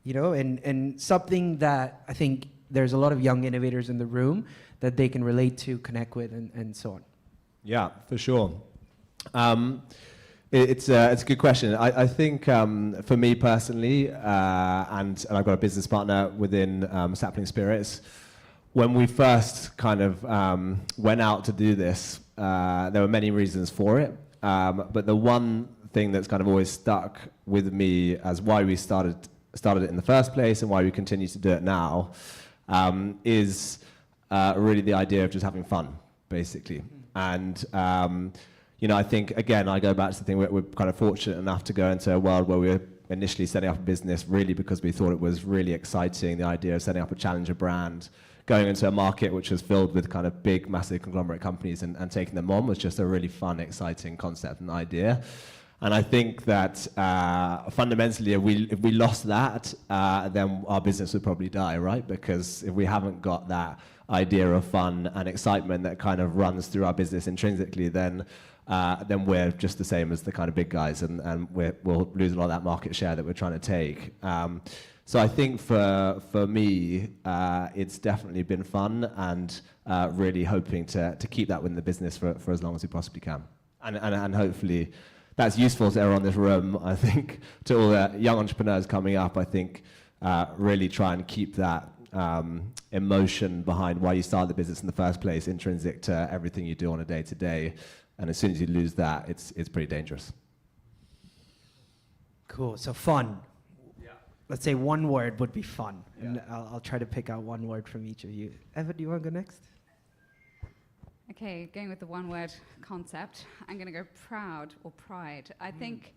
You know, and something that I think there's a lot of young innovators in the room that they can relate to, connect with, and so on. Yeah, for sure. It's a good question. I think for me personally, and I've got a business partner within Sapling Spirits, when we first kind of went out to do this, there were many reasons for it. But the one thing that's kind of always stuck with me as why we started it in the first place and why we continue to do it now is really the idea of just having fun, basically. And I think, again, I go back to the thing we're kind of fortunate enough to go into a world where we were initially setting up a business really because we thought it was really exciting, the idea of setting up a challenger brand, going into a market which was filled with kind of big, massive conglomerate companies and taking them on was just a really fun, exciting concept and idea. And I think that fundamentally, if we lost that, then our business would probably die, right? Because if we haven't got that idea of fun and excitement that kind of runs through our business intrinsically, then we're just the same as the kind of big guys, and we'll lose a lot of that market share that we're trying to take. So I think for me, it's definitely been fun, and really hoping to keep that within the business for as long as we possibly can. And hopefully that's useful to everyone in this room. I think to all the young entrepreneurs coming up, I think really try and keep that emotion behind why you started the business in the first place intrinsic to everything you do on a day-to-day. And as soon as you lose that, it's pretty dangerous. Cool. So fun. Yeah. Let's say one word would be fun. Yeah. And I'll try to pick out one word from each of you. Eva, do you want to go next? Okay, going with the one-word concept, I'm going to go proud or pride. I think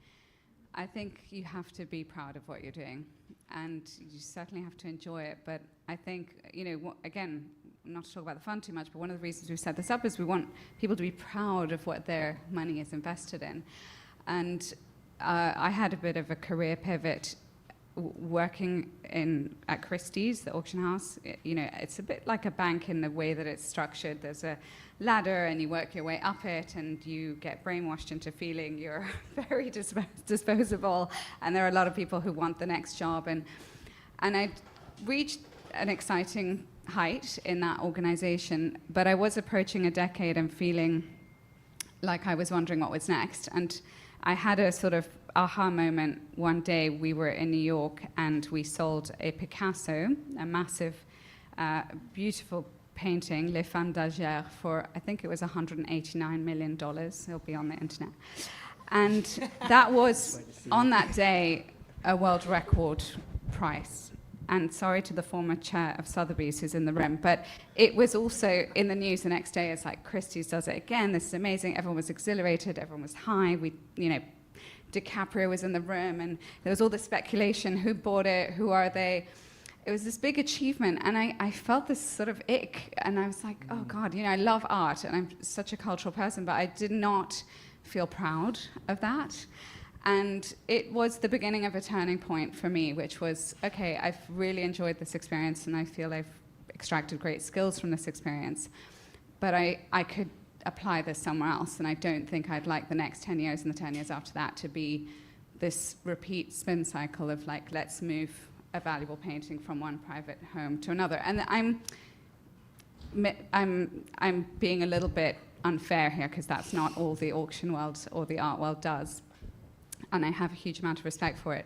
you have to be proud of what you're doing, and you certainly have to enjoy it. But I think, again, not to talk about the fund too much, but one of the reasons we've set this up is we want people to be proud of what their money is invested in. And I had a bit of a career pivot working at Christie's, the auction house. It's a bit like a bank in the way that it's structured. There's a ladder and you work your way up it, and you get brainwashed into feeling you're very disposable, and there are a lot of people who want the next job. And I reached an exciting height in that organization, but I was approaching a decade and feeling like I was wondering what was next. And I had a sort of aha moment one day. We were in New York and we sold a Picasso, a massive, beautiful painting, Les Femmes d'Alger, for I think it was $189 million. It'll be on the internet. And that was, on that day, a world record price. And sorry to the former chair of Sotheby's who's in the room, but it was also in the news the next day. It's like, Christie's does it again. This is amazing. Everyone was exhilarated. Everyone was high. DiCaprio was in the room, and there was all this speculation. Who bought it? Who are they? It was this big achievement, and I felt this sort of ick, and I was like, oh God, I love art, and I'm such a cultural person, but I did not feel proud of that. And it was the beginning of a turning point for me, which was, okay, I've really enjoyed this experience, and I feel I've extracted great skills from this experience, but I could apply this somewhere else, and I don't think I'd like the next 10 years and the 10 years after that to be this repeat spin cycle of like, let's move a valuable painting from one private home to another. And I'm being a little bit unfair here, because that's not all the auction world or the art world does, and I have a huge amount of respect for it.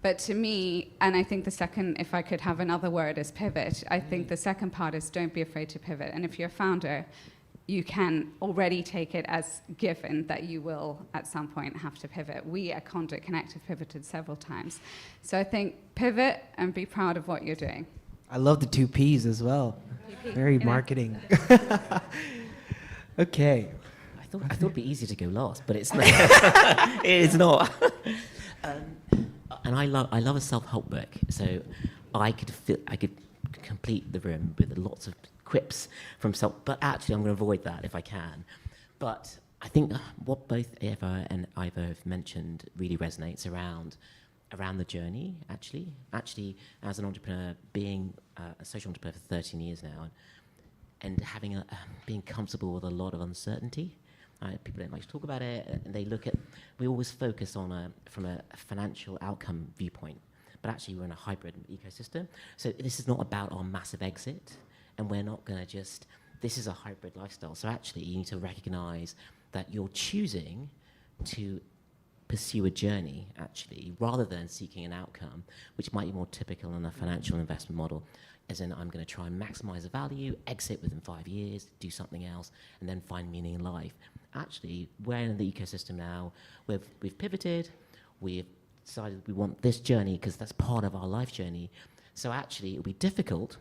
But to me, and I think the second, if I could have another word, is pivot. I think the second part is don't be afraid to pivot. And if you're a founder, you can already take it as given that you will at some point have to pivot. We at Conduit Connect have pivoted several times. So I think pivot and be proud of what you're doing. I love the 2 Ps as well. PP. Very marketing. Okay. I thought it'd be easy to go last, but it's not. It is not. And I love a self-help book, so I could complete the room with lots of quips from self. But actually, I'm going to avoid that if I can. But I think what both Eva and Ivo have mentioned really resonates around the journey. Actually, as an entrepreneur, being a social entrepreneur for 13 years now, and having being comfortable with a lot of uncertainty. People don't like to talk about it, and we always focus on from a financial outcome viewpoint, but actually we're in a hybrid ecosystem. So this is not about our massive exit, and we're not going to this is a hybrid lifestyle. So actually you need to recognize that you're choosing to pursue a journey, actually, rather than seeking an outcome, which might be more typical in a financial investment model, as in I'm going to try and maximize the value, exit within 5 years, do something else, and then find meaning in life. Actually, we're in the ecosystem now. We've pivoted. We've decided we want this journey because that's part of our life journey. So actually, it'll be difficult,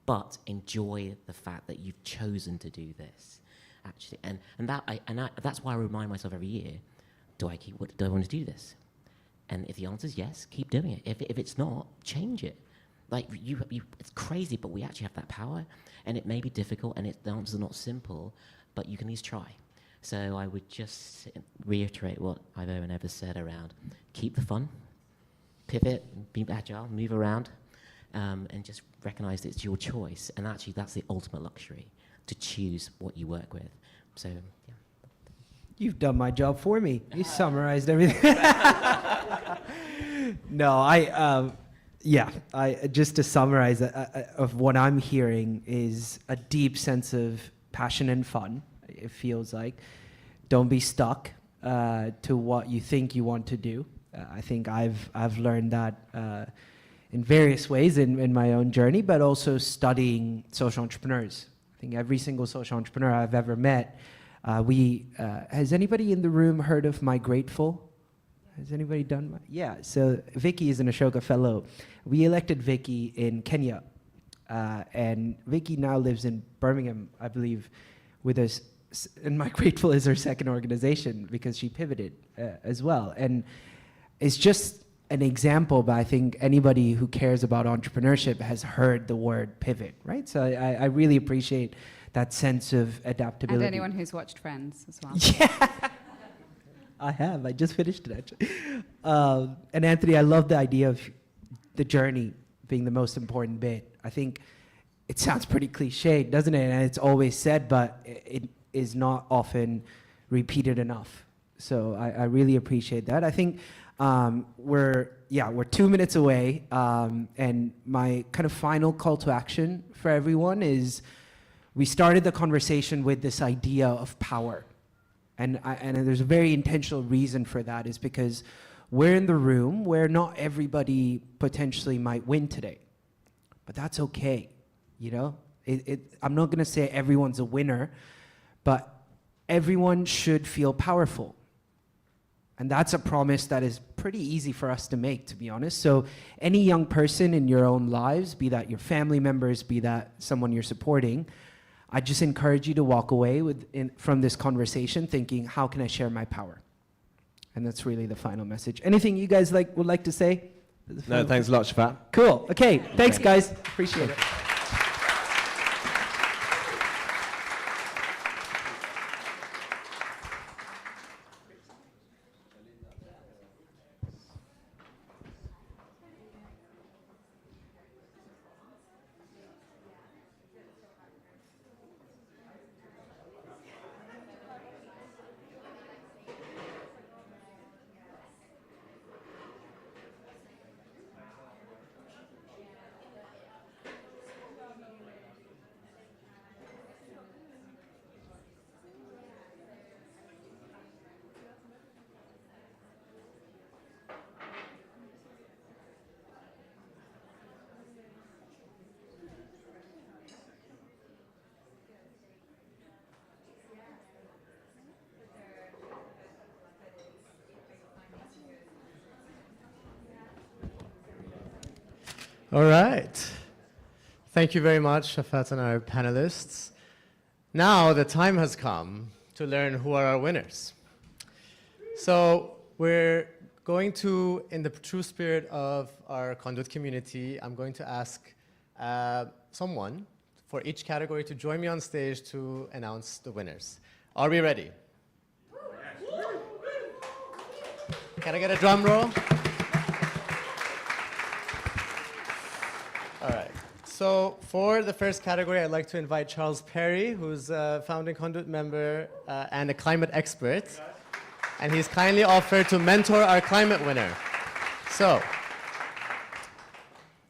but enjoy the fact that you've chosen to do this. Actually, and that's why I remind myself every year: do I want to do this? And if the answer is yes, keep doing it. If it's not, change it. Like it's crazy, but we actually have that power, and it may be difficult, and the answers are not simple, but you can at least try. So I would just reiterate what Ivo and Eva said around keep the fun, pivot, be agile, move around, and just recognize that it's your choice. And actually, that's the ultimate luxury, to choose what you work with. So, yeah. You've done my job for me. You summarized everything. No, just to summarize, of what I'm hearing is a deep sense of passion and fun. It feels like don't be stuck to what you think you want to do. I think I've learned that in various ways in my own journey, but also studying social entrepreneurs. I think every single social entrepreneur I've ever met, has anybody in the room heard of My Grateful? Has anybody done yeah, so Vicky is an Ashoka Fellow. We elected Vicky in Kenya, and Vicky now lives in Birmingham, I believe, with us, and My Grateful is her second organization because she pivoted as well. And it's just an example, but I think anybody who cares about entrepreneurship has heard the word pivot, right? So I really appreciate that sense of adaptability. And anyone who's watched Friends as well. Yeah. I have. I just finished it, actually. And Anthony, I love the idea of the journey being the most important bit. I think it sounds pretty cliched, doesn't it? And it's always said, but it is not often repeated enough. So I really appreciate that. I think we're 2 minutes away, and my kind of final call to action for everyone is we started the conversation with this idea of power. And there's a very intentional reason for that, is because we're in the room where not everybody potentially might win today. But that's okay, you know? I'm not gonna say everyone's a winner, but everyone should feel powerful. And that's a promise that is pretty easy for us to make, to be honest. So any young person in your own lives, be that your family members, be that someone you're supporting, I just encourage you to walk away from this conversation thinking, how can I share my power? And that's really the final message. Anything you guys would like to say? No, thanks a lot, Shafat. Cool. Okay, thanks guys. Appreciate it. All right. Thank you very much, Shafat and our panelists. Now the time has come to learn who are our winners. So we're going to, in the true spirit of our Conduit community, I'm going to ask someone for each category to join me on stage to announce the winners. Are we ready? Can I get a drum roll? All right. So for the first category, I'd like to invite Charles Perry, who's a founding Conduit member and a climate expert. And he's kindly offered to mentor our climate winner. So,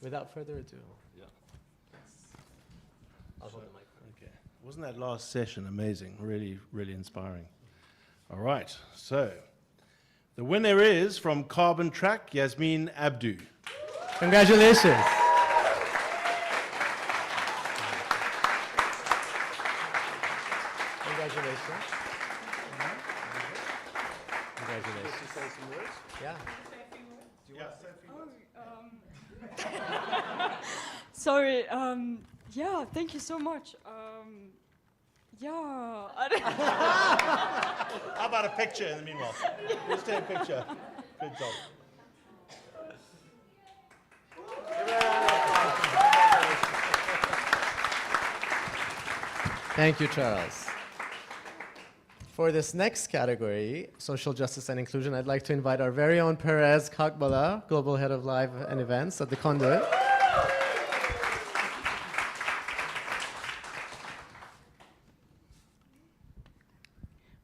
without further ado. I'll hold the mic. Okay. Wasn't that last session amazing? Really, really inspiring. All right. So, The winner is from Carbon Track, Yasmin Abdu. Congratulations. Congratulations. Congratulations. Yeah. Sorry. Yeah, thank you so much. Yeah. How about a picture in the meanwhile? Let's take a picture. Good job. Thank you, Charles. For this next category, social justice and inclusion, I'd like to invite our very own Perez Kakbala, Global Head of Live and Events at the Conduit.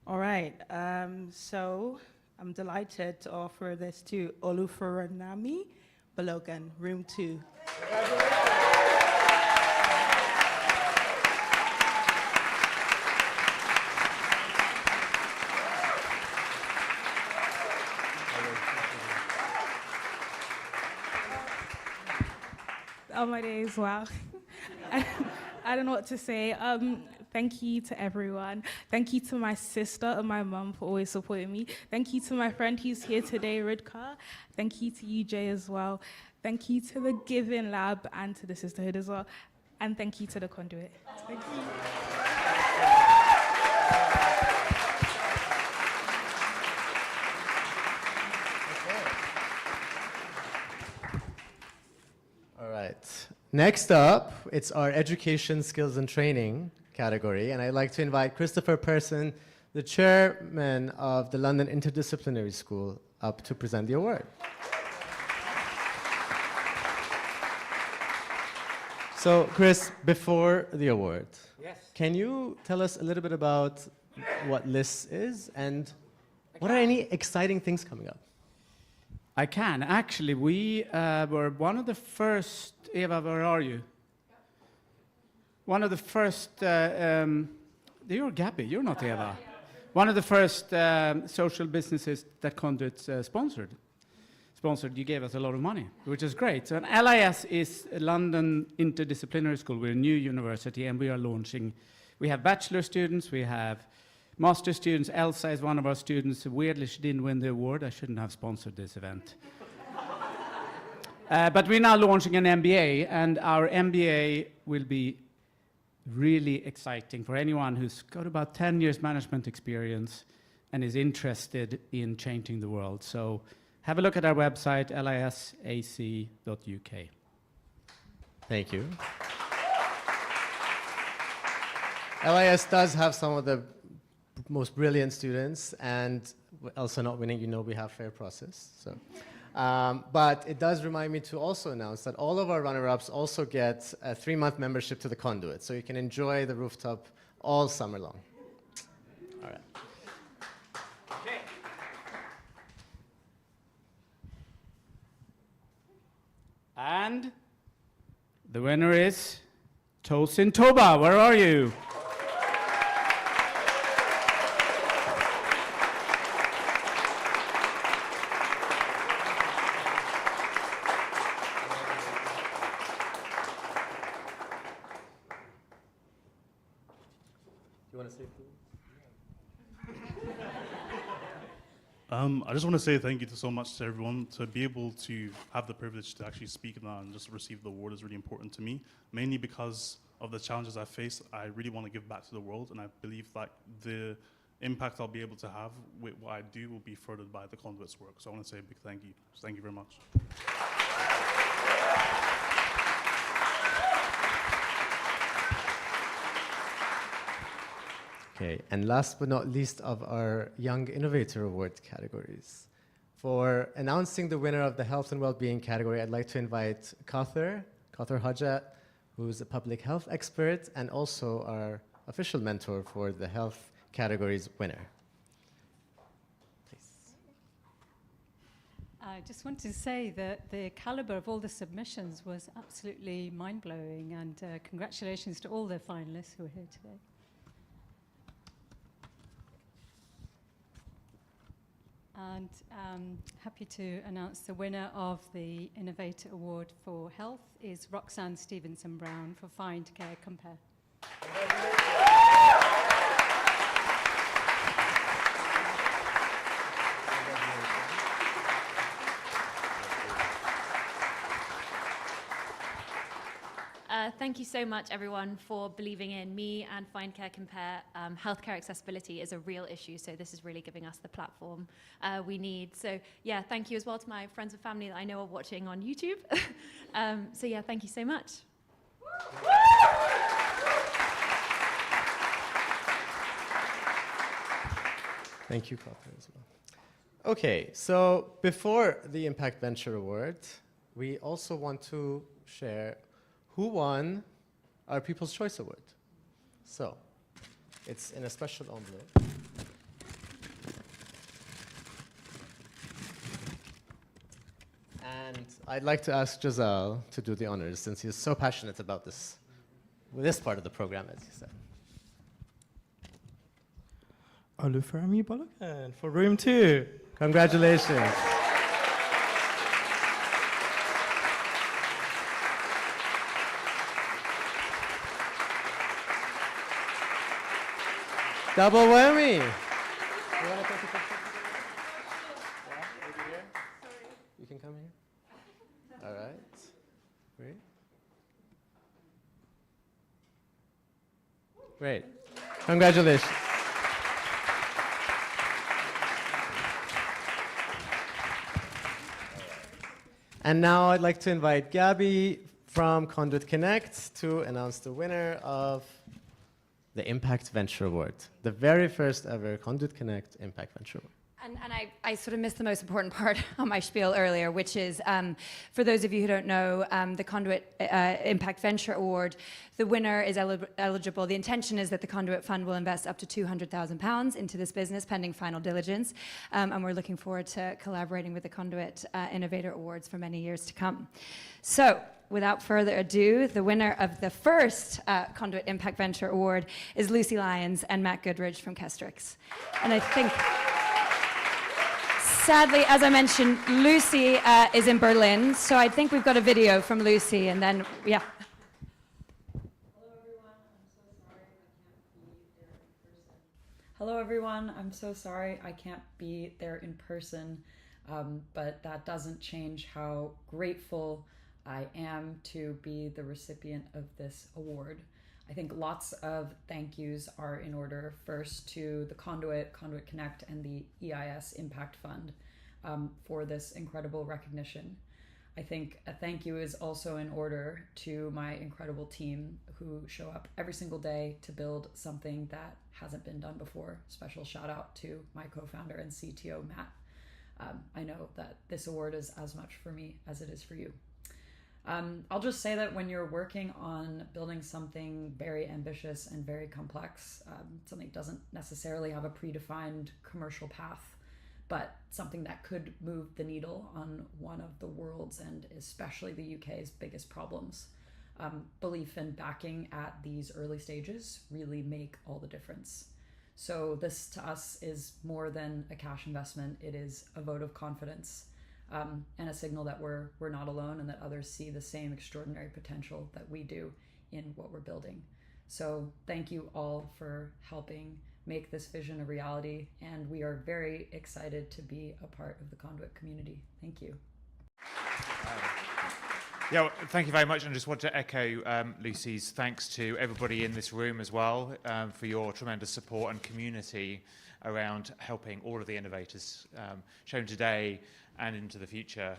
All right, so I'm delighted to offer this to Oluforanami Balogan, Room 2. Oh, my days, wow. I don't know what to say. Thank you to everyone. Thank you to my sister and my mum for always supporting me. Thank you to my friend who's here today, Rudka. Thank you to you, Jay, as well. Thank you to the Giving Lab and to the Sisterhood as well. And thank you to the Conduit. Thank you. All right. Next up, it's our education, skills, and training category, and I'd like to invite Christopher Persson, the chairman of the London Interdisciplinary School, up to present the award. So, Chris, before the award, can you tell us a little bit about what LIS is and what are any exciting things coming up? I can. Actually, we were one of the first, Eva, where are you? One of the first, you're Gabby, you're not Eva. One of the first social businesses that Conduit sponsored. You gave us a lot of money, which is great. So LIS is a London Interdisciplinary School. We're a new university and we are launching, we have bachelor students, we have master students. Elsa is one of our students. Weirdly, she didn't win the award. I shouldn't have sponsored this event. But we're now launching an MBA, and our MBA will be really exciting for anyone who's got about 10 years management experience and is interested in changing the world. So have a look at our website, lisac.uk. Thank you. LIS does have some of the most brilliant students, and also not winning, you know we have fair process. So, but it does remind me to also announce that all of our runner-ups also get a 3-month membership to the Conduit, so you can enjoy the rooftop all summer long. All right. Okay. And the winner is Tosin Toba. Where are you? I just want to say thank you so much to everyone. To be able to have the privilege to actually speak in that and just receive the award is really important to me, mainly because of the challenges I face. I really want to give back to the world, and I believe that the impact I'll be able to have with what I do will be furthered by the Conduit's work. So I want to say a big thank you. So thank you very much. Okay, and last but not least of our Young Innovator Award categories. For announcing the winner of the Health and Wellbeing category, I'd like to invite Kauthar Hajat, who's a public health expert and also our official mentor for the health category's winner. Please. I just wanted to say that the caliber of all the submissions was absolutely mind-blowing, and congratulations to all the finalists who are here today. and happy to announce the winner of the Innovator Award for Health is Roxanne Stevenson-Brown for Find Care Compare. Thank you so much, everyone, for believing in me and Find Care Compare. Healthcare accessibility is a real issue, so this is really giving us the platform we need. So, yeah, thank you as well to my friends and family that I know are watching on YouTube. So, yeah, thank you so much. Thank you, Catherine, as well. Okay, so before the Impact Venture Award, we also want to share who won our People's Choice Award. So, it's in a special envelope. And I'd like to ask Giselle to do the honors, since he's so passionate about this part of the program, as he said. Olufemi Balogun for room 2. Congratulations. Double whammy. You want to take a picture? Yeah, over here. You can come here. All right. Great. Great. Congratulations. And now I'd like to invite Gabby from Conduit Connect to announce the winner of the Impact Venture Award, the very first ever Conduit Connect Impact Venture Award. And I sort of missed the most important part on my spiel earlier, which is, for those of you who don't know, the Conduit Impact Venture Award, the winner is eligible. The intention is that the Conduit Fund will invest up to £200,000 into this business pending final diligence. And we're looking forward to collaborating with the Conduit Innovator Awards for many years to come. So, without further ado, the winner of the first Conduit Impact Venture Award is Lucy Lyons and Matt Goodridge from Kestrix. And I think, sadly, as I mentioned, Lucy is in Berlin, so I think we've got a video from Lucy, and then, yeah. Hello everyone, I'm so sorry I can't be there in person, but that doesn't change how grateful I am to be the recipient of this award. I think lots of thank yous are in order. First to the Conduit Connect, and the EIS Impact Fund for this incredible recognition. I think a thank you is also in order to my incredible team who show up every single day to build something that hasn't been done before. Special shout out to my co-founder and CTO, Matt. I know that this award is as much for me as it is for you. I'll just say that when you're working on building something very ambitious and very complex, something that doesn't necessarily have a predefined commercial path, but something that could move the needle on one of the world's and especially the UK's biggest problems, belief and backing at these early stages really make all the difference. So this to us is more than a cash investment. It is a vote of confidence. And a signal that we're not alone and that others see the same extraordinary potential that we do in what we're building. So thank you all for helping make this vision a reality, and we are very excited to be a part of the Conduit community. Thank you. Yeah, well, thank you very much, and I just want to echo Lucy's thanks to everybody in this room as well for your tremendous support and community around helping all of the innovators shown today and into the future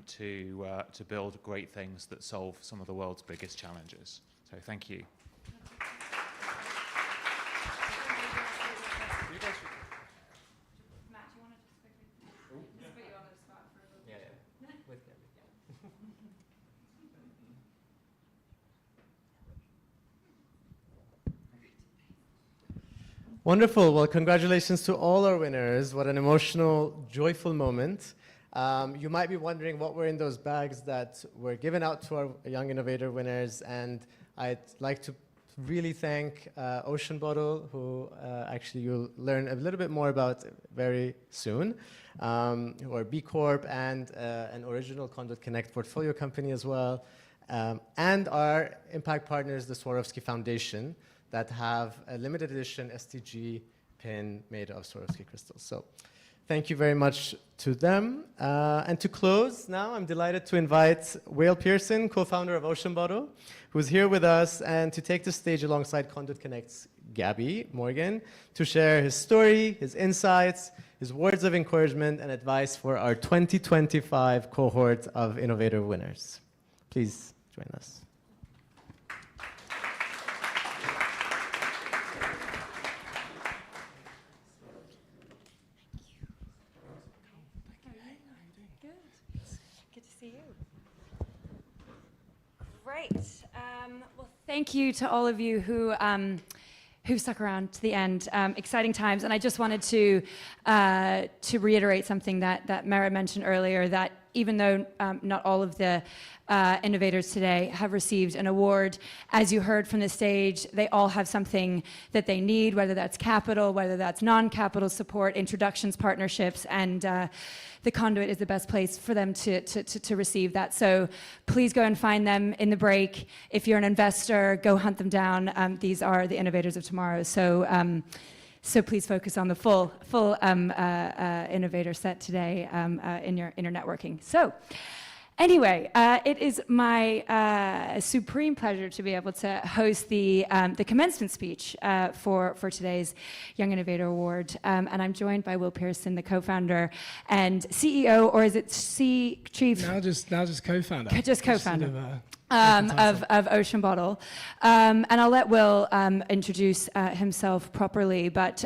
to build great things that solve some of the world's biggest challenges. So thank you. Matt, do you want to just quickly just put you on the spot for a little bit? Yeah. With Gabby. Wonderful. Well, congratulations to all our winners. What an emotional, joyful moment. You might be wondering what were in those bags that were given out to our Young Innovator winners, and I'd like to really thank Ocean Bottle, who actually you'll learn a little bit more about very soon, who are B Corp and an original Conduit Connect portfolio company as well, and our impact partners, the Swarovski Foundation, that have a limited edition STG pin made of Swarovski crystals. So thank you very much to them. And to close now, I'm delighted to invite Will Pearson, co-founder of Ocean Bottle, who's here with us and to take the stage alongside Conduit Connect's Gabby Morgan to share his story, his insights, his words of encouragement and advice for our 2025 cohort of Innovator winners. Please join us. Great. Well, thank you to all of you who stuck around to the end. Exciting times, and I just wanted to reiterate something that Mara mentioned earlier. That even though not all of the innovators today have received an award, as you heard from the stage, they all have something that they need, whether that's capital, whether that's non-capital support, introductions, partnerships, and the Conduit is the best place for them to receive that. So please go and find them in the break. If you're an investor, go hunt them down. These are the innovators of tomorrow. So please focus on the full innovator set today in your networking. So anyway, it is my supreme pleasure to be able to host the commencement speech for today's Young Innovator Award. And I'm joined by Will Pearson, the co-founder and CEO, or is it Chief? Now just co-founder. Just co-founder. Of Ocean Bottle. And I'll let Will introduce himself properly, but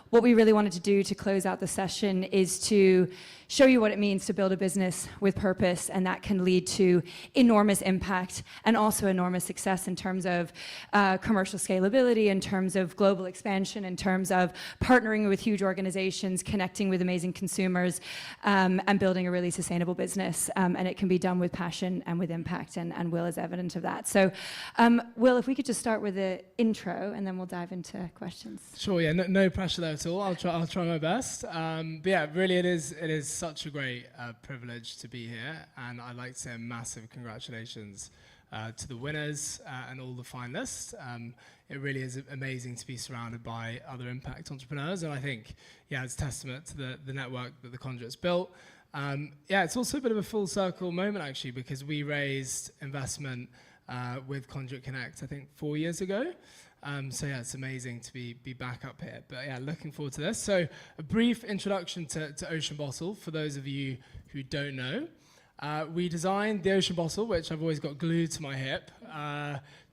what we really wanted to do to close out the session is to show you what it means to build a business with purpose, and that can lead to enormous impact and also enormous success in terms of commercial scalability, in terms of global expansion, in terms of partnering with huge organizations, connecting with amazing consumers, and building a really sustainable business. And it can be done with passion and with impact, and Will is evident of that. So, Will, if we could just start with the intro, and then we'll dive into questions. Sure, yeah, no pressure there at all. I'll try my best. But yeah, really it is such a great privilege to be here, and I'd like to say a massive congratulations to the winners and all the finalists. It really is amazing to be surrounded by other impact entrepreneurs, and I think, yeah, it's testament to the network that the Conduit's built. Yeah, it's also a bit of a full circle moment, actually, because we raised investment with Conduit Connect, I think 4 years ago. So yeah, it's amazing to be back up here. But yeah, looking forward to this. So a brief introduction to Ocean Bottle for those of you who don't know. We designed the Ocean Bottle, which I've always got glued to my hip,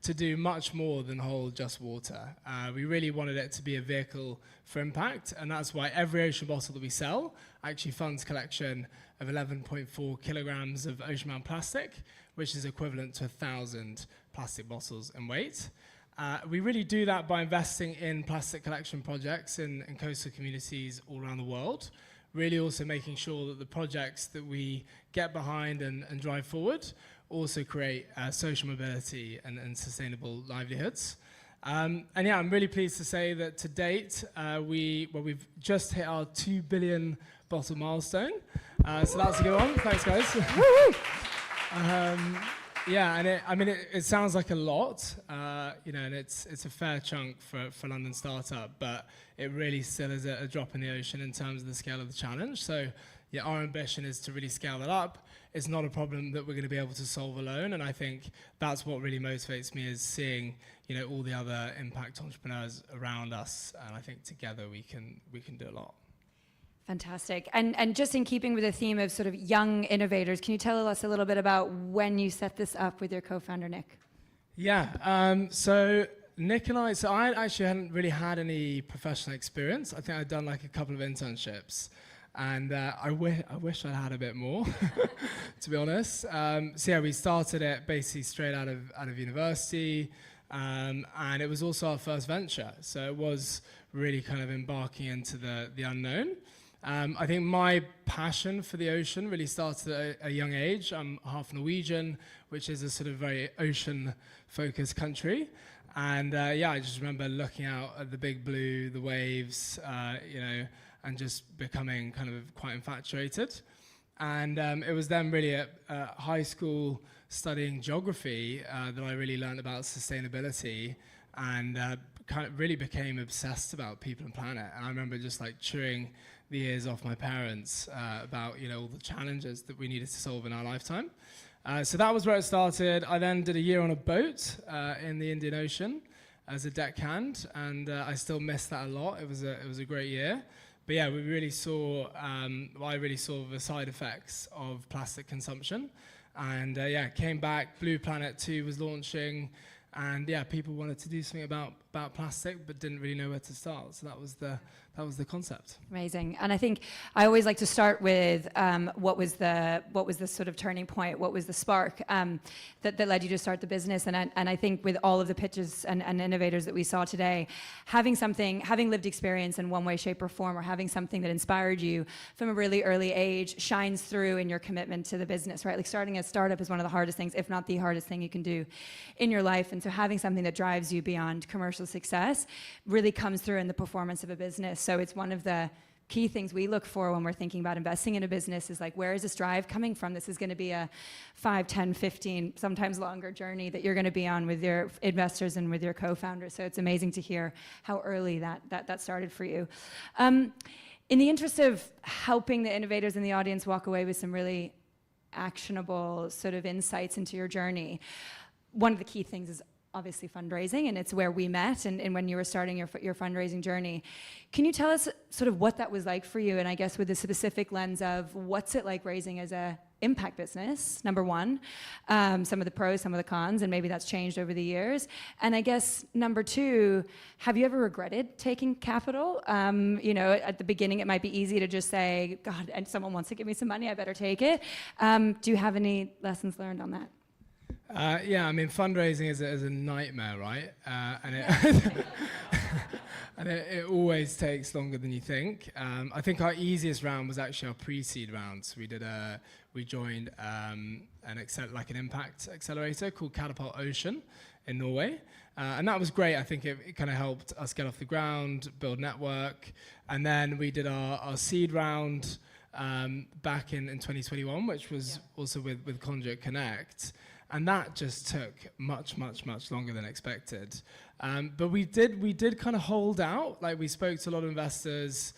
to do much more than hold just water. We really wanted it to be a vehicle for impact, and that's why every Ocean Bottle that we sell actually funds collection of 11.4 kilograms of ocean-bound plastic, which is equivalent to 1,000 plastic bottles in weight. We really do that by investing in plastic collection projects in coastal communities all around the world, really also making sure that the projects that we get behind and drive forward also create social mobility and sustainable livelihoods. And yeah, I'm really pleased to say that to date, we've just hit our 2 billion bottle milestone. So that's a good one. Thanks, guys. Yeah, and it sounds like a lot, and it's a fair chunk for London startup, but it really still is a drop in the ocean in terms of the scale of the challenge. So yeah, our ambition is to really scale that up. It's not a problem that we're going to be able to solve alone, and I think that's what really motivates me, is seeing all the other impact entrepreneurs around us, and I think together we can do a lot. Fantastic. And just in keeping with the theme of sort of young innovators, can you tell us a little bit about when you set this up with your co-founder, Nick? Yeah, so Nick and I actually hadn't really had any professional experience. I think I'd done like a couple of internships, and I wish I'd had a bit more, to be honest. So yeah, we started it basically straight out of university, and it was also our first venture. So it was really kind of embarking into the unknown. I think my passion for the ocean really started at a young age. I'm half Norwegian, which is a sort of very ocean-focused country. And yeah, I just remember looking out at the big blue, the waves, you know, and just becoming kind of quite infatuated. And it was then really at high school studying geography that I really learned about sustainability and kind of really became obsessed about people and planet. And I remember just like chewing the ears off my parents about, you know, all the challenges that we needed to solve in our lifetime. So that was where it started. I then did a year on a boat in the Indian Ocean as a deckhand, and I still miss that a lot. It was a great year. But yeah, we really saw, I really saw the side effects of plastic consumption. And yeah, came back, Blue Planet 2 was launching, and yeah, people wanted to do something about plastic, but didn't really know where to start. So that was the concept. Amazing. And I think I always like to start with what was the sort of turning point, what was the spark that led you to start the business. And I think with all of the pitches and innovators that we saw today, having lived experience in one way, shape, or form, or having something that inspired you from a really early age shines through in your commitment to the business, right? Like starting a startup is one of the hardest things, if not the hardest thing you can do in your life. And so having something that drives you beyond commercial success really comes through in the performance of a business. So it's one of the key things we look for when we're thinking about investing in a business is like, where is this drive coming from? This is going to be a 5, 10, 15, sometimes longer journey that you're going to be on with your investors and with your co-founders. So it's amazing to hear how early that started for you. In the interest of helping the innovators in the audience walk away with some really actionable sort of insights into your journey, one of the key things is obviously fundraising, and it's where we met and when you were starting your fundraising journey. Can you tell us sort of what that was like for you, and I guess with the specific lens of what's it like raising as a impact business, number one, some of the pros, some of the cons, and maybe that's changed over the years. And I guess number two, have you ever regretted taking capital? You know, at the beginning it might be easy to just say, God, and someone wants to give me some money, I better take it. Do you have any lessons learned on that? Yeah, I mean, fundraising is a nightmare, right? And it always takes longer than you think. I think our easiest round was actually our pre-seed round. So we joined an impact accelerator called Catapult Ocean in Norway. And that was great. I think it kind of helped us get off the ground, build network. And then we did our seed round back in 2021, which was also with Conduit Connect. And that just took much, much, much longer than expected. But we did kind of hold out. Like, we spoke to a lot of investors.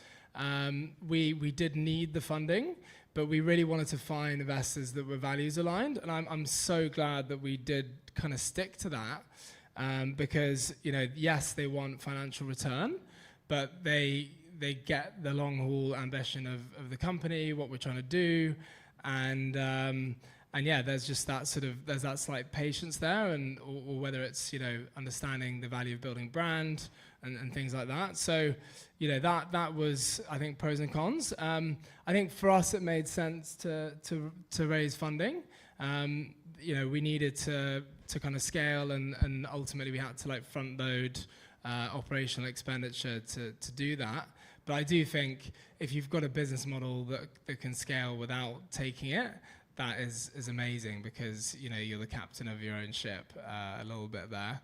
We did need the funding, but we really wanted to find investors that were values aligned. And I'm so glad that we did kind of stick to that, because, you know, yes, they want financial return, but they get the long haul ambition of the company, what we're trying to do, and yeah, there's just that there's that slight patience there, or whether it's, you know, understanding the value of building brand and things like that. So, you know, that was, I think, pros and cons. I think for us it made sense to raise funding. You know, we needed to kind of scale, and ultimately we had to like front load operational expenditure to do that. But I do think if you've got a business model that can scale without taking it, that is amazing, because, you know, you're the captain of your own ship a little bit there.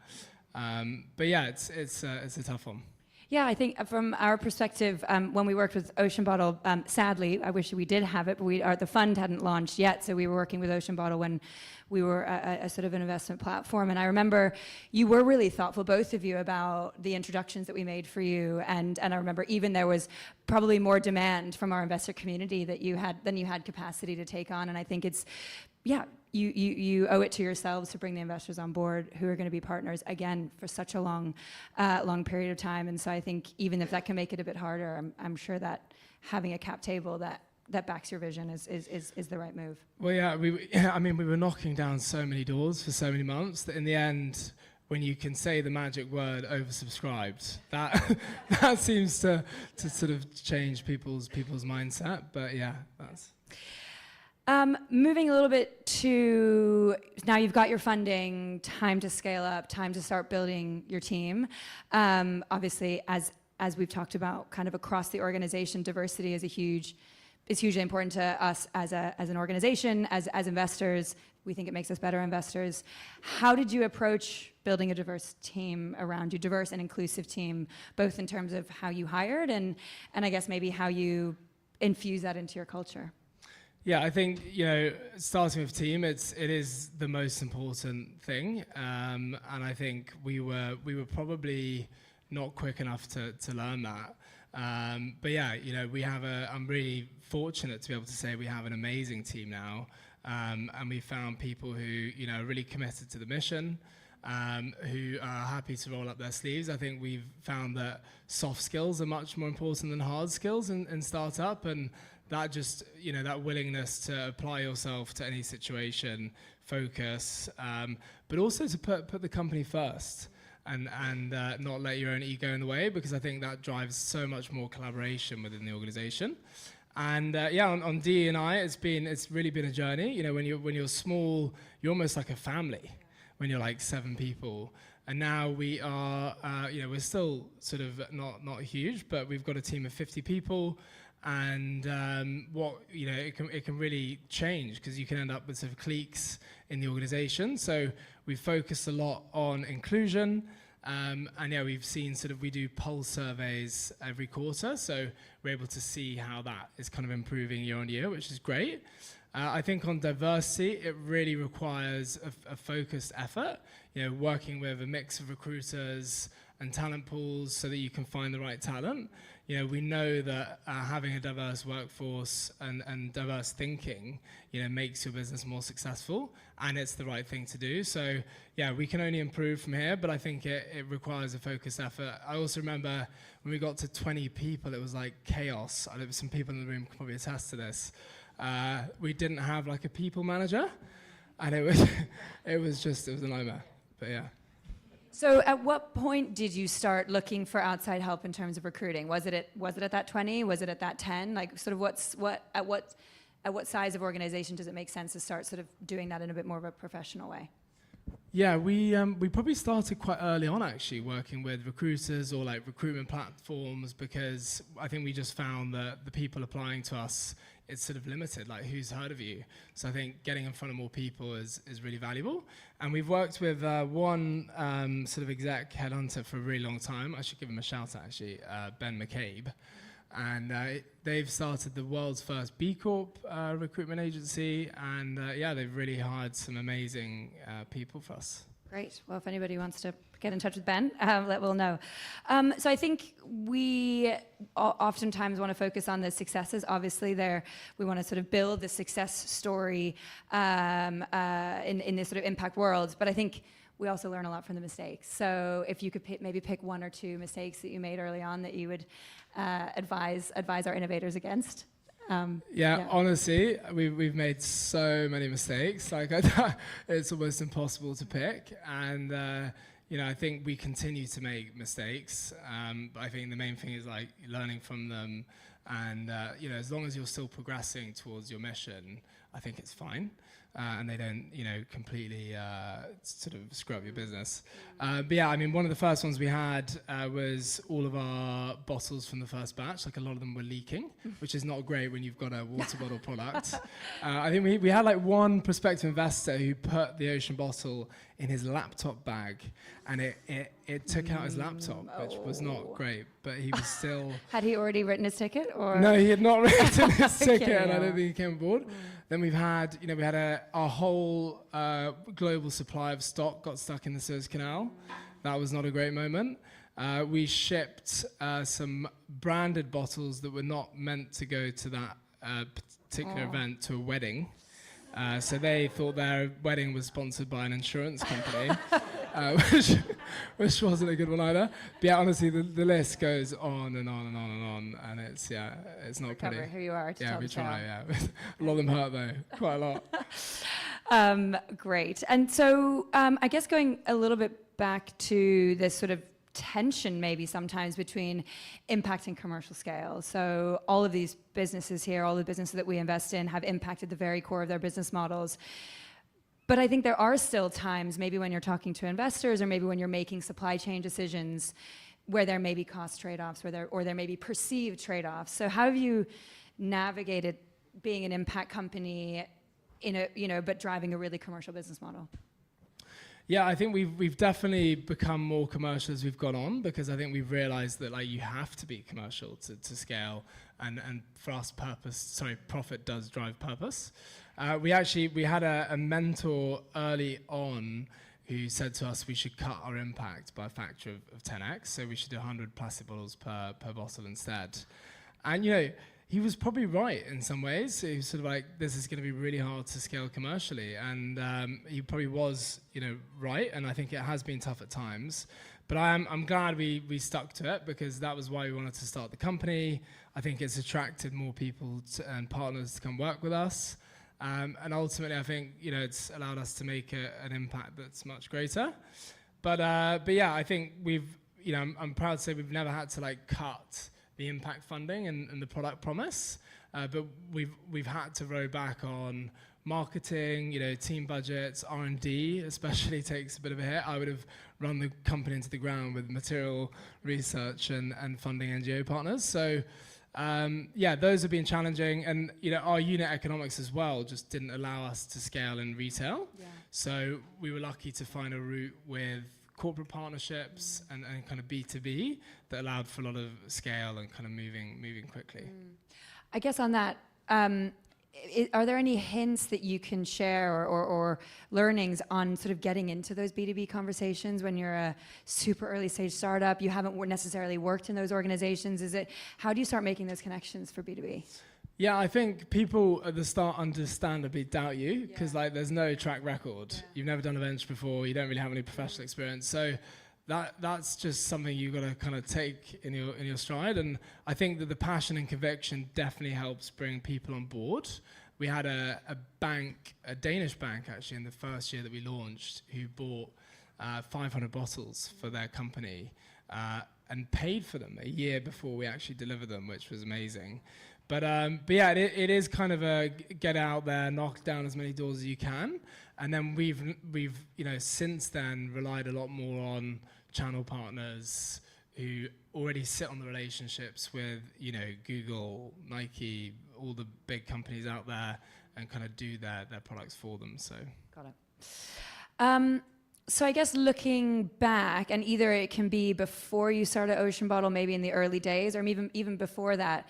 But yeah, it's a tough one. Yeah, I think from our perspective, when we worked with Ocean Bottle, sadly, I wish we did have it, but the fund hadn't launched yet, so we were working with Ocean Bottle when we were a sort of an investment platform. And I remember you were really thoughtful, both of you, about the introductions that we made for you. And I remember even there was probably more demand from our investor community than you had capacity to take on. And I think it's, yeah, you owe it to yourselves to bring the investors on board who are going to be partners again for such a long period of time. And so I think even if that can make it a bit harder, I'm sure that having a cap table that backs your vision is the right move. Well, yeah, I mean, we were knocking down so many doors for so many months that in the end, when you can say the magic word oversubscribed, that seems to sort of change people's mindset. But yeah, that's. Moving a little bit to now, you've got your funding, time to scale up, time to start building your team. Obviously, as we've talked about kind of across the organization, diversity is a huge is hugely important to us as an organization, as investors. We think it makes us better investors. How did you approach building a diverse team around you, diverse and inclusive team, both in terms of how you hired and I guess maybe how you infuse that into your culture? Yeah, I think, starting with team, it is the most important thing, and I think we were probably not quick enough to learn that. But yeah, I'm really fortunate to be able to say we have an amazing team now, and we found people who are really committed to the mission, who are happy to roll up their sleeves. I think we've found that soft skills are much more important than hard skills in startup, and that just, that willingness to apply yourself to any situation, focus, but also to put the company first and not let your own ego in the way, because I think that drives so much more collaboration within the organization. And on DE&I, it's really been a journey. When you're small, you're almost like a family when you're like 7 people. And now we are, we're still sort of not huge, but we've got a team of 50 people. And it can really change, because you can end up with sort of cliques in the organization. So we've focused a lot on inclusion, and we've seen we do pulse surveys every quarter, so we're able to see how that is kind of improving year on year, which is great. I think on diversity, it really requires a focused effort, working with a mix of recruiters and talent pools so that you can find the right talent. We know that having a diverse workforce and diverse thinking, makes your business more successful, and it's the right thing to do. So, we can only improve from here, but I think it requires a focused effort. I also remember when we got to 20 people, it was like chaos. There were some people in the room can probably attest to this. We didn't have like a people manager, and it was a nightmare. But yeah. So at what point did you start looking for outside help in terms of recruiting? Was it at that 20? Was it at that 10? Like sort of at what size of organization does it make sense to start sort of doing that in a bit more of a professional way? Yeah, we probably started quite early on actually working with recruiters or like recruitment platforms, because I think we just found that the people applying to us, it's sort of limited, like who's heard of you? So I think getting in front of more people is really valuable. And we've worked with one sort of exec headhunter for a really long time. I should give him a shout out actually, Ben McCabe. And they've started the world's first B Corp recruitment agency, and they've really hired some amazing people for us. Great. Well, if anybody wants to get in touch with Ben, we'll know. So I think we oftentimes want to focus on the successes. Obviously, we want to sort of build the success story in this sort of impact world. But I think we also learn a lot from the mistakes. So if you could maybe pick 1 or 2 mistakes that you made early on that you would advise our innovators against. Honestly, we've made so many mistakes. Like it's almost impossible to pick, and I think we continue to make mistakes. But I think the main thing is like learning from them, and as long as you're still progressing towards your mission, I think it's fine. And they don't, completely sort of screw up your business. But yeah, I mean, one of the first ones we had was all of our bottles from the first batch. Like a lot of them were leaking, which is not great when you've got a water bottle product. I think we had like one prospective investor who put the ocean bottle in his laptop bag, and it took out his laptop, which was not great, but he was still... Had he already written his ticket? Or? No, he had not written his ticket, and I don't think he came aboard. Then we've had, we had our whole global supply of stock got stuck in the Suez Canal. That was not a great moment. We shipped some branded bottles that were not meant to go to that particular event to a wedding. So they thought their wedding was sponsored by an insurance company, which wasn't a good one either. But yeah, honestly, the list goes on and on and on and on, and it's not Recover pretty. Who you are to tell we the try. tale. Yeah, a lot of them hurt though, quite a lot. Great. And so I guess going a little bit back to this sort of tension maybe sometimes between impact and commercial scale. So all of these businesses here, all the businesses that we invest in have impacted the very core of their business models. But I think there are still times, maybe when you're talking to investors or maybe when you're making supply chain decisions, where there may be cost trade-offs or there may be perceived trade-offs. So how have you navigated being an impact company but driving a really commercial business model? Yeah, I think we've definitely become more commercial as we've gone on, because I think we've realized that like you have to be commercial to scale, and for us profit does drive purpose. We had a mentor early on who said to us we should cut our impact by a factor of 10x, so we should do 100 plastic bottles per bottle instead. And he was probably right in some ways. He was sort of like, this is going to be really hard to scale commercially. And he probably was, right. And I think it has been tough at times. But I'm glad we stuck to it, because that was why we wanted to start the company. I think it's attracted more people and partners to come work with us. And ultimately, I think, it's allowed us to make an impact that's much greater. But yeah, I think I'm proud to say we've never had to cut the impact funding and the product promise, but we've had to row back on marketing, team budgets, R&D especially takes a bit of a hit. I would have run the company into the ground with material research and funding NGO partners. So those have been challenging, and our unit economics as well just didn't allow us to scale in retail. Yeah. So we were lucky to find a route with corporate partnerships and kind of B2B that allowed for a lot of scale and kind of moving quickly. I guess on that, are there any hints that you can share or learnings on sort of getting into those B2B conversations when you're a super early stage startup? You haven't necessarily worked in those organizations. How do you start making those connections for B2B? Yeah, I think people at the start understandably doubt you, because there's no track record. Yeah. You've never done a venture before. You don't really have any professional experience. So that's just something you've got to kind of take in your stride. And I think that the passion and conviction definitely helps bring people on board. We had a Danish bank actually in the first year that we launched, who bought 500 bottles for their company and paid for them a year before we actually delivered them, which was amazing. But yeah, it is kind of a get out there, knock down as many doors as you can, and then we've since then relied a lot more on channel partners who already sit on the relationships with Google, Nike, all the big companies out there, and kind of do their products for them. So got it. So I guess looking back, and either it can be before you started Ocean Bottle, maybe in the early days, or even before that.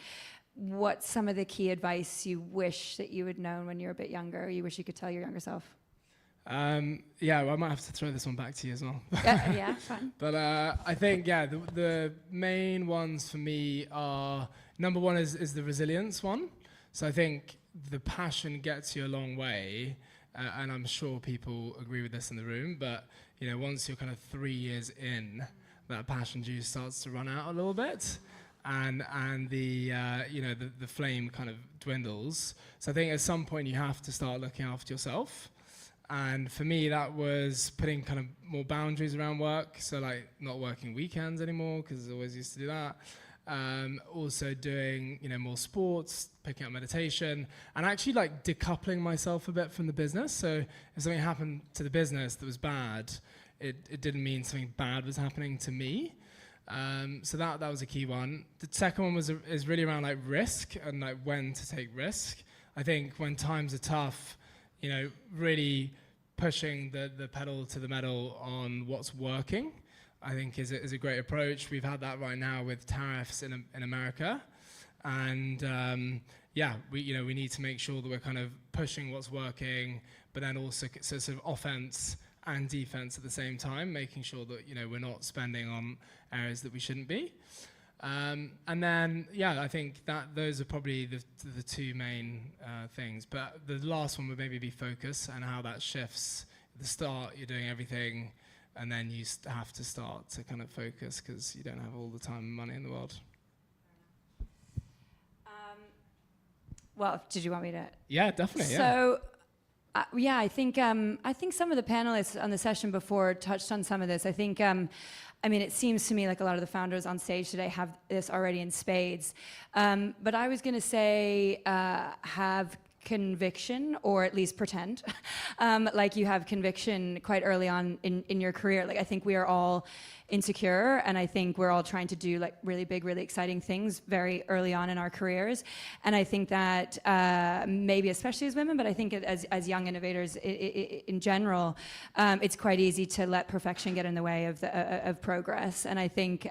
What's some of the key advice you wish that you had known when you were a bit younger, or you wish you could tell your younger self? Yeah, well, I might have to throw this one back to you as well. Yeah, fine. But I think, the main ones for me are, number one is the resilience one. So I think the passion gets you a long way, and I'm sure people agree with this in the room, but once you're kind of 3 years in, that passion juice starts to run out a little bit. And the flame kind of dwindles. So I think at some point you have to start looking after yourself. And for me, that was putting kind of more boundaries around work. So not working weekends anymore, because I always used to do that. Also doing more sports, picking up meditation, and actually decoupling myself a bit from the business. So if something happened to the business that was bad, it didn't mean something bad was happening to me. So that was a key one. The second one is really around risk and when to take risk. I think when times are tough, really pushing the pedal to the metal on what's working, I think is a great approach. We've had that right now with tariffs in America, and we need to make sure that we're kind of pushing what's working, but then also sort of offense and defense at the same time, making sure that we're not spending on areas that we shouldn't be. And then I think that those are probably the two main things. But the last one would maybe be focus, and how that shifts. At the start, you're doing everything, and then you have to start to kind of focus, because you don't have all the time and money in the world. Well, did you want me to? Yeah, definitely. So. I think some of the panelists on the session before touched on some of this. I think, it seems to me like a lot of the founders on stage today have this already in spades. But I was going to say have conviction, or at least pretend like you have conviction quite early on in your career. I think we are all insecure, and I think we're all trying to do like really big, really exciting things very early on in our careers. And I think that maybe especially as women, but I think as young innovators in general, it's quite easy to let perfection get in the way of progress. And I think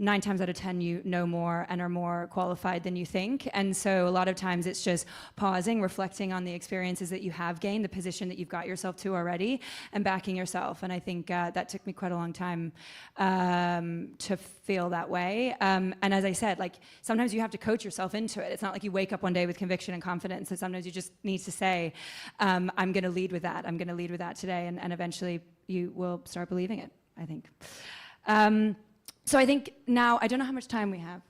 9 times out of 10 you know more and are more qualified than you think. And so a lot of times it's just pausing, reflecting on the experiences that you have gained, the position that you've got yourself to already, and backing yourself. And I think that took me quite a long time to feel that way. And as I said, like sometimes you have to coach yourself into it. It's not like you wake up one day with conviction and confidence. So sometimes you just need to say, I'm going to lead with that. I'm going to lead with that today. And eventually you will start believing it, I think. So I think now, I don't know how much time we have.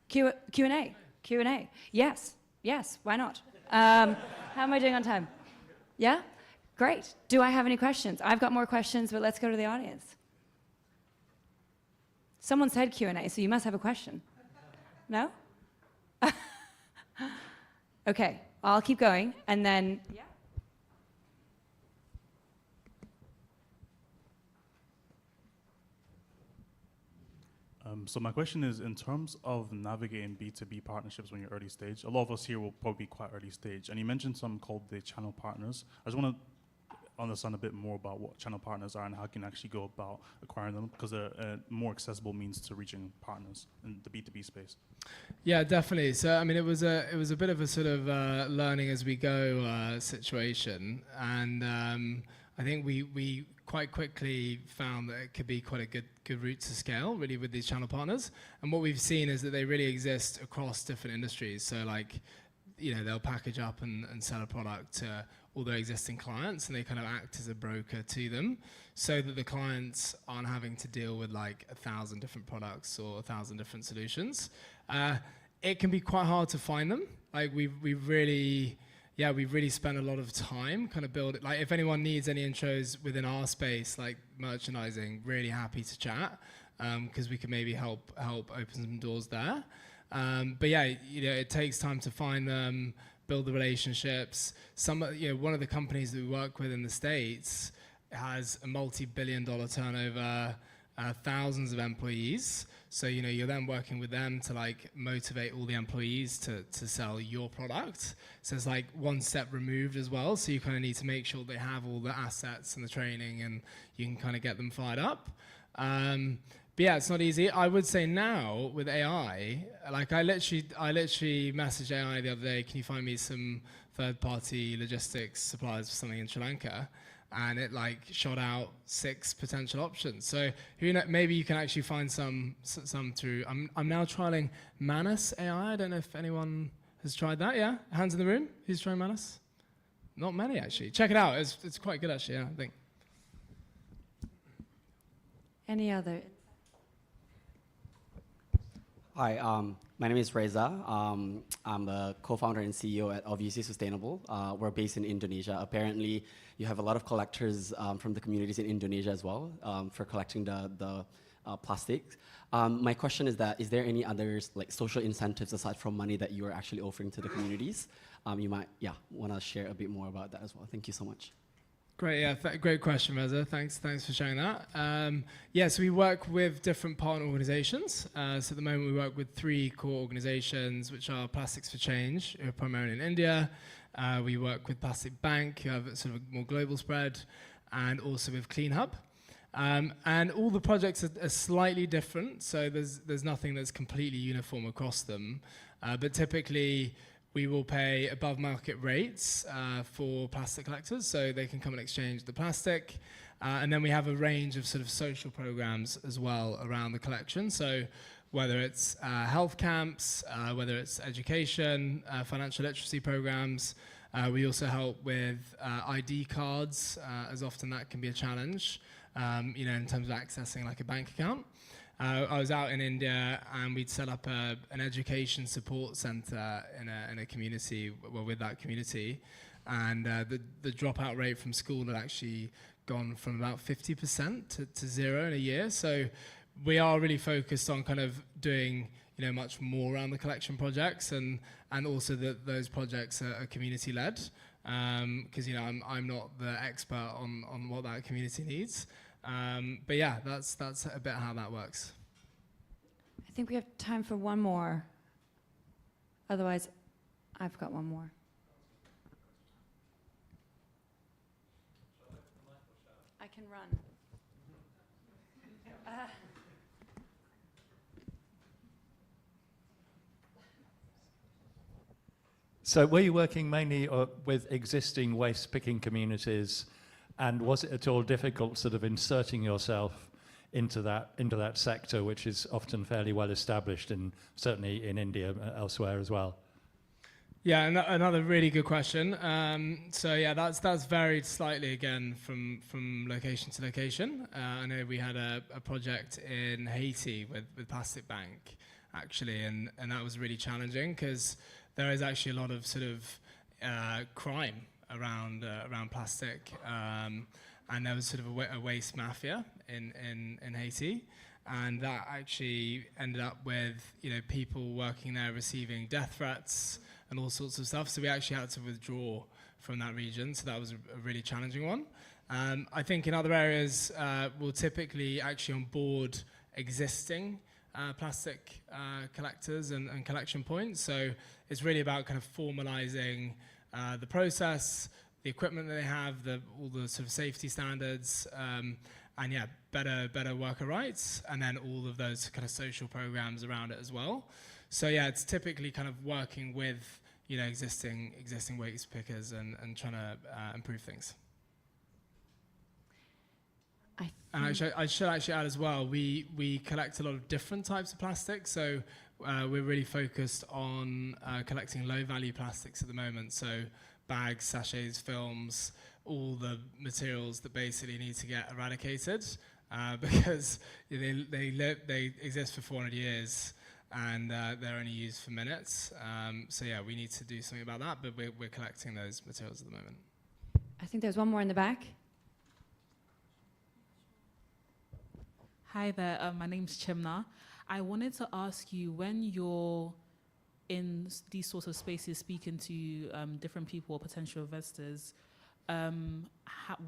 Q&A. Q&A. Yes. Yes. Why not? How am I doing on time? Yeah? Great. Do I have any questions? I've got more questions, but let's go to the audience. Someone said Q&A, so you must have a question. No? Okay. I'll keep going, and then... Yeah. So my question is, in terms of navigating B2B partnerships when you're early stage, a lot of us here will probably be quite early stage, and you mentioned some called the channel partners. I just want to understand a bit more about what channel partners are and how you can actually go about acquiring them, because they're a more accessible means to reaching partners in the B2B space. Yeah, definitely. So I mean, it was a bit of a sort of learning as we go situation, and I think we quite quickly found that it could be quite a good route to scale, really, with these channel partners. And what we've seen is that they really exist across different industries. So like, you know, they'll package up and sell a product to all their existing clients, and they kind of act as a broker to them, so that the clients aren't having to deal with like 1,000 different products or 1,000 different solutions. It can be quite hard to find them. Like we've really spent a lot of time kind of build it. Like if anyone needs any intros within our space, like merchandising, really happy to chat, because we can maybe help open some doors there. But yeah, you know, it takes time to find them, build the relationships. One of the companies that we work with in the States has a multi-billion-dollar turnover, thousands of employees. So, you know, you're then working with them to like motivate all the employees to sell your product. So it's like one step removed as well. So you kind of need to make sure they have all the assets and the training, and you can kind of get them fired up. But yeah, it's not easy. I would say now with AI, like I literally messaged AI the other day, can you find me some third-party logistics suppliers for something in Sri Lanka? And it like shot out 6 potential options. So who knows, maybe you can actually find some through. I'm now trialing Manus AI. I don't know if anyone has tried that. Yeah, hands in the room. Who's trying Manus? Not many actually. Check it out. It's quite good actually. Yeah, I think. Any other? Hi, my name is Reza. I'm a co-founder and CEO of UC Sustainable. We're based in Indonesia. Apparently, you have a lot of collectors from the communities in Indonesia as well for collecting the plastics. My question is is there any other like social incentives aside from money that you are actually offering to the communities? You might, want to share a bit more about that as well. Thank you so much. Great, great question, Reza. Thanks for sharing that. So we work with different partner organizations. So at the moment we work with 3 core organizations, which are Plastics for Change, who are primarily in India. We work with Plastic Bank, who have sort of a more global spread, and also with Clean Hub. And all the projects are slightly different, so there's nothing that's completely uniform across them. But typically, we will pay above market rates for plastic collectors, so they can come and exchange the plastic. And then we have a range of sort of social programs as well around the collection. So whether it's health camps, whether it's education, financial literacy programs. We also help with ID cards, as often that can be a challenge, in terms of accessing like a bank account. I was out in India and we'd set up an education support center in a community, with that community, and the dropout rate from school had actually gone from about 50% to 0 in a year. So we are really focused on kind of doing much more around the collection projects, and also that those projects are community led, because I'm not the expert on what that community needs. But yeah, that's a bit how that works. I think we have time for one more. Otherwise, I've got one more. I can run. So were you working mainly with existing waste picking communities, and was it at all difficult sort of inserting yourself into that sector, which is often fairly well established, certainly in India, elsewhere as well? Yeah, another really good question. So yeah, that's varied slightly again from location to location. I know we had a project in Haiti with Plastic Bank, actually, and that was really challenging because there is actually a lot of sort of crime around plastic, and there was sort of a waste mafia in Haiti, and that actually ended up with people working there receiving death threats and all sorts of stuff. So we actually had to withdraw from that region. So that was a really challenging one. I think in other areas, we'll typically actually onboard existing plastic collectors and collection points. So it's really about kind of formalizing the process, the equipment that they have, all the sort of safety standards, and yeah, better worker rights, and then all of those kind of social programs around it as well. So yeah, it's typically kind of working with existing waste pickers and trying to improve things. And I should actually add as well, we collect a lot of different types of plastic. So we're really focused on collecting low-value plastics at the moment. So bags, sachets, films, all the materials that basically need to get eradicated because they exist for 400 years and they're only used for minutes. So yeah, we need to do something about that, but we're collecting those materials at the moment. I think there's one more in the back. Hi there, my name's Chimna. I wanted to ask you, when you're in these sorts of spaces speaking to different people or potential investors,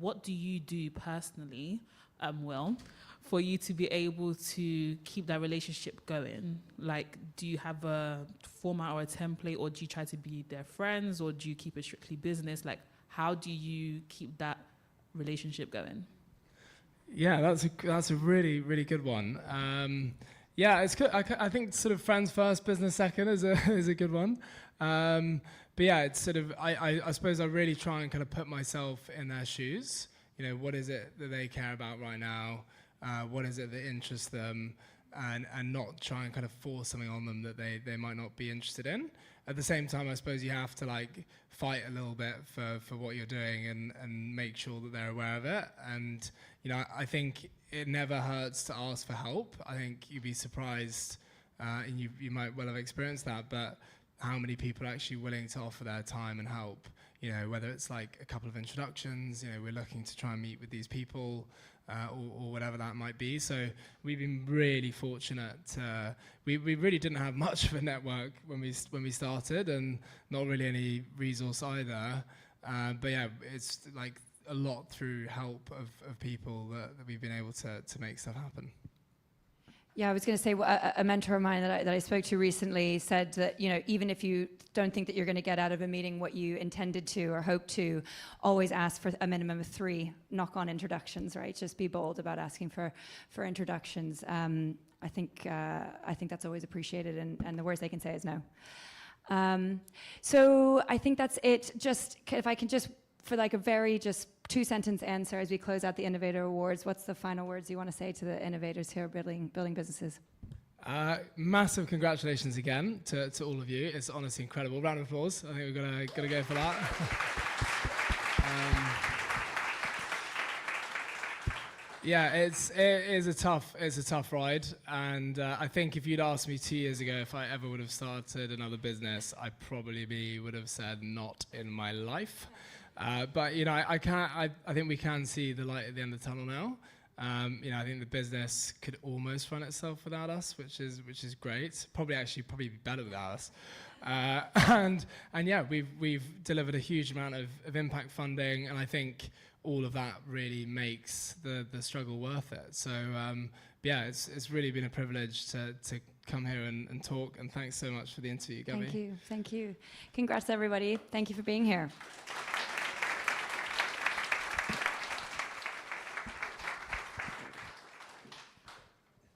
what do you do personally, Will, for you to be able to keep that relationship going? Like, do you have a format or a template, or do you try to be their friends, or do you keep it strictly business? Like, how do you keep that relationship going? Yeah, that's a really, really good one. Yeah, it's good. I think sort of friends first, business second is a good one. But yeah, it's sort of I suppose I really try and kind of put myself in their shoes. What is it that they care about right now? What is it that interests them? And not try and kind of force something on them that they might not be interested in. At the same time, I suppose you have to fight a little bit for what you're doing and make sure that they're aware of it. And I think it never hurts to ask for help. I think you'd be surprised, and you might well have experienced that, but how many people are actually willing to offer their time and help? Whether it's like a couple of introductions, we're looking to try and meet with these people, or whatever that might be. So we've been really fortunate. We really didn't have much of a network when we started, and not really any resource either. But yeah, it's like a lot through help of people that we've been able to make stuff happen. Yeah, I was going to say a mentor of mine that I spoke to recently said that even if you don't think that you're going to get out of a meeting what you intended to or hoped to, always ask for a minimum of 3 knock-on introductions. Right, just be bold about asking for introductions. I think that's always appreciated, and the worst they can say is no. So I think that's it. Just if I can just for a very 2-sentence answer as we close out the Innovator Awards, what's the final words you want to say to the innovators here building businesses? Massive congratulations again to all of you. It's honestly incredible. Round of applause. I think we're gonna go for that. Yeah, it is a tough ride, and I think if you'd asked me 2 years ago if I ever would have started another business, I probably would have said not in my life. But I think we can see the light at the end of the tunnel now. I think the business could almost run itself without us, which is great. Probably be better without us. And yeah, we've delivered a huge amount of impact funding, and I think all of that really makes the struggle worth it. So yeah, it's really been a privilege to come here and talk, and thanks so much for the interview, Gabby. Thank you. Congrats, everybody. Thank you for being here.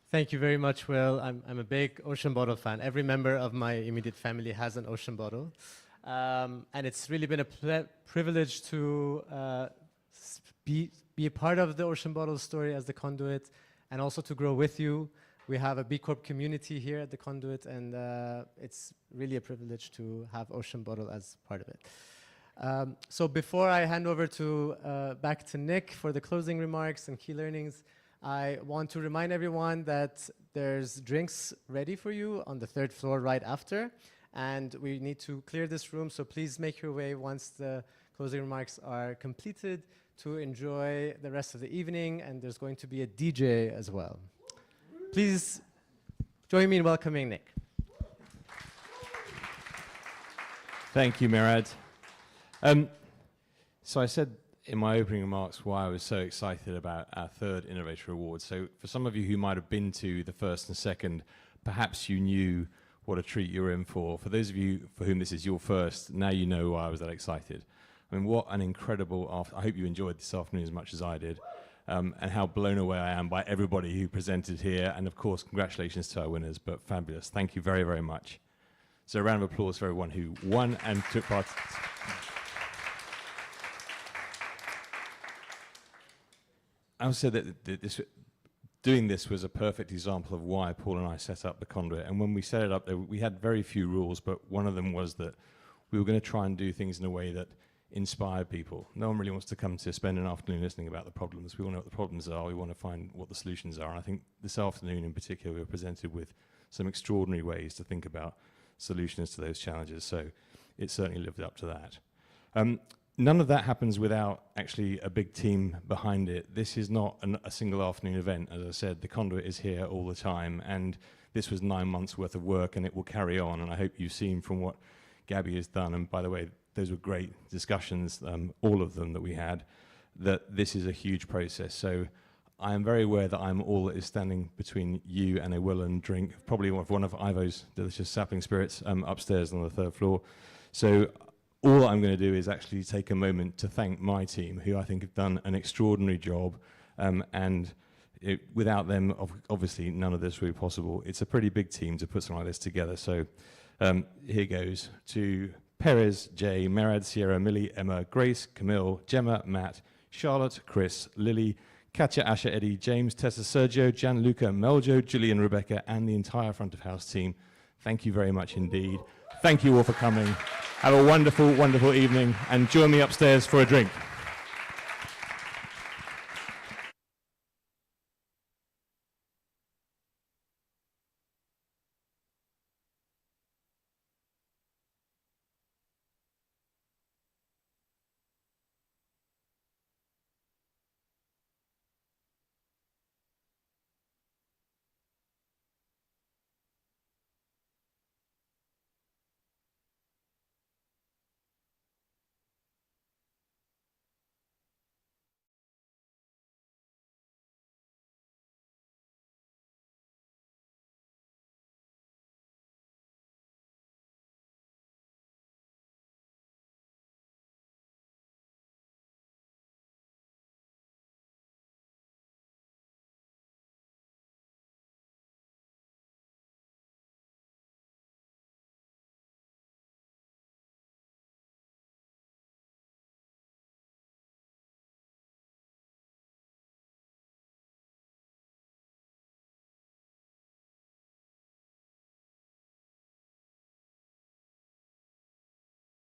Thank you very much, Will. I'm a big ocean bottle fan. Every member of my immediate family has an ocean bottle. And it's really been a privilege to be a part of the ocean bottle story as the Conduit, and also to grow with you. We have a B Corp community here at the Conduit, and it's really a privilege to have ocean bottle as part of it. So before I hand over back to Nick for the closing remarks and key learnings, I want to remind everyone that there's drinks ready for you on the 3rd floor right after, and we need to clear this room, so please make your way once the closing remarks are completed to enjoy the rest of the evening, and there's going to be a DJ as well. Please join me in welcoming Nick. Thank you, Mirad. So I said in my opening remarks why I was so excited about our 3rd Innovator Award. So for some of you who might have been to the 1st and 2nd, perhaps you knew what a treat you're in for. For those of you for whom this is your first, now you know why I was that excited. I mean, what an incredible I hope you enjoyed this afternoon as much as I did, and how blown away I am by everybody who presented here. And of course, congratulations to our winners, but fabulous. Thank you very, very much. So a round of applause for everyone who won and took part. I would say that doing this was a perfect example of why Paul and I set up the Conduit. And when we set it up, we had very few rules, but one of them was that we were going to try and do things in a way that inspired people. No one really wants to come to spend an afternoon listening about the problems. We want to know what the problems are. We want to find what the solutions are. And I think this afternoon in particular, we were presented with some extraordinary ways to think about solutions to those challenges. So it certainly lived up to that. None of that happens without actually a big team behind it. This is not a single afternoon event. As I said, the Conduit is here all the time, and this was 9 months worth of work, and it will carry on. And I hope you've seen from what Gabby has done, and by the way, those were great discussions, all of them that we had, that this is a huge process. So I am very aware that I'm all that is standing between you and a well-earned drink, probably one of Ivo's delicious sapling spirits upstairs on the 3rd floor. So all I'm going to do is actually take a moment to thank my team, who I think have done an extraordinary job, and without them, obviously, none of this would be possible. It's a pretty big team to put something like this together. So here goes to Perez, Jay, Merad, Sierra, Millie, Emma, Grace, Camille, Gemma, Matt, Charlotte, Chris, Lily, Katja, Asha, Eddie, James, Tessa, Sergio, Gianluca, Meljo, Julian, Rebecca, and the entire front of house team. Thank you very much indeed. Thank you all for coming. Have a wonderful, wonderful evening, and join me upstairs for a drink.